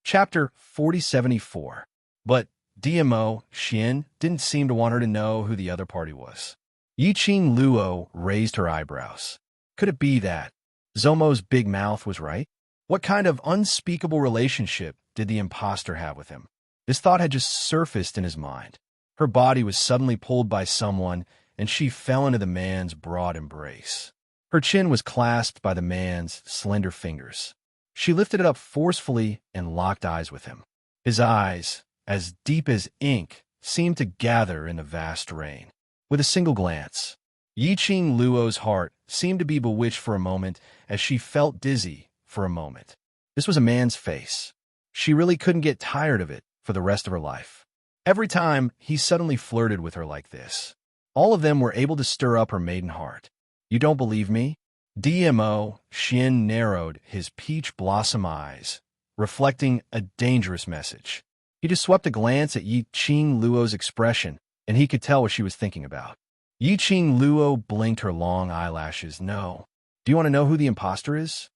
Speaker 1: Chapter 4074. But Xian didn't seem to want her to know who the other party was. Yiqing Luo raised her eyebrows. Could it be that Zomo's big mouth was right? What kind of unspeakable relationship did the imposter have with him? This thought had just surfaced in his mind. Her body was suddenly pulled by someone, and she fell into the man's broad embrace. Her chin was clasped by the man's slender fingers. She lifted it up forcefully and locked eyes with him. His eyes, as deep as ink, seemed to gather in the vast rain. With a single glance, Yiqing Luo's heart seemed to be bewitched for a moment as she felt dizzy for a moment. This was a man's face. She really couldn't get tired of it for the rest of her life. Every time he suddenly flirted with her like this, all of them were able to stir up her maiden heart. You don't believe me? DMO Xian narrowed his peach blossom eyes, reflecting a dangerous message. He just swept a glance at Yiqing Luo's expression, and he could tell what she was thinking about. Yiqing Luo blinked her long eyelashes. No. Do you want to know who the imposter is?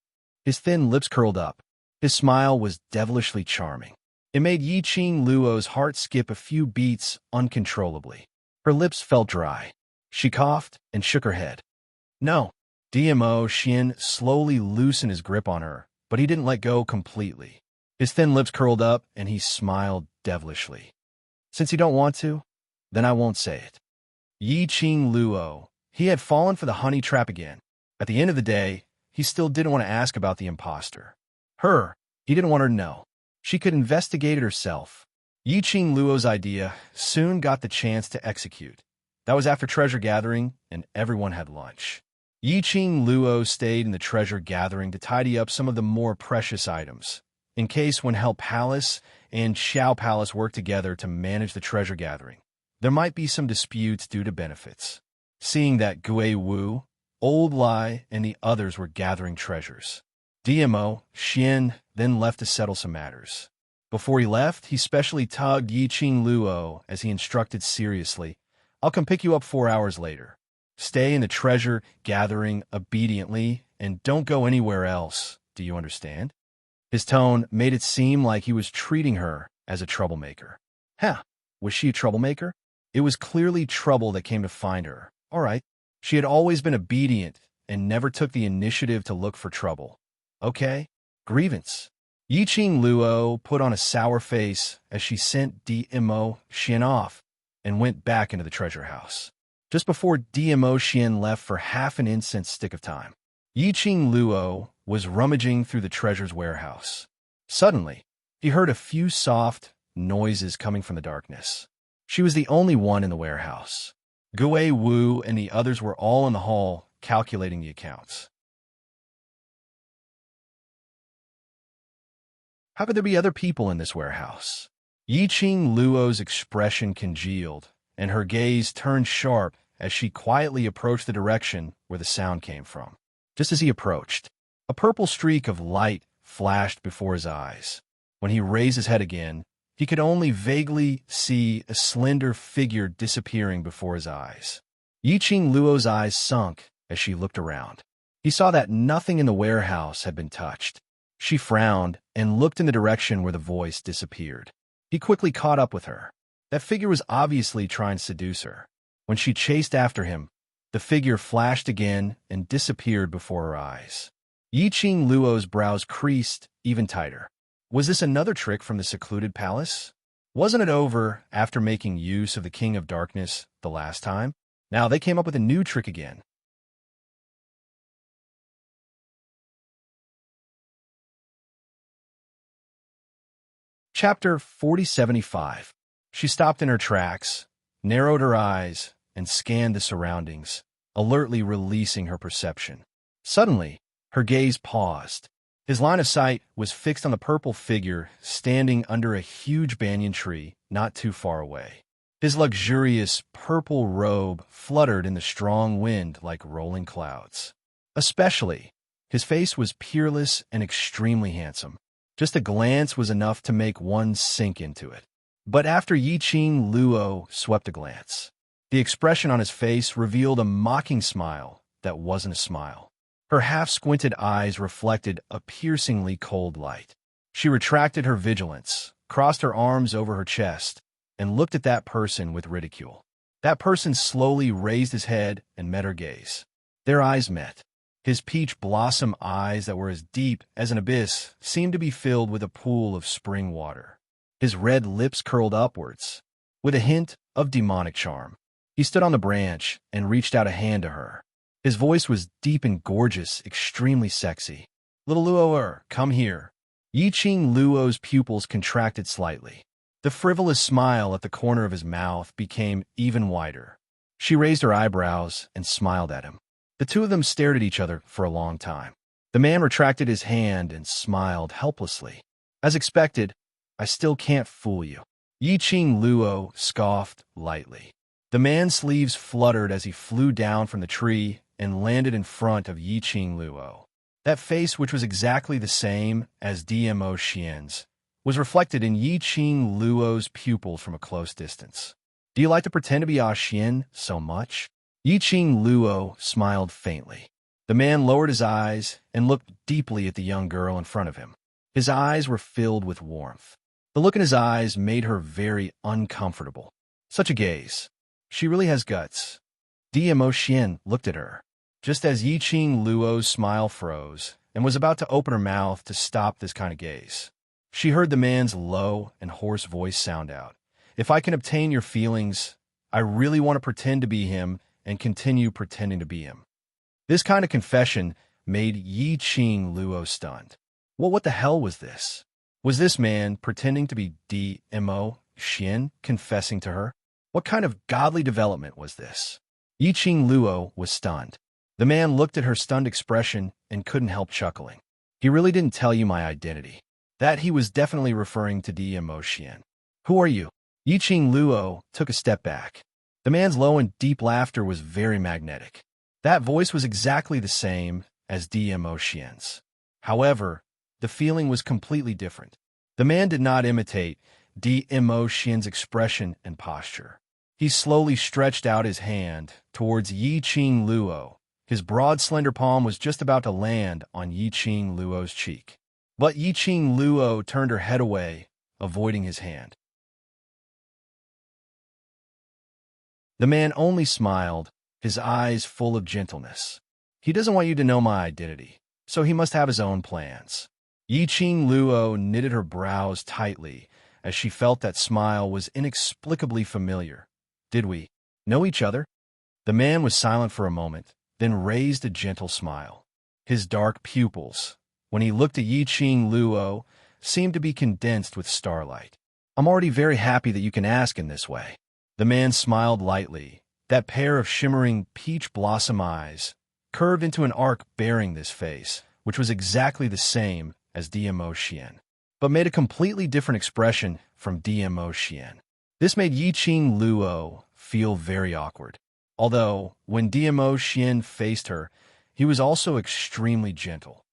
Speaker 1: His thin lips curled up. His smile was devilishly charming. It made Yiqing Luo's heart skip a few beats uncontrollably. Her lips felt dry. She coughed and shook her head. No. DMO Xian slowly loosened his grip on her, but he didn't let go completely. His thin lips curled up, and he smiled devilishly. Since you don't want to, then I won't say it. Yiqing Luo. He had fallen for the honey trap again. At the end of the day, he still didn't want to ask about the imposter. He didn't want her to know. She could investigate it herself. Yiqing Luo's idea soon got the chance to execute. That was after treasure gathering, and everyone had lunch. Yiqing Luo stayed in the treasure gathering to tidy up some of the more precious items, in case when Hell Palace and Xiao Palace worked together to manage the treasure gathering, there might be some disputes due to benefits. Seeing that Gui Wu, Old Lai, and the others were gathering treasures, DMO Xian then left to settle some matters. Before he left, he specially tugged Yiqing Luo as he instructed seriously, I'll come pick you up 4 hours later. Stay in the treasure gathering obediently and don't go anywhere else. Do you understand? His tone made it seem like he was treating her as a troublemaker. Was she a troublemaker? It was clearly trouble that came to find her. All right. She had always been obedient and never took the initiative to look for trouble. Okay. Grievance. Yiqing Luo put on a sour face as she sent DMO Xian off and went back into the treasure house. Just before DMO Xian left for half an incense stick of time, Yiqing Luo was rummaging through the treasure's warehouse. Suddenly, he heard a few soft noises coming from the darkness. She was the only one in the warehouse. Gui Wu and the others were all in the hall calculating the accounts. How could there be other people in this warehouse? Yiqing Luo's expression congealed, and her gaze turned sharp as she quietly approached the direction where the sound came from. Just as he approached, a purple streak of light flashed before his eyes. When he raised his head again, he could only vaguely see a slender figure disappearing before his eyes. Yiqing Luo's eyes sunk as she looked around. He saw that nothing in the warehouse had been touched. She frowned and looked in the direction where the voice disappeared. He quickly caught up with her. That figure was obviously trying to seduce her. When she chased after him, the figure flashed again and disappeared before her eyes. Yiqing Luo's brows creased even tighter. Was this another trick from the secluded palace? Wasn't it over after making use of the King of Darkness the last time? Now they came up with a new trick again. Chapter 4075. She stopped in her tracks, narrowed her eyes, and scanned the surroundings, alertly releasing her perception. Suddenly, her gaze paused. His line of sight was fixed on the purple figure standing under a huge banyan tree not too far away. His luxurious purple robe fluttered in the strong wind like rolling clouds. Especially, his face was peerless and extremely handsome. Just a glance was enough to make one sink into it. But after Yiqing Luo swept a glance, the expression on his face revealed a mocking smile that wasn't a smile. Her half-squinted eyes reflected a piercingly cold light. She retracted her vigilance, crossed her arms over her chest, and looked at that person with ridicule. That person slowly raised his head and met her gaze. Their eyes met. His peach blossom eyes that were as deep as an abyss seemed to be filled with a pool of spring water. His red lips curled upwards, with a hint of demonic charm. He stood on the branch and reached out a hand to her. His voice was deep and gorgeous, extremely sexy. Little Luo, come here. Yiqing Luo's pupils contracted slightly. The frivolous smile at the corner of his mouth became even wider. She raised her eyebrows and smiled at him. The two of them stared at each other for a long time. The man retracted his hand and smiled helplessly. As expected, I still can't fool you. Yiqing Luo scoffed lightly. The man's sleeves fluttered as he flew down from the tree and landed in front of Yiqing Luo. That face, which was exactly the same as Dmo Xian's, was reflected in Yiqing Luo's pupils from a close distance. Do you like to pretend to be Xian so much? Yiqing Luo smiled faintly. The man lowered his eyes and looked deeply at the young girl in front of him. His eyes were filled with warmth. The look in his eyes made her very uncomfortable. Such a gaze. She really has guts. Dmo Xian looked at her. Just as Yiqing Luo's smile froze and was about to open her mouth to stop this kind of gaze, she heard the man's low and hoarse voice sound out. If I can obtain your feelings, I really want to pretend to be him and continue pretending to be him. This kind of confession made Yiqing Luo stunned. Well, what the hell was this? Was this man pretending to be Dmo Xian confessing to her? What kind of godly development was this? Yiqing Luo was stunned. The man looked at her stunned expression and couldn't help chuckling. He really didn't tell you my identity. That he was definitely referring to Dmo Xian. Who are you? Yiqing Luo took a step back. The man's low and deep laughter was very magnetic. That voice was exactly the same as Dmo Xian's. However, the feeling was completely different. The man did not imitate Dmo Xian's expression and posture. He slowly stretched out his hand towards Yiqing Luo. His broad, slender palm was just about to land on Yiqing Luo's cheek. But Yiqing Luo turned her head away, avoiding his hand. The man only smiled, his eyes full of gentleness. He doesn't want you to know my identity, so he must have his own plans. Yiqing Luo knitted her brows tightly as she felt that smile was inexplicably familiar. Did we know each other? The man was silent for a moment, then raised a gentle smile. His dark pupils, when he looked at Yiqing Luo, seemed to be condensed with starlight. I'm already very happy that you can ask in this way. The man smiled lightly. That pair of shimmering peach blossom eyes curved into an arc bearing this face, which was exactly the same as Dmo Xian, but made a completely different expression from Dmo Xian. This made Yiqing Luo feel very awkward. Although, when Dmo Xian faced her, he was also extremely gentle.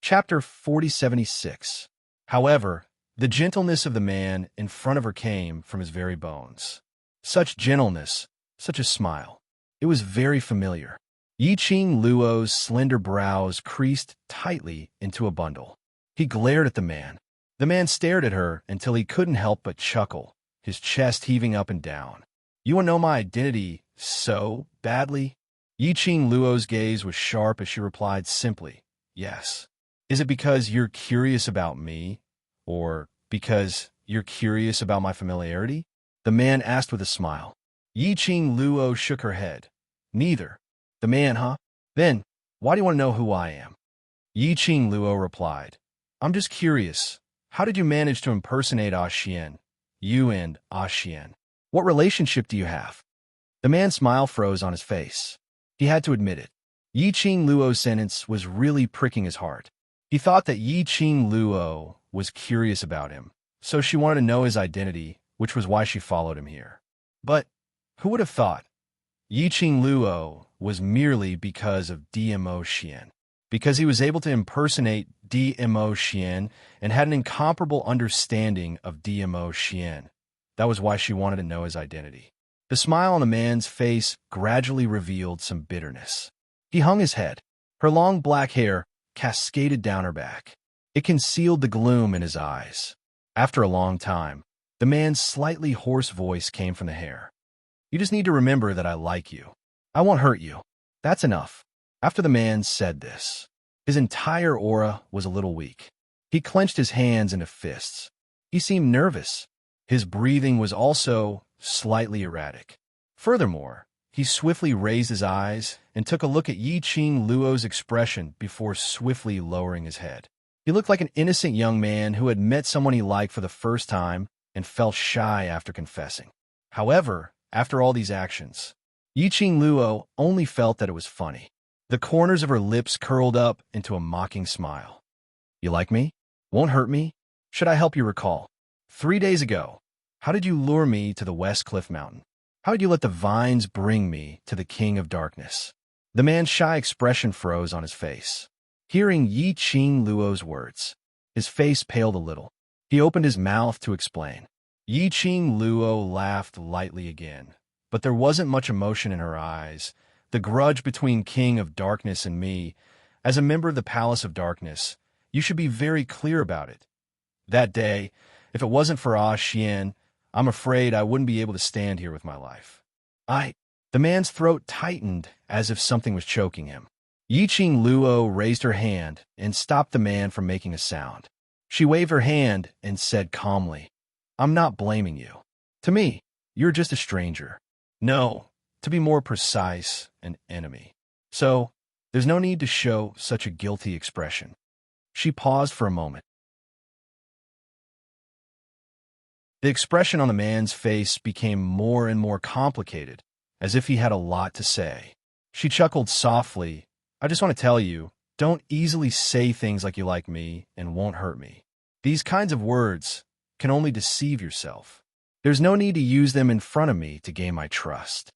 Speaker 1: Chapter 4076. However, the gentleness of the man in front of her came from his very bones. Such gentleness, such a smile. It was very familiar. Yiqing Luo's slender brows creased tightly into a bundle. He glared at the man. The man stared at her until he couldn't help but chuckle, his chest heaving up and down. You want to know my identity so badly? Yiqing Luo's gaze was sharp as she replied simply, yes. Is it because you're curious about me, or because you're curious about my familiarity? The man asked with a smile. Yiqing Luo shook her head. Neither. The man, huh? Then, why do you want to know who I am? Yiqing Luo replied. I'm just curious. How did you manage to impersonate Xian? You and Xian. What relationship do you have? The man's smile froze on his face. He had to admit it. Yiqing Luo's sentence was really pricking his heart. He thought that Yiqing Luo was curious about him, so she wanted to know his identity, which was why she followed him here. But who would have thought? Yiqing Luo was merely because of Dmo Xian. Because he was able to impersonate Dmo Xian and had an incomparable understanding of Dmo Xian. That was why she wanted to know his identity. The smile on the man's face gradually revealed some bitterness. He hung his head. Her long black hair cascaded down her back. It concealed the gloom in his eyes. After a long time, the man's slightly hoarse voice came from the hair. You just need to remember that I like you. I won't hurt you. That's enough. After the man said this, his entire aura was a little weak. He clenched his hands into fists. He seemed nervous. His breathing was also slightly erratic. Furthermore, He swiftly raised his eyes and took a look at Yi Qing Luo's expression before swiftly lowering his head. He looked like an innocent young man who had met someone he liked for the first time and felt shy after confessing. However, after all these actions, Yi Qing Luo only felt that it was funny. The corners of her lips curled up into a mocking smile. You like me? Won't hurt me? Should I help you recall? 3 days ago, how did you lure me to the West Cliff Mountain? How did you let the vines bring me to the King of Darkness? The man's shy expression froze on his face. Hearing Yi Qing Luo's words, his face paled a little. He opened his mouth to explain. Yi Qing Luo laughed lightly again, but there wasn't much emotion in her eyes. The grudge between King of Darkness and me, as a member of the Palace of Darkness, you should be very clear about it. That day, if it wasn't for Ah Xian, I'm afraid I wouldn't be able to stand here with my life. The man's throat tightened as if something was choking him. Yi Qing Luo raised her hand and stopped the man from making a sound. She waved her hand and said calmly, I'm not blaming you. To me, you're just a stranger. No, to be more precise, an enemy. So, there's no need to show such a guilty expression. She paused for a moment. The expression on the man's face became more and more complicated, as if he had a lot to say. She chuckled softly. I just want to tell you, don't easily say things like you like me and won't hurt me. These kinds of words can only deceive yourself. There's no need to use them in front of me to gain my trust.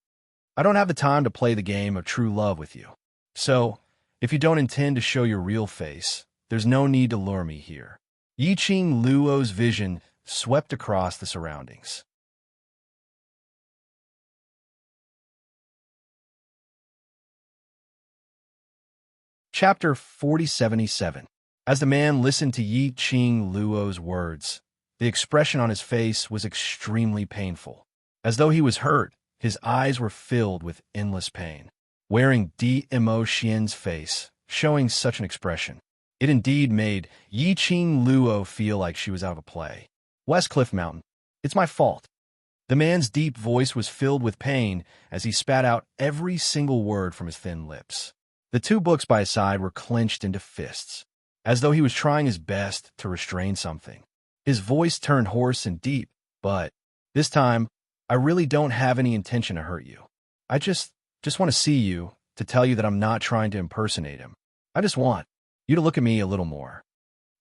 Speaker 1: I don't have the time to play the game of true love with you. So, if you don't intend to show your real face, there's no need to lure me here. Yi Qing Luo's vision swept across the surroundings. Chapter 4077. As the man listened to Yi Qing Luo's words, the expression on his face was extremely painful. As though he was hurt, his eyes were filled with endless pain. Wearing Mo Xian's face, showing such an expression, it indeed made Yi Qing Luo feel like she was out of a play. West Cliff Mountain, it's my fault. The man's deep voice was filled with pain as he spat out every single word from his thin lips. The two books by his side were clenched into fists, as though he was trying his best to restrain something. His voice turned hoarse and deep, but this time, I really don't have any intention to hurt you. I just want to see you, to tell you that I'm not trying to impersonate him. I just want you to look at me a little more.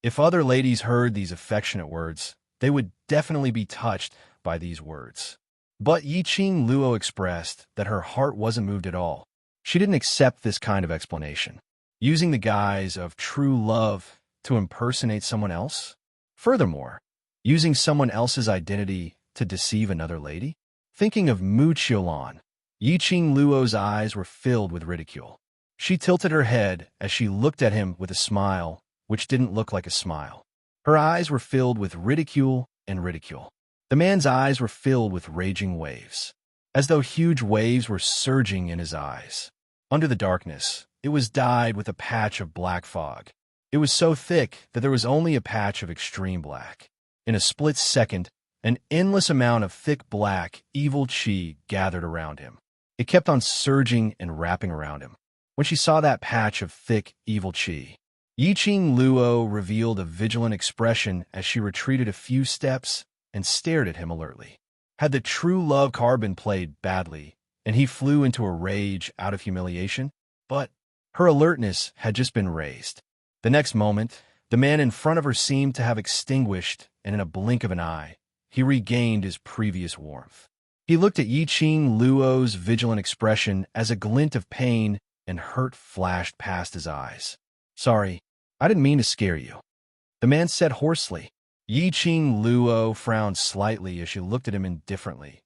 Speaker 1: If other ladies heard these affectionate words, they would definitely be touched by these words. But Yi Qing Luo expressed that her heart wasn't moved at all. She didn't accept this kind of explanation, using the guise of true love to impersonate someone else. Furthermore, using someone else's identity to deceive another lady. Thinking of Mu Qiulan, Yi Qing Luo's eyes were filled with ridicule. She tilted her head as she looked at him with a smile, which didn't look like a smile. Her eyes were filled with ridicule and ridicule. The man's eyes were filled with raging waves, as though huge waves were surging in his eyes. Under the darkness, it was dyed with a patch of black fog. It was so thick that there was only a patch of extreme black. In a split second, an endless amount of thick black, evil qi gathered around him. It kept on surging and wrapping around him. When she saw that patch of thick, evil qi, Yi Qing Luo revealed a vigilant expression as she retreated a few steps and stared at him alertly. Had the true love card been played badly, and he flew into a rage out of humiliation? But her alertness had just been raised. The next moment, the man in front of her seemed to have extinguished, and in a blink of an eye, he regained his previous warmth. He looked at Yi Qing Luo's vigilant expression as a glint of pain and hurt flashed past his eyes. Sorry, I didn't mean to scare you, the man said hoarsely. Yi Qing Luo frowned slightly as she looked at him indifferently.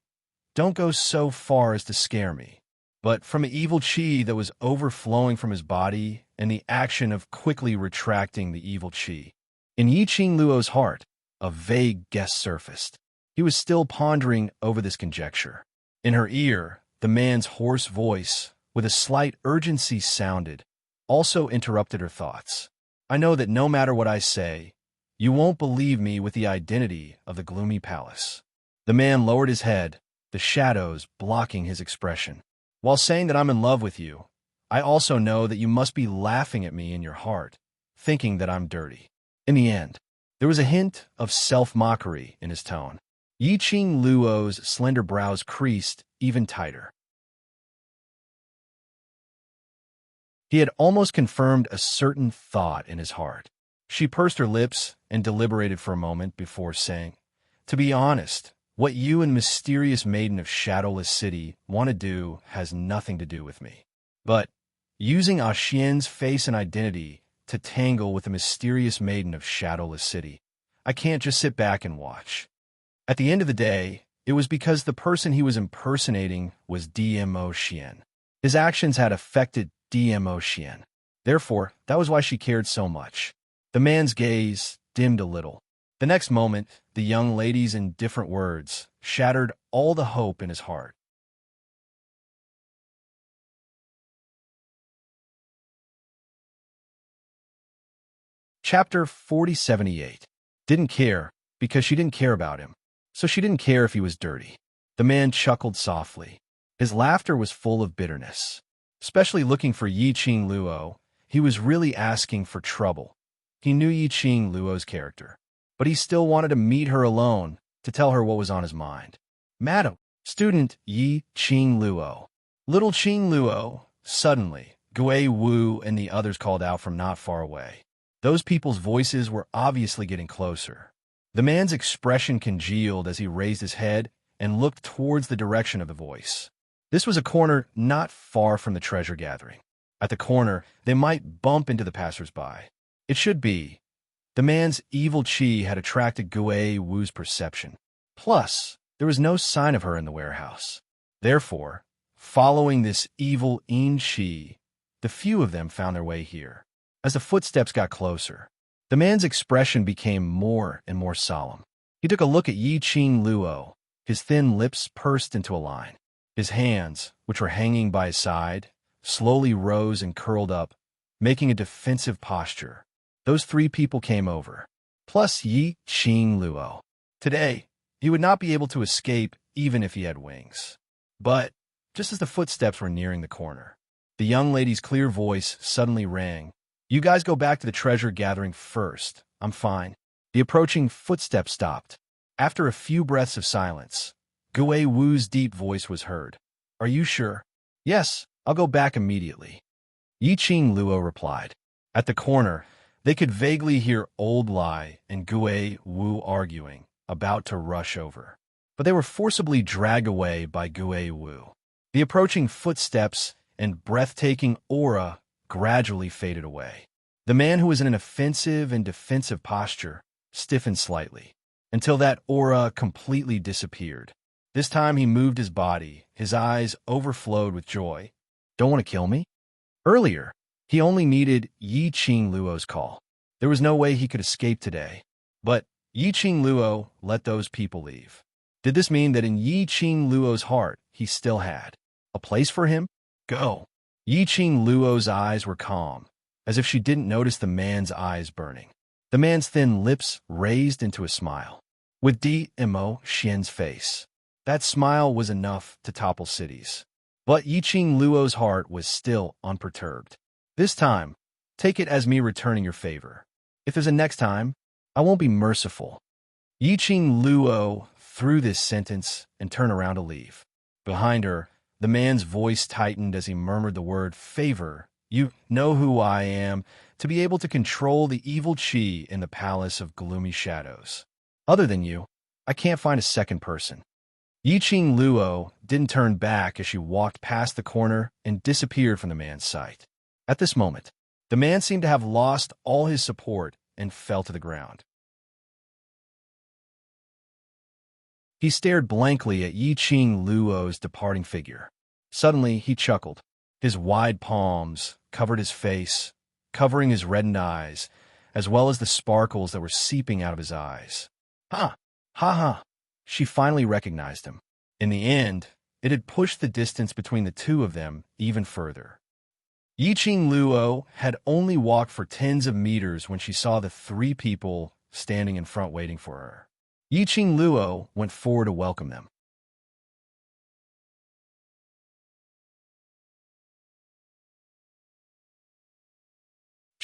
Speaker 1: Don't go so far as to scare me. But from an evil qi that was overflowing from his body and the action of quickly retracting the evil qi, in Yi Qing Luo's heart, a vague guess surfaced. He was still pondering over this conjecture. In her ear, the man's hoarse voice, with a slight urgency sounded, also interrupted her thoughts. I know that no matter what I say, you won't believe me with the identity of the gloomy palace. The man lowered his head, the shadows blocking his expression. While saying that I'm in love with you, I also know that you must be laughing at me in your heart, thinking that I'm dirty. In the end, there was a hint of self-mockery in his tone. Yi Qing Luo's slender brows creased even tighter. He had almost confirmed a certain thought in his heart. She pursed her lips and deliberated for a moment before saying, "To be honest, what you and mysterious maiden of Shadowless City want to do has nothing to do with me. But using Ah Xian's face and identity to tangle with the mysterious maiden of Shadowless City, I can't just sit back and watch. At the end of the day, it was because the person he was impersonating was DMO Xian. His actions had affected DMO Xian. Therefore, that was why she cared so much." The man's gaze dimmed a little. The next moment, the young lady's indifferent words shattered all the hope in his heart. Chapter 4078. Didn't care because she didn't care about him, so she didn't care if he was dirty. The man chuckled softly. His laughter was full of bitterness. Especially looking for Yi Qing Luo, he was really asking for trouble. He knew Yi Qing Luo's character, but he still wanted to meet her alone to tell her what was on his mind. "Madam, student Yi Qing Luo." Little Qing Luo. Suddenly, Gui Wu and the others called out from not far away. Those people's voices were obviously getting closer. The man's expression congealed as he raised his head and looked towards the direction of the voice. This was a corner not far from the treasure gathering. At the corner, they might bump into the passers-by. It should be. The man's evil chi had attracted Gui Wu's perception. Plus, there was no sign of her in the warehouse. Therefore, following this evil in chi, the few of them found their way here. As the footsteps got closer, the man's expression became more and more solemn. He took a look at Yi Qing Luo. His thin lips pursed into a line. His hands, which were hanging by his side, slowly rose and curled up, making a defensive posture. Those three people came over, plus Yi Qing Luo. Today, he would not be able to escape even if he had wings. But, just as the footsteps were nearing the corner, the young lady's clear voice suddenly rang. "You guys go back to the treasure gathering first. I'm fine." The approaching footsteps stopped. After a few breaths of silence, Gui Wu's deep voice was heard. "Are you sure?" "Yes, I'll go back immediately," Yi Qing Luo replied. At the corner, they could vaguely hear Old Lai and Gui Wu arguing, about to rush over. But they were forcibly dragged away by Gui Wu. The approaching footsteps and breathtaking aura gradually faded away. The man who was in an offensive and defensive posture stiffened slightly, until that aura completely disappeared. This time he moved his body, his eyes overflowed with joy. "Don't want to kill me?" Earlier, he only needed Yi Qing Luo's call. There was no way he could escape today. But Yi Qing Luo let those people leave. Did this mean that in Yi Qing Luo's heart, he still had a place for him? Go. Yi Qing Luo's eyes were calm, as if she didn't notice the man's eyes burning. The man's thin lips raised into a smile. With DMO Xian's face, that smile was enough to topple cities. But Yi Qing Luo's heart was still unperturbed. "This time, take it as me returning your favor. If there's a next time, I won't be merciful." Yi Qing Luo threw this sentence and turned around to leave. Behind her, the man's voice tightened as he murmured the word favor. "You know who I am, to be able to control the evil chi in the palace of gloomy shadows. Other than you, I can't find a second person." Yi Qing Luo didn't turn back as she walked past the corner and disappeared from the man's sight. At this moment, the man seemed to have lost all his support and fell to the ground. He stared blankly at Yi Qing Luo's departing figure. Suddenly, he chuckled. His wide palms covered his face, covering his reddened eyes, as well as the sparkles that were seeping out of his eyes. "Ha! Ha ha!" She finally recognized him. In the end, it had pushed the distance between the two of them even further. Yi Qing Luo had only walked for tens of meters when she saw the three people standing in front waiting for her. Yi Qing Luo went forward to welcome them.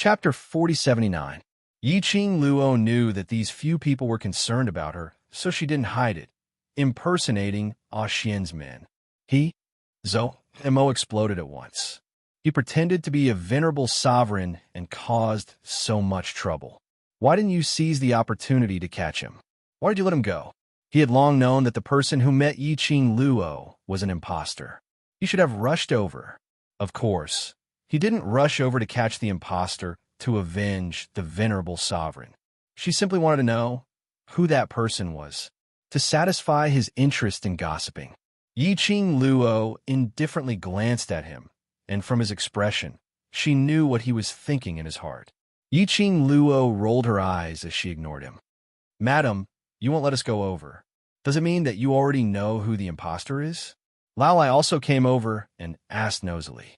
Speaker 1: Chapter 4079. Yiqing Luo knew that these few people were concerned about her, so she didn't hide it, impersonating Xian's men. Mo exploded at once. He pretended to be a venerable sovereign and caused so much trouble. Why didn't you seize the opportunity to catch him? Why did you let him go? He had long known that the person who met Yiqing Luo was an imposter. He should have rushed over. Of course, he didn't rush over to catch the imposter to avenge the venerable sovereign. She simply wanted to know who that person was, to satisfy his interest in gossiping. Yiqing Luo indifferently glanced at him, and from his expression, she knew what he was thinking in his heart. Yiqing Luo rolled her eyes as she ignored him. "Madam, you won't let us go over. Does it mean that you already know who the imposter is?" Lao Lai also came over and asked nosily.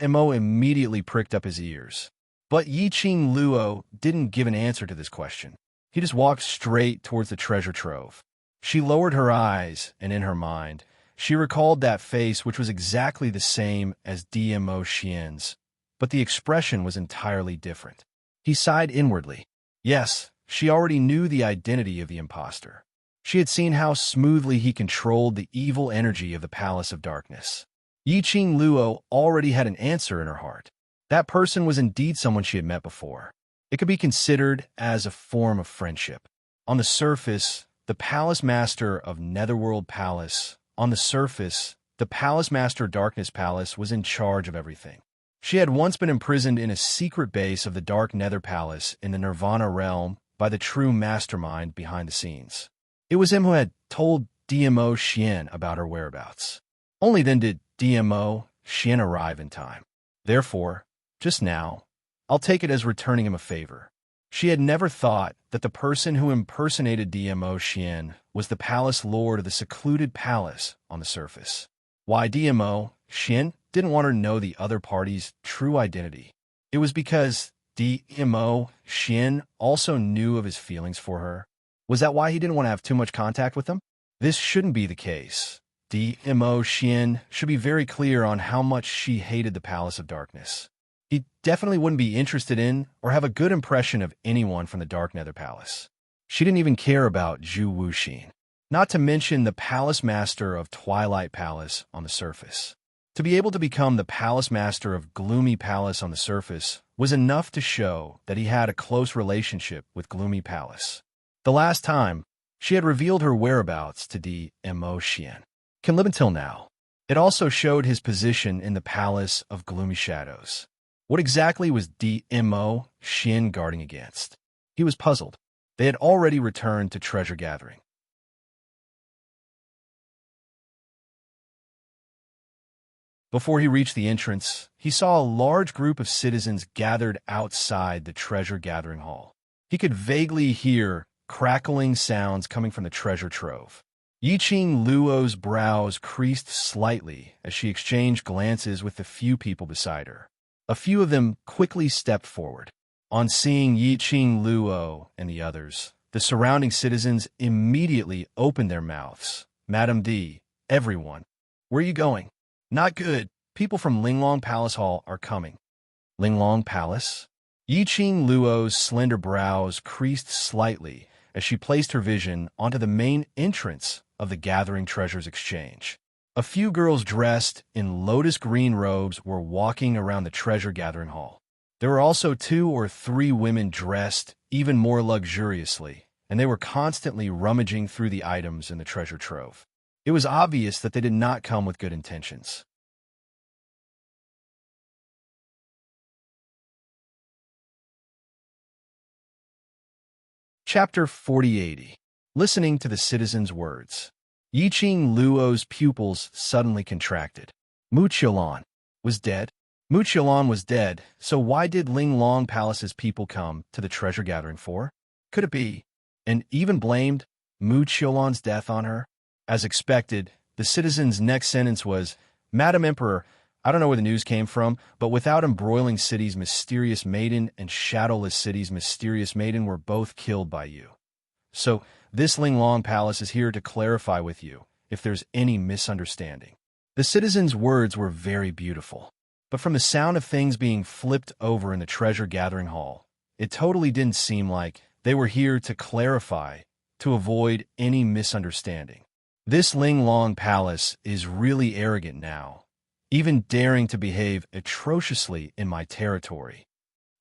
Speaker 1: Mo immediately pricked up his ears. But Yiqing Luo didn't give an answer to this question. He just walked straight towards the treasure trove. She lowered her eyes, and in her mind, she recalled that face which was exactly the same as Mo Xian's, but the expression was entirely different. He sighed inwardly. Yes, she already knew the identity of the imposter. She had seen how smoothly he controlled the evil energy of the Palace of Darkness. Yiqing Luo already had an answer in her heart. That person was indeed someone she had met before. It could be considered as a form of friendship. On the surface, the Palace Master of Netherworld Palace. On the surface, the Palace Master Darkness Palace was in charge of everything. She had once been imprisoned in a secret base of the Dark Nether Palace in the Nirvana realm by the true mastermind behind the scenes. It was him who had told Mo Xian about her whereabouts. Only then did Mo Xian arrive in time. Therefore, just now, I'll take it as returning him a favor. She had never thought that the person who impersonated Mo Xian was the palace lord of the secluded palace on the surface. Why Mo Xian didn't want her to know the other party's true identity. It was because Mo Xian also knew of his feelings for her. Was that why he didn't want to have too much contact with them? This shouldn't be the case. Mo Xian should be very clear on how much she hated the Palace of Darkness. He definitely wouldn't be interested in or have a good impression of anyone from the Dark Nether Palace. She didn't even care about Zhu Wuxin, not to mention the Palace Master of Twilight Palace on the surface. To be able to become the Palace Master of Gloomy Palace on the surface was enough to show that he had a close relationship with Gloomy Palace. The last time, she had revealed her whereabouts to Mo Xian. Can live until now. It also showed his position in the Palace of Gloomy Shadows. What exactly was Mo Xian guarding against? He was puzzled. They had already returned to treasure gathering. Before he reached the entrance, he saw a large group of citizens gathered outside the treasure gathering hall. He could vaguely hear crackling sounds coming from the treasure trove. Yiqing Luo's brows creased slightly as she exchanged glances with the few people beside her. A few of them quickly stepped forward. On seeing Yiqing Luo and the others, the surrounding citizens immediately opened their mouths. "Madam D, everyone, where are you going?" "Not good. People from Linglong Palace Hall are coming." Linglong Palace? Yiqing Luo's slender brows creased slightly as she placed her vision onto the main entrance of the Gathering Treasures Exchange. A few girls dressed in lotus green robes were walking around the treasure gathering hall. There were also 2 or 3 women dressed even more luxuriously, and they were constantly rummaging through the items in the treasure trove. It was obvious that they did not come with good intentions. Chapter 4080. Listening to the citizens' words. Yiqing Luo's pupils suddenly contracted. Mu Qiulan was dead? Mu Qiulan was dead, so why did Linglong Palace's people come to the treasure gathering for? Could it be, and even blamed Mu Qiulan's death on her? As expected, the citizen's next sentence was, "Madam Emperor, I don't know where the news came from, but without Embroiling City's mysterious maiden and Shadowless City's mysterious maiden were both killed by you. So, this Linglong Palace is here to clarify with you if there's any misunderstanding." The citizen's words were very beautiful. But from the sound of things being flipped over in the treasure-gathering hall, it totally didn't seem like they were here to clarify, to avoid any misunderstanding. This Ling Long Palace is really arrogant now, even daring to behave atrociously in my territory.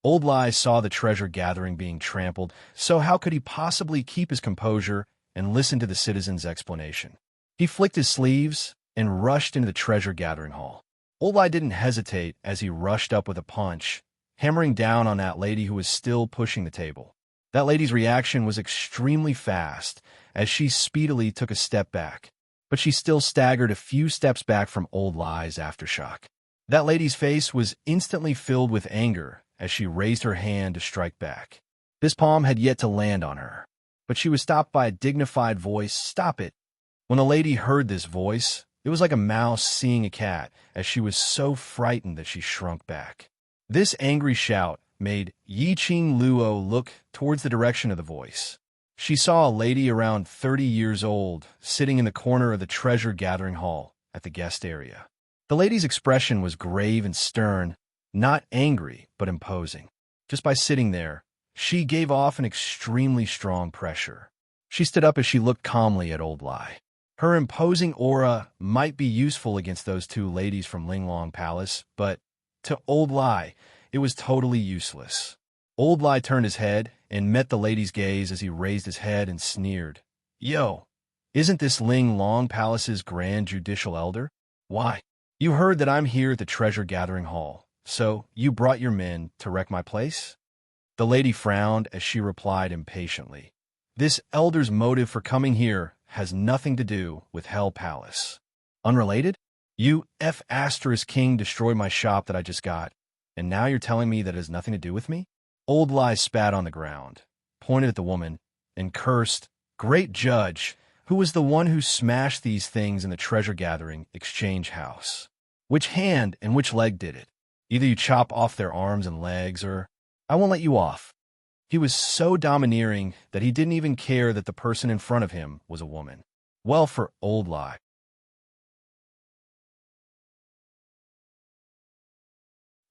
Speaker 1: Old Lai saw the treasure gathering being trampled, so how could he possibly keep his composure and listen to the citizen's explanation? He flicked his sleeves and rushed into the treasure gathering hall. Old Lai didn't hesitate as he rushed up with a punch, hammering down on that lady who was still pushing the table. That lady's reaction was extremely fast as she speedily took a step back, but she still staggered a few steps back from Old Lai's aftershock. That lady's face was instantly filled with anger as she raised her hand to strike back. This palm had yet to land on her, but she was stopped by a dignified voice. "Stop it." When the lady heard this voice, it was like a mouse seeing a cat, as she was so frightened that she shrunk back. This angry shout made Yiqing Luo look towards the direction of the voice. She saw a lady around 30 years old sitting in the corner of the treasure-gathering hall at the guest area. The lady's expression was grave and stern, not angry, but imposing. Just by sitting there, she gave off an extremely strong pressure. She stood up as she looked calmly at Old Lai. Her imposing aura might be useful against those two ladies from Linglong Palace, but to Old Lai, it was totally useless. Old Lai turned his head and met the lady's gaze as he raised his head and sneered. "Yo, isn't this Ling Long Palace's Grand Judicial Elder? Why, you heard that I'm here at the Treasure Gathering Hall, so you brought your men to wreck my place?" The lady frowned as she replied impatiently. "This elder's motive for coming here has nothing to do with Hell Palace. Unrelated? You King destroyed my shop that I just got, and now you're telling me that it has nothing to do with me?" Old Lai spat on the ground, pointed at the woman, and cursed, "Great judge, who was the one who smashed these things in the treasure-gathering exchange house? Which hand and which leg did it? Either you chop off their arms and legs, or I won't let you off." He was so domineering that he didn't even care that the person in front of him was a woman. Well, for Old Lai.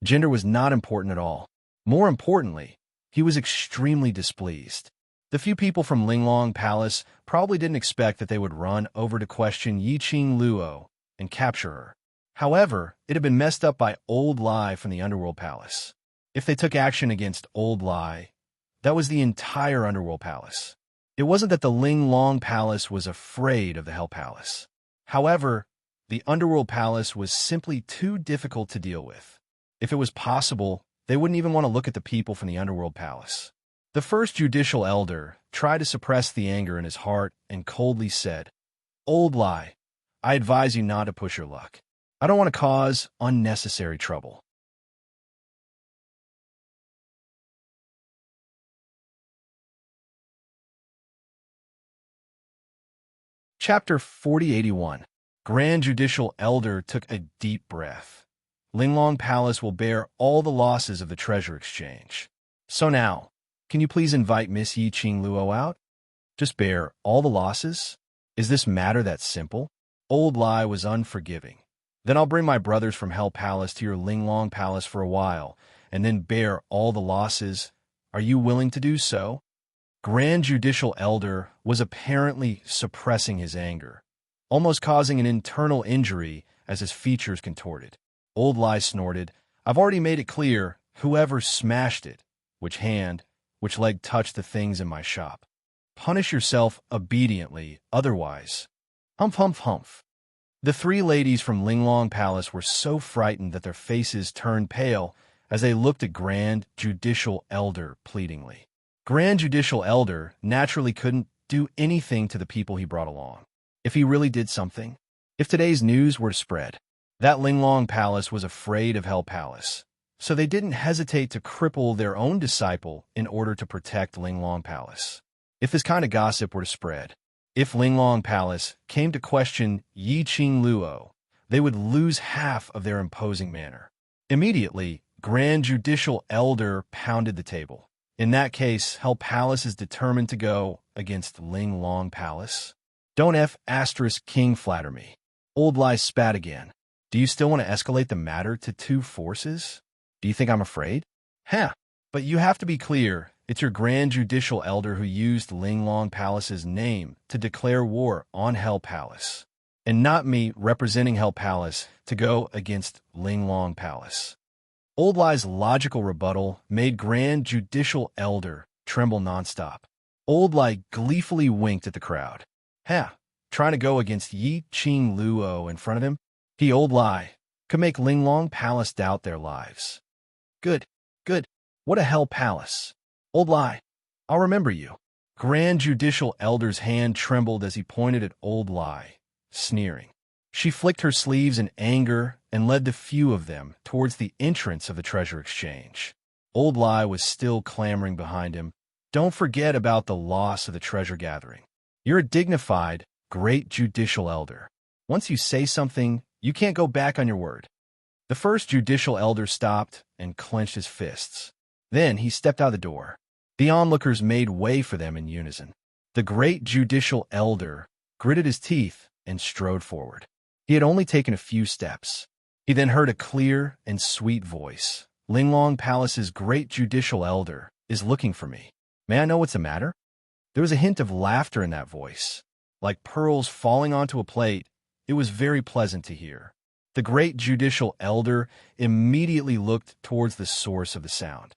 Speaker 1: Gender was not important at all. More importantly, he was extremely displeased. The few people from Linglong Palace probably didn't expect that they would run over to question Yiqing Luo and capture her. However, it had been messed up by Old Lai from the Underworld Palace. If they took action against Old Lai, that was the entire Underworld Palace. It wasn't that the Linglong Palace was afraid of the Hell Palace. However, the Underworld Palace was simply too difficult to deal with. If it was possible, they wouldn't even want to look at the people from the Underworld Palace. The first judicial elder tried to suppress the anger in his heart and coldly said, "Old Lai, I advise you not to push your luck. I don't want to cause unnecessary trouble." Chapter 4081. Grand Judicial Elder took a deep breath. Linglong Palace will bear all the losses of the treasure exchange. So now, can you please invite Miss Yiqing Luo out? Just bear all the losses? Is this matter that simple? Old Lai was unforgiving. Then I'll bring my brothers from Hell Palace to your Linglong Palace for a while, and then bear all the losses. Are you willing to do so? Grand Judicial Elder was apparently suppressing his anger, almost causing an internal injury as his features contorted. Old Lai snorted, "I've already made it clear, whoever smashed it, which hand, which leg touched the things in my shop. Punish yourself obediently, otherwise." Humph, humph, humph. The three ladies from Linglong Palace were so frightened that their faces turned pale as they looked at Grand Judicial Elder pleadingly. Grand Judicial Elder naturally couldn't do anything to the people he brought along. If he really did something, if today's news were to spread, that Linglong Palace was afraid of Hell Palace, so they didn't hesitate to cripple their own disciple in order to protect Linglong Palace. If this kind of gossip were to spread, if Linglong Palace came to question Yiqing Luo, they would lose half of their imposing manner. Immediately, Grand Judicial Elder pounded the table. In that case, Hell Palace is determined to go against Linglong Palace. Don't King flatter me. Old Lai spat again. Do you still want to escalate the matter to two forces? Do you think I'm afraid? Huh. But you have to be clear. It's your Grand Judicial Elder who used Linglong Palace's name to declare war on Hell Palace, and not me representing Hell Palace to go against Linglong Palace. Old Lie's logical rebuttal made Grand Judicial Elder tremble nonstop. Old Lie gleefully winked at the crowd. Huh, trying to go against Yi Qing Luo in front of him? He, Old Lie, could make Linglong Palace doubt their lives. Good, good. What a Hell Palace. Old Lie, I'll remember you. Grand Judicial Elder's hand trembled as he pointed at Old Lie, sneering. She flicked her sleeves in anger and led the few of them towards the entrance of the treasure exchange. Old Lie was still clamoring behind him. Don't forget about the loss of the treasure gathering. You're a dignified, great judicial elder. Once you say something, you can't go back on your word. The first judicial elder stopped and clenched his fists. Then he stepped out the door. The onlookers made way for them in unison. The great judicial elder gritted his teeth and strode forward. He had only taken a few steps. He then heard a clear and sweet voice. Linglong Palace's great judicial elder is looking for me. May I know what's the matter? There was a hint of laughter in that voice. Like pearls falling onto a plate, it was very pleasant to hear. The great judicial elder immediately looked towards the source of the sound.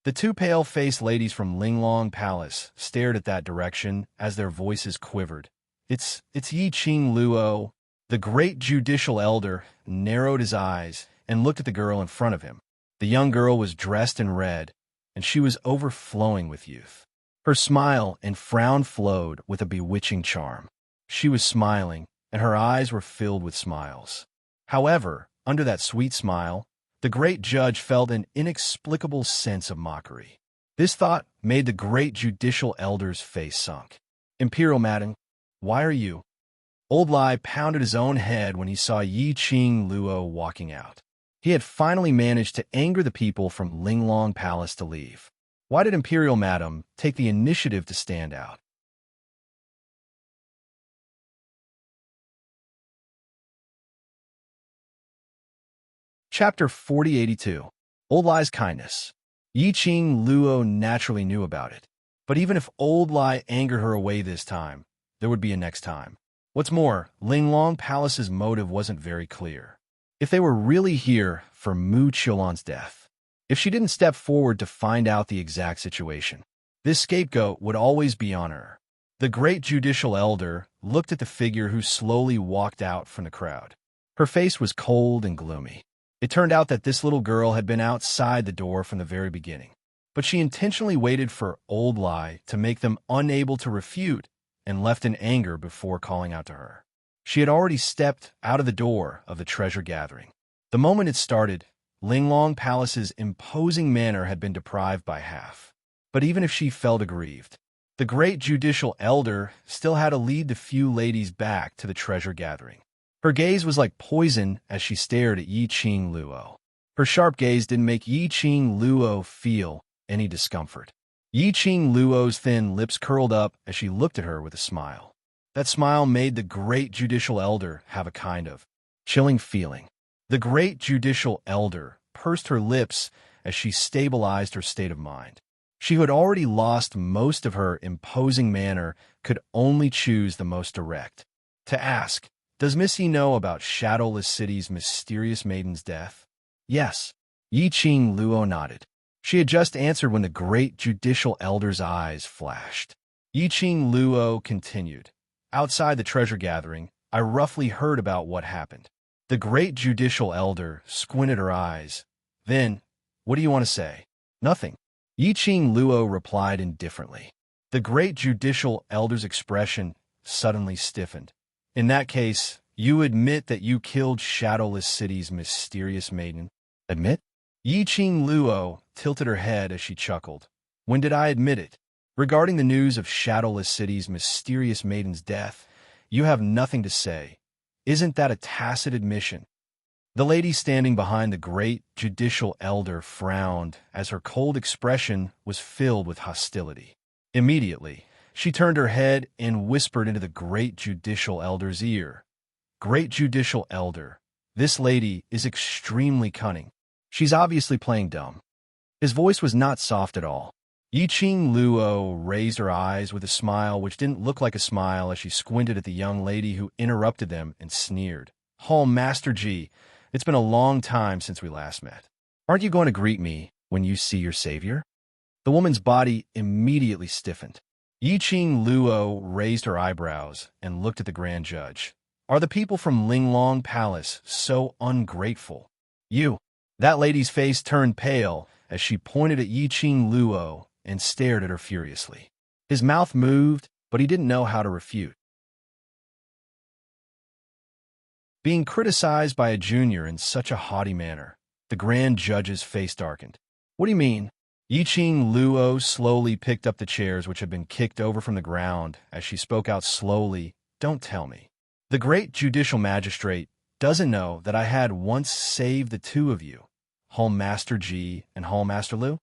Speaker 1: The two pale-faced ladies from Linglong Palace stared at that direction as their voices quivered. It's Yi Qing Luo. The great judicial elder narrowed his eyes and looked at the girl in front of him. The young girl was dressed in red, and she was overflowing with youth. Her smile and frown flowed with a bewitching charm. She was smiling, and her eyes were filled with smiles. However, under that sweet smile, the great judge felt an inexplicable sense of mockery. This thought made the great judicial elder's face sunk. Imperial Madam, why are you? Old Lie pounded his own head when he saw Yi Qing Luo walking out. He had finally managed to anger the people from Linglong Palace to leave. Why did Imperial Madam take the initiative to stand out? Chapter 4082. Old Lie's Kindness. Yi Qing Luo naturally knew about it. But even if Old Lie angered her away this time, there would be a next time. What's more, Linglong Palace's motive wasn't very clear. If they were really here for Mu Qiulan's death, if she didn't step forward to find out the exact situation, this scapegoat would always be on her. The great judicial elder looked at the figure who slowly walked out from the crowd. Her face was cold and gloomy. It turned out that this little girl had been outside the door from the very beginning, but she intentionally waited for Old Lie to make them unable to refute and left in anger before calling out to her. She had already stepped out of the door of the treasure gathering. The moment it started, Linglong Palace's imposing manner had been deprived by half. But even if she felt aggrieved, the great judicial elder still had to lead the few ladies back to the treasure gathering. Her gaze was like poison as she stared at Yi Qing Luo. Her sharp gaze didn't make Yi Qing Luo feel any discomfort. Yi Qing Luo's thin lips curled up as she looked at her with a smile. That smile made the great judicial elder have a kind of chilling feeling. The great judicial elder pursed her lips as she stabilized her state of mind. She who had already lost most of her imposing manner could only choose the most direct. To ask, does Miss Yi know about Shadowless City's mysterious maiden's death? Yes. Yi Qing Luo nodded. She had just answered when the great judicial elder's eyes flashed. Yi Qing Luo continued. Outside the treasure gathering, I roughly heard about what happened. The great judicial elder squinted her eyes. Then, what do you want to say? Nothing. Yi Qing Luo replied indifferently. The great judicial elder's expression suddenly stiffened. In that case, you admit that you killed Shadowless City's mysterious maiden? Admit? Yi Qing Luo tilted her head as she chuckled. When did I admit it? Regarding the news of Shadowless City's mysterious maiden's death, you have nothing to say. Isn't that a tacit admission? The lady standing behind the great judicial elder frowned as her cold expression was filled with hostility. Immediately, She turned her head and whispered into the great judicial elder's ear. Great judicial elder, this lady is extremely cunning. She's obviously playing dumb. His voice was not soft at all. Yiqing Luo raised her eyes with a smile which didn't look like a smile as she squinted at the young lady who interrupted them and sneered. "Oh, Master Ji, it's been a long time since we last met. Aren't you going to greet me when you see your savior?" The woman's body immediately stiffened. Yiqing Luo raised her eyebrows and looked at the grand judge. "Are the people from Linglong Palace so ungrateful?" "You." That lady's face turned pale as she pointed at Yiqing Luo and stared at her furiously. His mouth moved, but he didn't know how to refute. Being criticized by a junior in such a haughty manner, the grand judge's face darkened. "What do you mean?" Yiqing Luo slowly picked up the chairs which had been kicked over from the ground as she spoke out slowly. "Don't tell me. The great judicial magistrate doesn't know that I had once saved the two of you, Home Master Ji and Home Master Lu?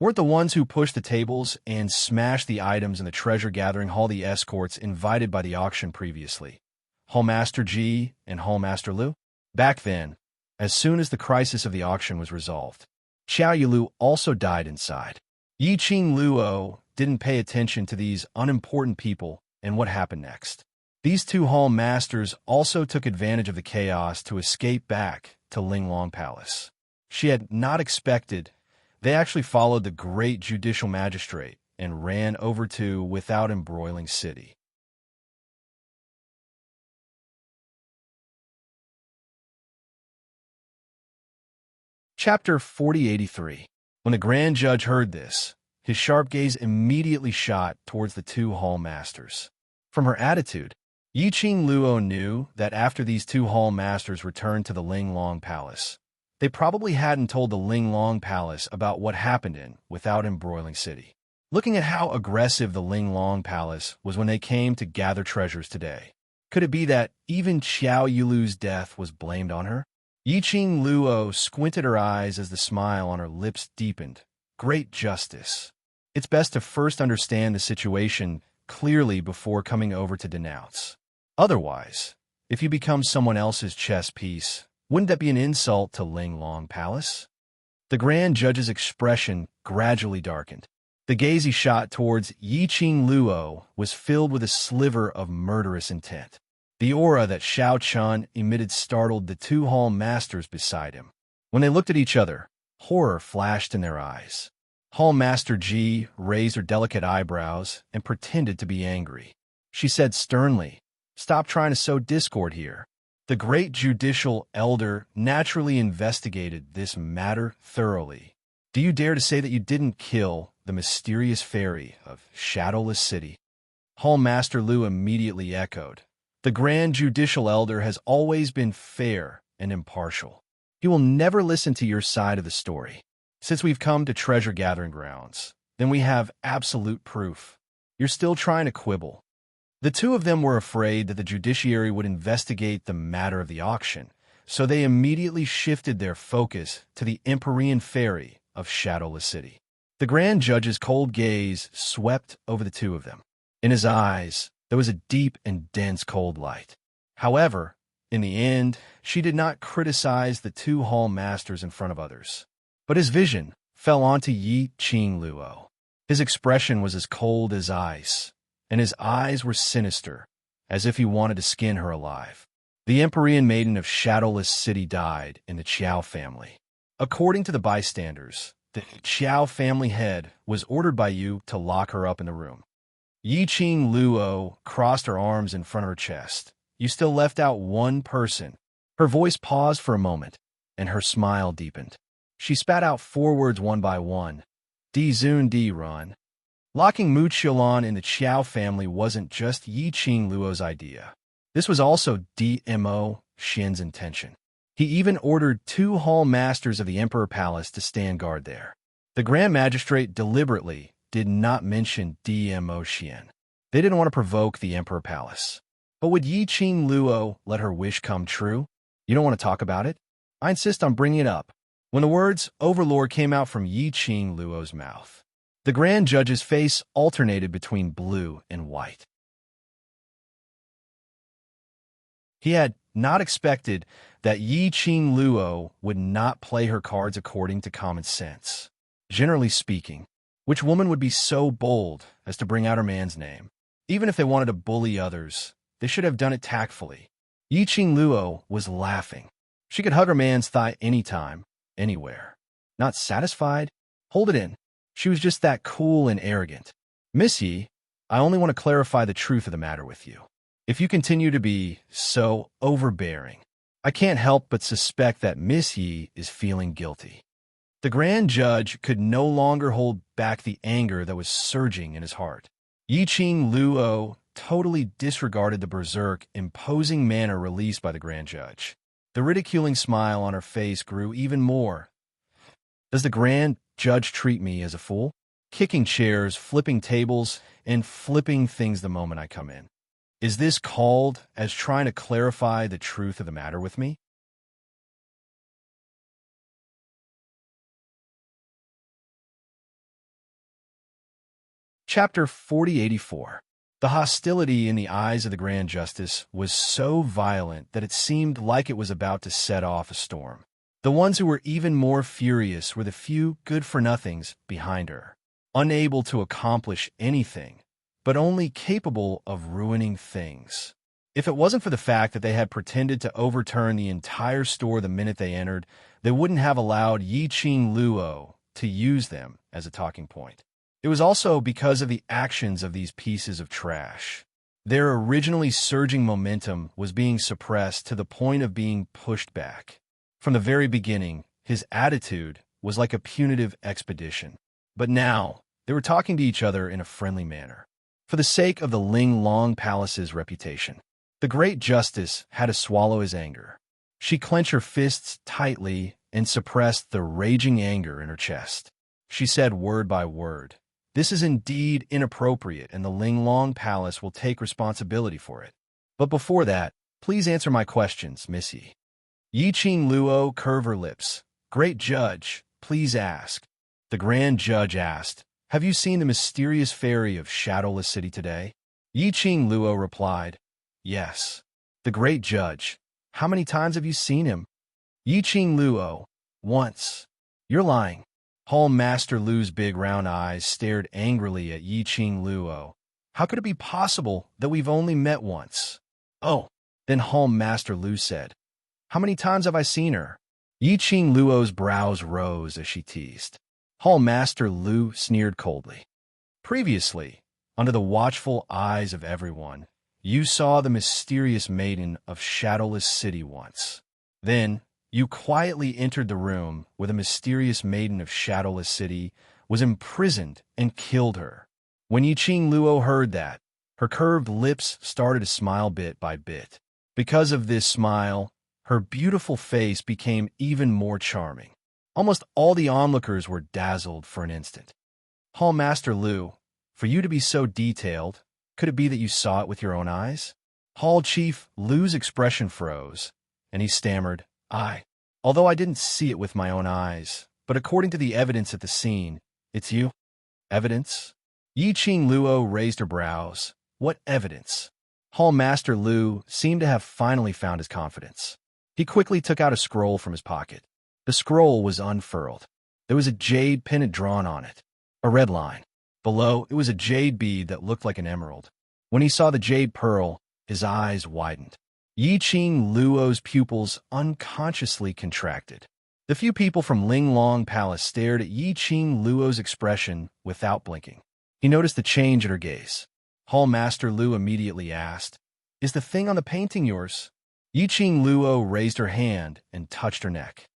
Speaker 1: Weren't the ones who pushed the tables and smashed the items in the treasure-gathering hall the escorts invited by the auction previously, Home Master Ji and Home Master Lu? Back then, as soon as the crisis of the auction was resolved, Xiao Yilu also died inside. Yiqing Luo didn't pay attention to these unimportant people and what happened next. These two hall masters also took advantage of the chaos to escape back to Linglong Palace. She had not expected. They actually followed the great judicial magistrate and ran over to without embroiling city. Chapter 4083. When the grand judge heard this, his sharp gaze immediately shot towards the two hall masters. From her attitude, Yiqing Luo knew that after these two hall masters returned to the Linglong Palace, they probably hadn't told the Linglong Palace about what happened in without embroiling city. Looking at how aggressive the Linglong Palace was when they came to gather treasures today, could it be that even Xiao Yilu's death was blamed on her? Yiqing Luo squinted her eyes as the smile on her lips deepened. Great justice. It's best to first understand the situation clearly before coming over to denounce. Otherwise, if you become someone else's chess piece, wouldn't that be an insult to Linglong Palace? The grand judge's expression gradually darkened. The gaze he shot towards Yiqing Luo was filled with a sliver of murderous intent. The aura that Xiao Chun emitted startled the two hall masters beside him. When they looked at each other, horror flashed in their eyes. Hall Master Ji raised her delicate eyebrows and pretended to be angry. She said sternly, "Stop trying to sow discord here." The great judicial elder naturally investigated this matter thoroughly. "Do you dare to say that you didn't kill the mysterious fairy of Shadowless City?" Hall Master Lu immediately echoed. The grand judicial elder has always been fair and impartial. He will never listen to your side of the story. Since we've come to treasure gathering grounds, then we have absolute proof. You're still trying to quibble. The two of them were afraid that the judiciary would investigate the matter of the auction, so they immediately shifted their focus to the Empyrean fairy of Shadowless City. The grand judge's cold gaze swept over the two of them. In his eyes, there was a deep and dense cold light. However, in the end, she did not criticize the two hall masters in front of others. But his vision fell onto Yiqing Luo. His expression was as cold as ice, and his eyes were sinister, as if he wanted to skin her alive. The Empyrean maiden of Shadowless City died in the Qiao family. According to the bystanders, the Qiao family head was ordered by you to lock her up in the room. Yiqing Luo crossed her arms in front of her chest. You still left out one person. Her voice paused for a moment, and her smile deepened. She spat out 4 words one by one. Di Zun Di Run. Locking Mu Qiulan in the Qiao family wasn't just Yiqing Luo's idea. This was also Dmo Xin's intention. He even ordered 2 hall masters of the Emperor Palace to stand guard there. The Grand Magistrate deliberately did not mention Dmo Xin. They didn't want to provoke the Emperor Palace. But would Yiqing Luo let her wish come true? You don't want to talk about it? I insist on bringing it up. When the words Overlord came out from Yiqing Luo's mouth, The Grand Judge's face alternated between blue and white. He had not expected that Yi Qing Luo would not play her cards according to common sense. Generally speaking, which woman would be so bold as to bring out her man's name? Even if they wanted to bully others, they should have done it tactfully. Yi Qing Luo was laughing. She could hug her man's thigh anytime, anywhere. Not satisfied? Hold it in. She was just that cool and arrogant. Miss Yi, I only want to clarify the truth of the matter with you. If you continue to be so overbearing, I can't help but suspect that Miss Yi is feeling guilty. The Grand Judge could no longer hold back the anger that was surging in his heart. Yi Qing Luo totally disregarded the berserk, imposing manner released by the Grand Judge. The ridiculing smile on her face grew even more. Does the Grand Judge treat me as a fool? Kicking chairs, flipping tables, and flipping things the moment I come in. Is this called as trying to clarify the truth of the matter with me? Chapter 4084. The hostility in the eyes of the Grand Justice was so violent that it seemed like it was about to set off a storm. The ones who were even more furious were the few good-for-nothings behind her, unable to accomplish anything, but only capable of ruining things. If it wasn't for the fact that they had pretended to overturn the entire store the minute they entered, they wouldn't have allowed Yi Qing Luo to use them as a talking point. It was also because of the actions of these pieces of trash. Their originally surging momentum was being suppressed to the point of being pushed back. From the very beginning, his attitude was like a punitive expedition. But now, they were talking to each other in a friendly manner. For the sake of the Ling Long Palace's reputation, the Great Justice had to swallow his anger. She clenched her fists tightly and suppressed the raging anger in her chest. She said word by word, "This is indeed inappropriate, and the Ling Long Palace will take responsibility for it. But before that, please answer my questions, Miss Yi." Yi Qing Luo curved her lips. "Great Judge, please ask." The Grand Judge asked, "Have you seen the mysterious fairy of Shadowless City today?" Yi Qing Luo replied, "Yes." The Great Judge, "How many times have you seen him?" Yi Qing Luo, "Once." "You're lying." Hall Master Lu's big round eyes stared angrily at Yi Qing Luo. "How could it be possible that we've only met once?" "Oh." Then Hall Master Lu said, "How many times have I seen her?" Yi Qing Luo's brows rose as she teased. Hall Master Lu sneered coldly. "Previously, under the watchful eyes of everyone, you saw the mysterious maiden of Shadowless City once. Then, you quietly entered the room where the mysterious maiden of Shadowless City was imprisoned and killed her." When Yi Qing Luo heard that, her curved lips started to smile bit by bit. Because of this smile, her beautiful face became even more charming. Almost all the onlookers were dazzled for an instant. "Hall Master Lu, for you to be so detailed, could it be that you saw it with your own eyes?" Hall Chief Lu's expression froze, and he stammered, Although I didn't see it with my own eyes, but according to the evidence at the scene, it's you." "Evidence?" Yi Qing Luo raised her brows. "What evidence?" Hall Master Lu seemed to have finally found his confidence. He quickly took out a scroll from his pocket. The scroll was unfurled. There was a jade pendant drawn on it, a red line. Below, it was a jade bead that looked like an emerald. When he saw the jade pearl, his eyes widened. Yi Qing Luo's pupils unconsciously contracted. The few people from Ling Long Palace stared at Yi Qing Luo's expression without blinking. He noticed the change in her gaze. Hall Master Lu immediately asked, "Is the thing on the painting yours?" Yi Qing Luo raised her hand and touched her neck.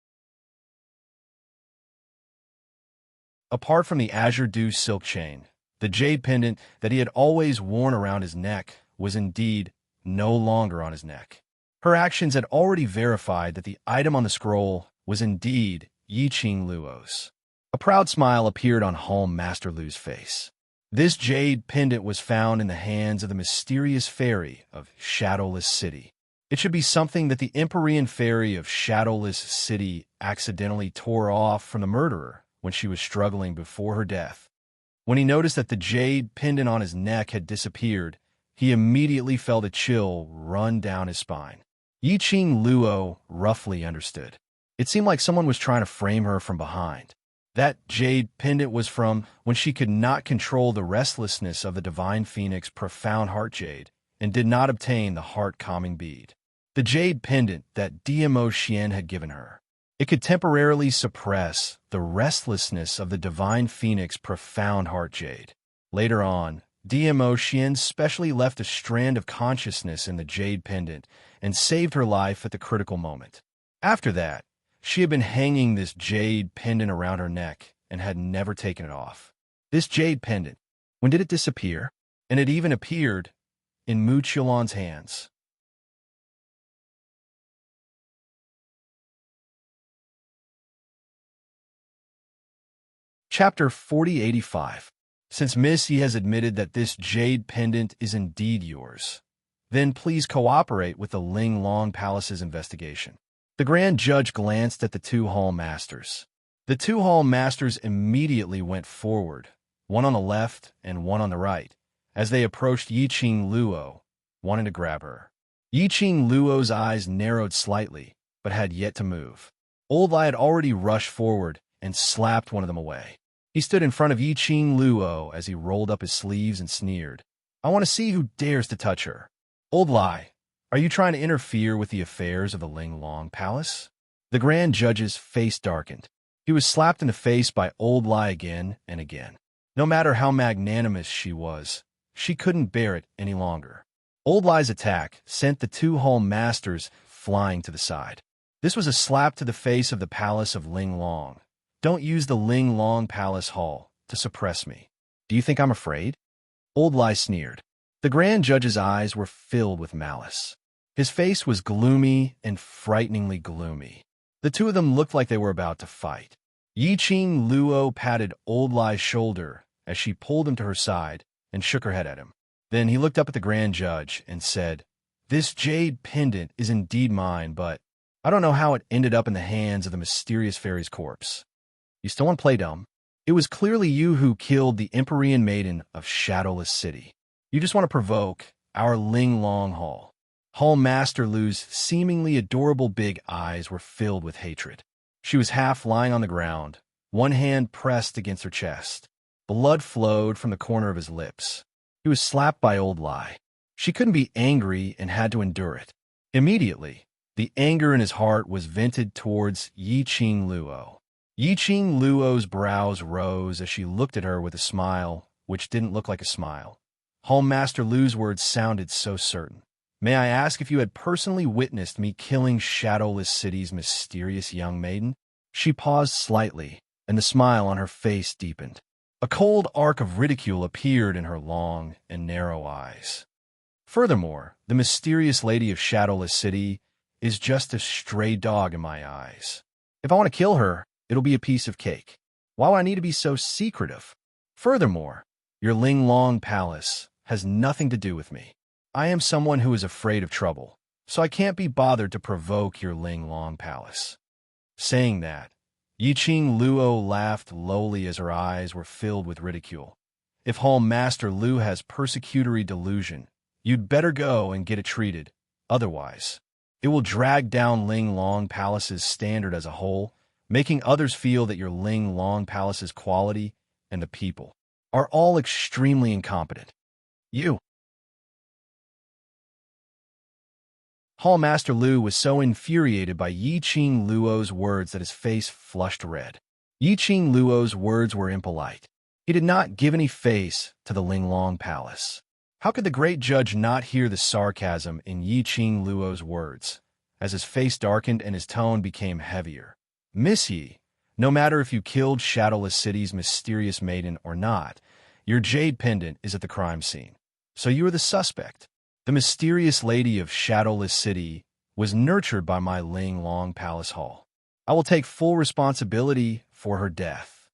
Speaker 1: Apart from the azure dew silk chain, the jade pendant that he had always worn around his neck was indeed no longer on his neck. Her actions had already verified that the item on the scroll was indeed Yi Qing Luo's. A proud smile appeared on Hall Master Lu's face. This jade pendant was found in the hands of the mysterious fairy of Shadowless City. It should be something that the Empyrean fairy of Shadowless City accidentally tore off from the murderer when she was struggling before her death. When he noticed that the jade pendant on his neck had disappeared, he immediately felt a chill run down his spine. Yiqing Luo roughly understood. It seemed like someone was trying to frame her from behind. That jade pendant was from when she could not control the restlessness of the divine phoenix profound heart jade and did not obtain the heart-calming bead. The jade pendant that DMO Xian had given her. It could temporarily suppress the restlessness of the divine phoenix profound heart jade. Later on, DMO Xian specially left a strand of consciousness in the jade pendant and saved her life at the critical moment. After that, she had been hanging this jade pendant around her neck and had never taken it off. This jade pendant, when did it disappear? And it even appeared in Mu Qiulan's hands. Chapter 4085. Since Miss Yi has admitted that this jade pendant is indeed yours, then please cooperate with the Ling Long Palace's investigation. The Grand Judge glanced at the two hall masters. The two hall masters immediately went forward, one on the left and one on the right, as they approached Yiqing Luo, wanting to grab her. Yiqing Luo's eyes narrowed slightly, but had yet to move. Old Lai had already rushed forward and slapped one of them away. He stood in front of Yiqing Luo as he rolled up his sleeves and sneered. I want to see who dares to touch her. Old Lai, are you trying to interfere with the affairs of the Ling Long Palace? The Grand Judge's face darkened. He was slapped in the face by Old Lai again and again. No matter how magnanimous she was, she couldn't bear it any longer. Old Lai's attack sent the two hall masters flying to the side. This was a slap to the face of the palace of Ling Long. Don't use the Ling Long Palace Hall to suppress me. Do you think I'm afraid? Old Lai sneered. The Grand Judge's eyes were filled with malice. His face was gloomy and frighteningly gloomy. The two of them looked like they were about to fight. Yiqing Luo patted Old Lai's shoulder as she pulled him to her side and shook her head at him. Then he looked up at the Grand Judge and said, This jade pendant is indeed mine, but I don't know how it ended up in the hands of the mysterious fairy's corpse. You still want to play dumb? It was clearly you who killed the Empyrean maiden of Shadowless City. You just want to provoke our Ling Long Hall. Hall Master Lu's seemingly adorable big eyes were filled with hatred. She was half lying on the ground, one hand pressed against her chest. Blood flowed from the corner of his lips. He was slapped by Old Lai. She couldn't be angry and had to endure it. Immediately, the anger in his heart was vented towards Yiqing Luo. Yiqing Luo's brows rose as she looked at her with a smile, which didn't look like a smile. Hall Master Lu's words sounded so certain. May I ask if you had personally witnessed me killing Shadowless City's mysterious young maiden? She paused slightly, and the smile on her face deepened. A cold arc of ridicule appeared in her long and narrow eyes. Furthermore, the mysterious lady of Shadowless City is just a stray dog in my eyes. If I want to kill her, it'll be a piece of cake. Why would I need to be so secretive? Furthermore, your Ling Long Palace has nothing to do with me. I am someone who is afraid of trouble, so I can't be bothered to provoke your Ling Long Palace. Saying that, Yiqing Luo laughed lowly as her eyes were filled with ridicule. If Hall Master Lu has persecutory delusion, you'd better go and get it treated. Otherwise, it will drag down Ling Long Palace's standard as a whole, making others feel that your Ling Long Palace's quality and the people are all extremely incompetent. You. Hall Master Lu was so infuriated by Yiqing Luo's words that his face flushed red. Yiqing Luo's words were impolite. He did not give any face to the Ling Long Palace. How could the great judge not hear the sarcasm in Yiqing Luo's words, as his face darkened and his tone became heavier? Miss Yi, no matter if you killed Shadowless City's mysterious maiden or not, your jade pendant is at the crime scene. So you are the suspect. The mysterious lady of Shadowless City was nurtured by my Ling Long Palace Hall. I will take full responsibility for her death.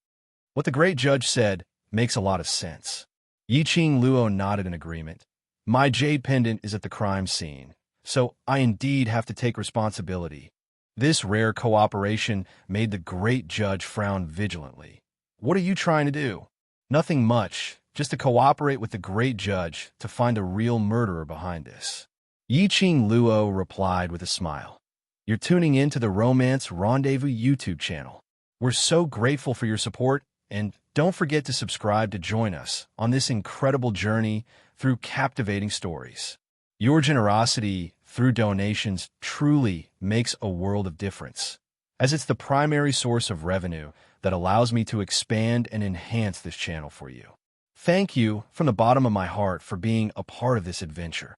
Speaker 1: What the great judge said makes a lot of sense. Yiqing Luo nodded in agreement. My jade pendant is at the crime scene, so I indeed have to take responsibility. This rare cooperation made the great judge frown vigilantly. What are you trying to do? Nothing much, just to cooperate with the great judge to find a real murderer behind this. Yiqing Luo replied with a smile. You're tuning in to the Romance Rendezvous YouTube channel. We're so grateful for your support, and don't forget to subscribe to join us on this incredible journey through captivating stories. Your generosity through donations truly makes a world of difference, as it's the primary source of revenue that allows me to expand and enhance this channel for you. Thank you from the bottom of my heart for being a part of this adventure.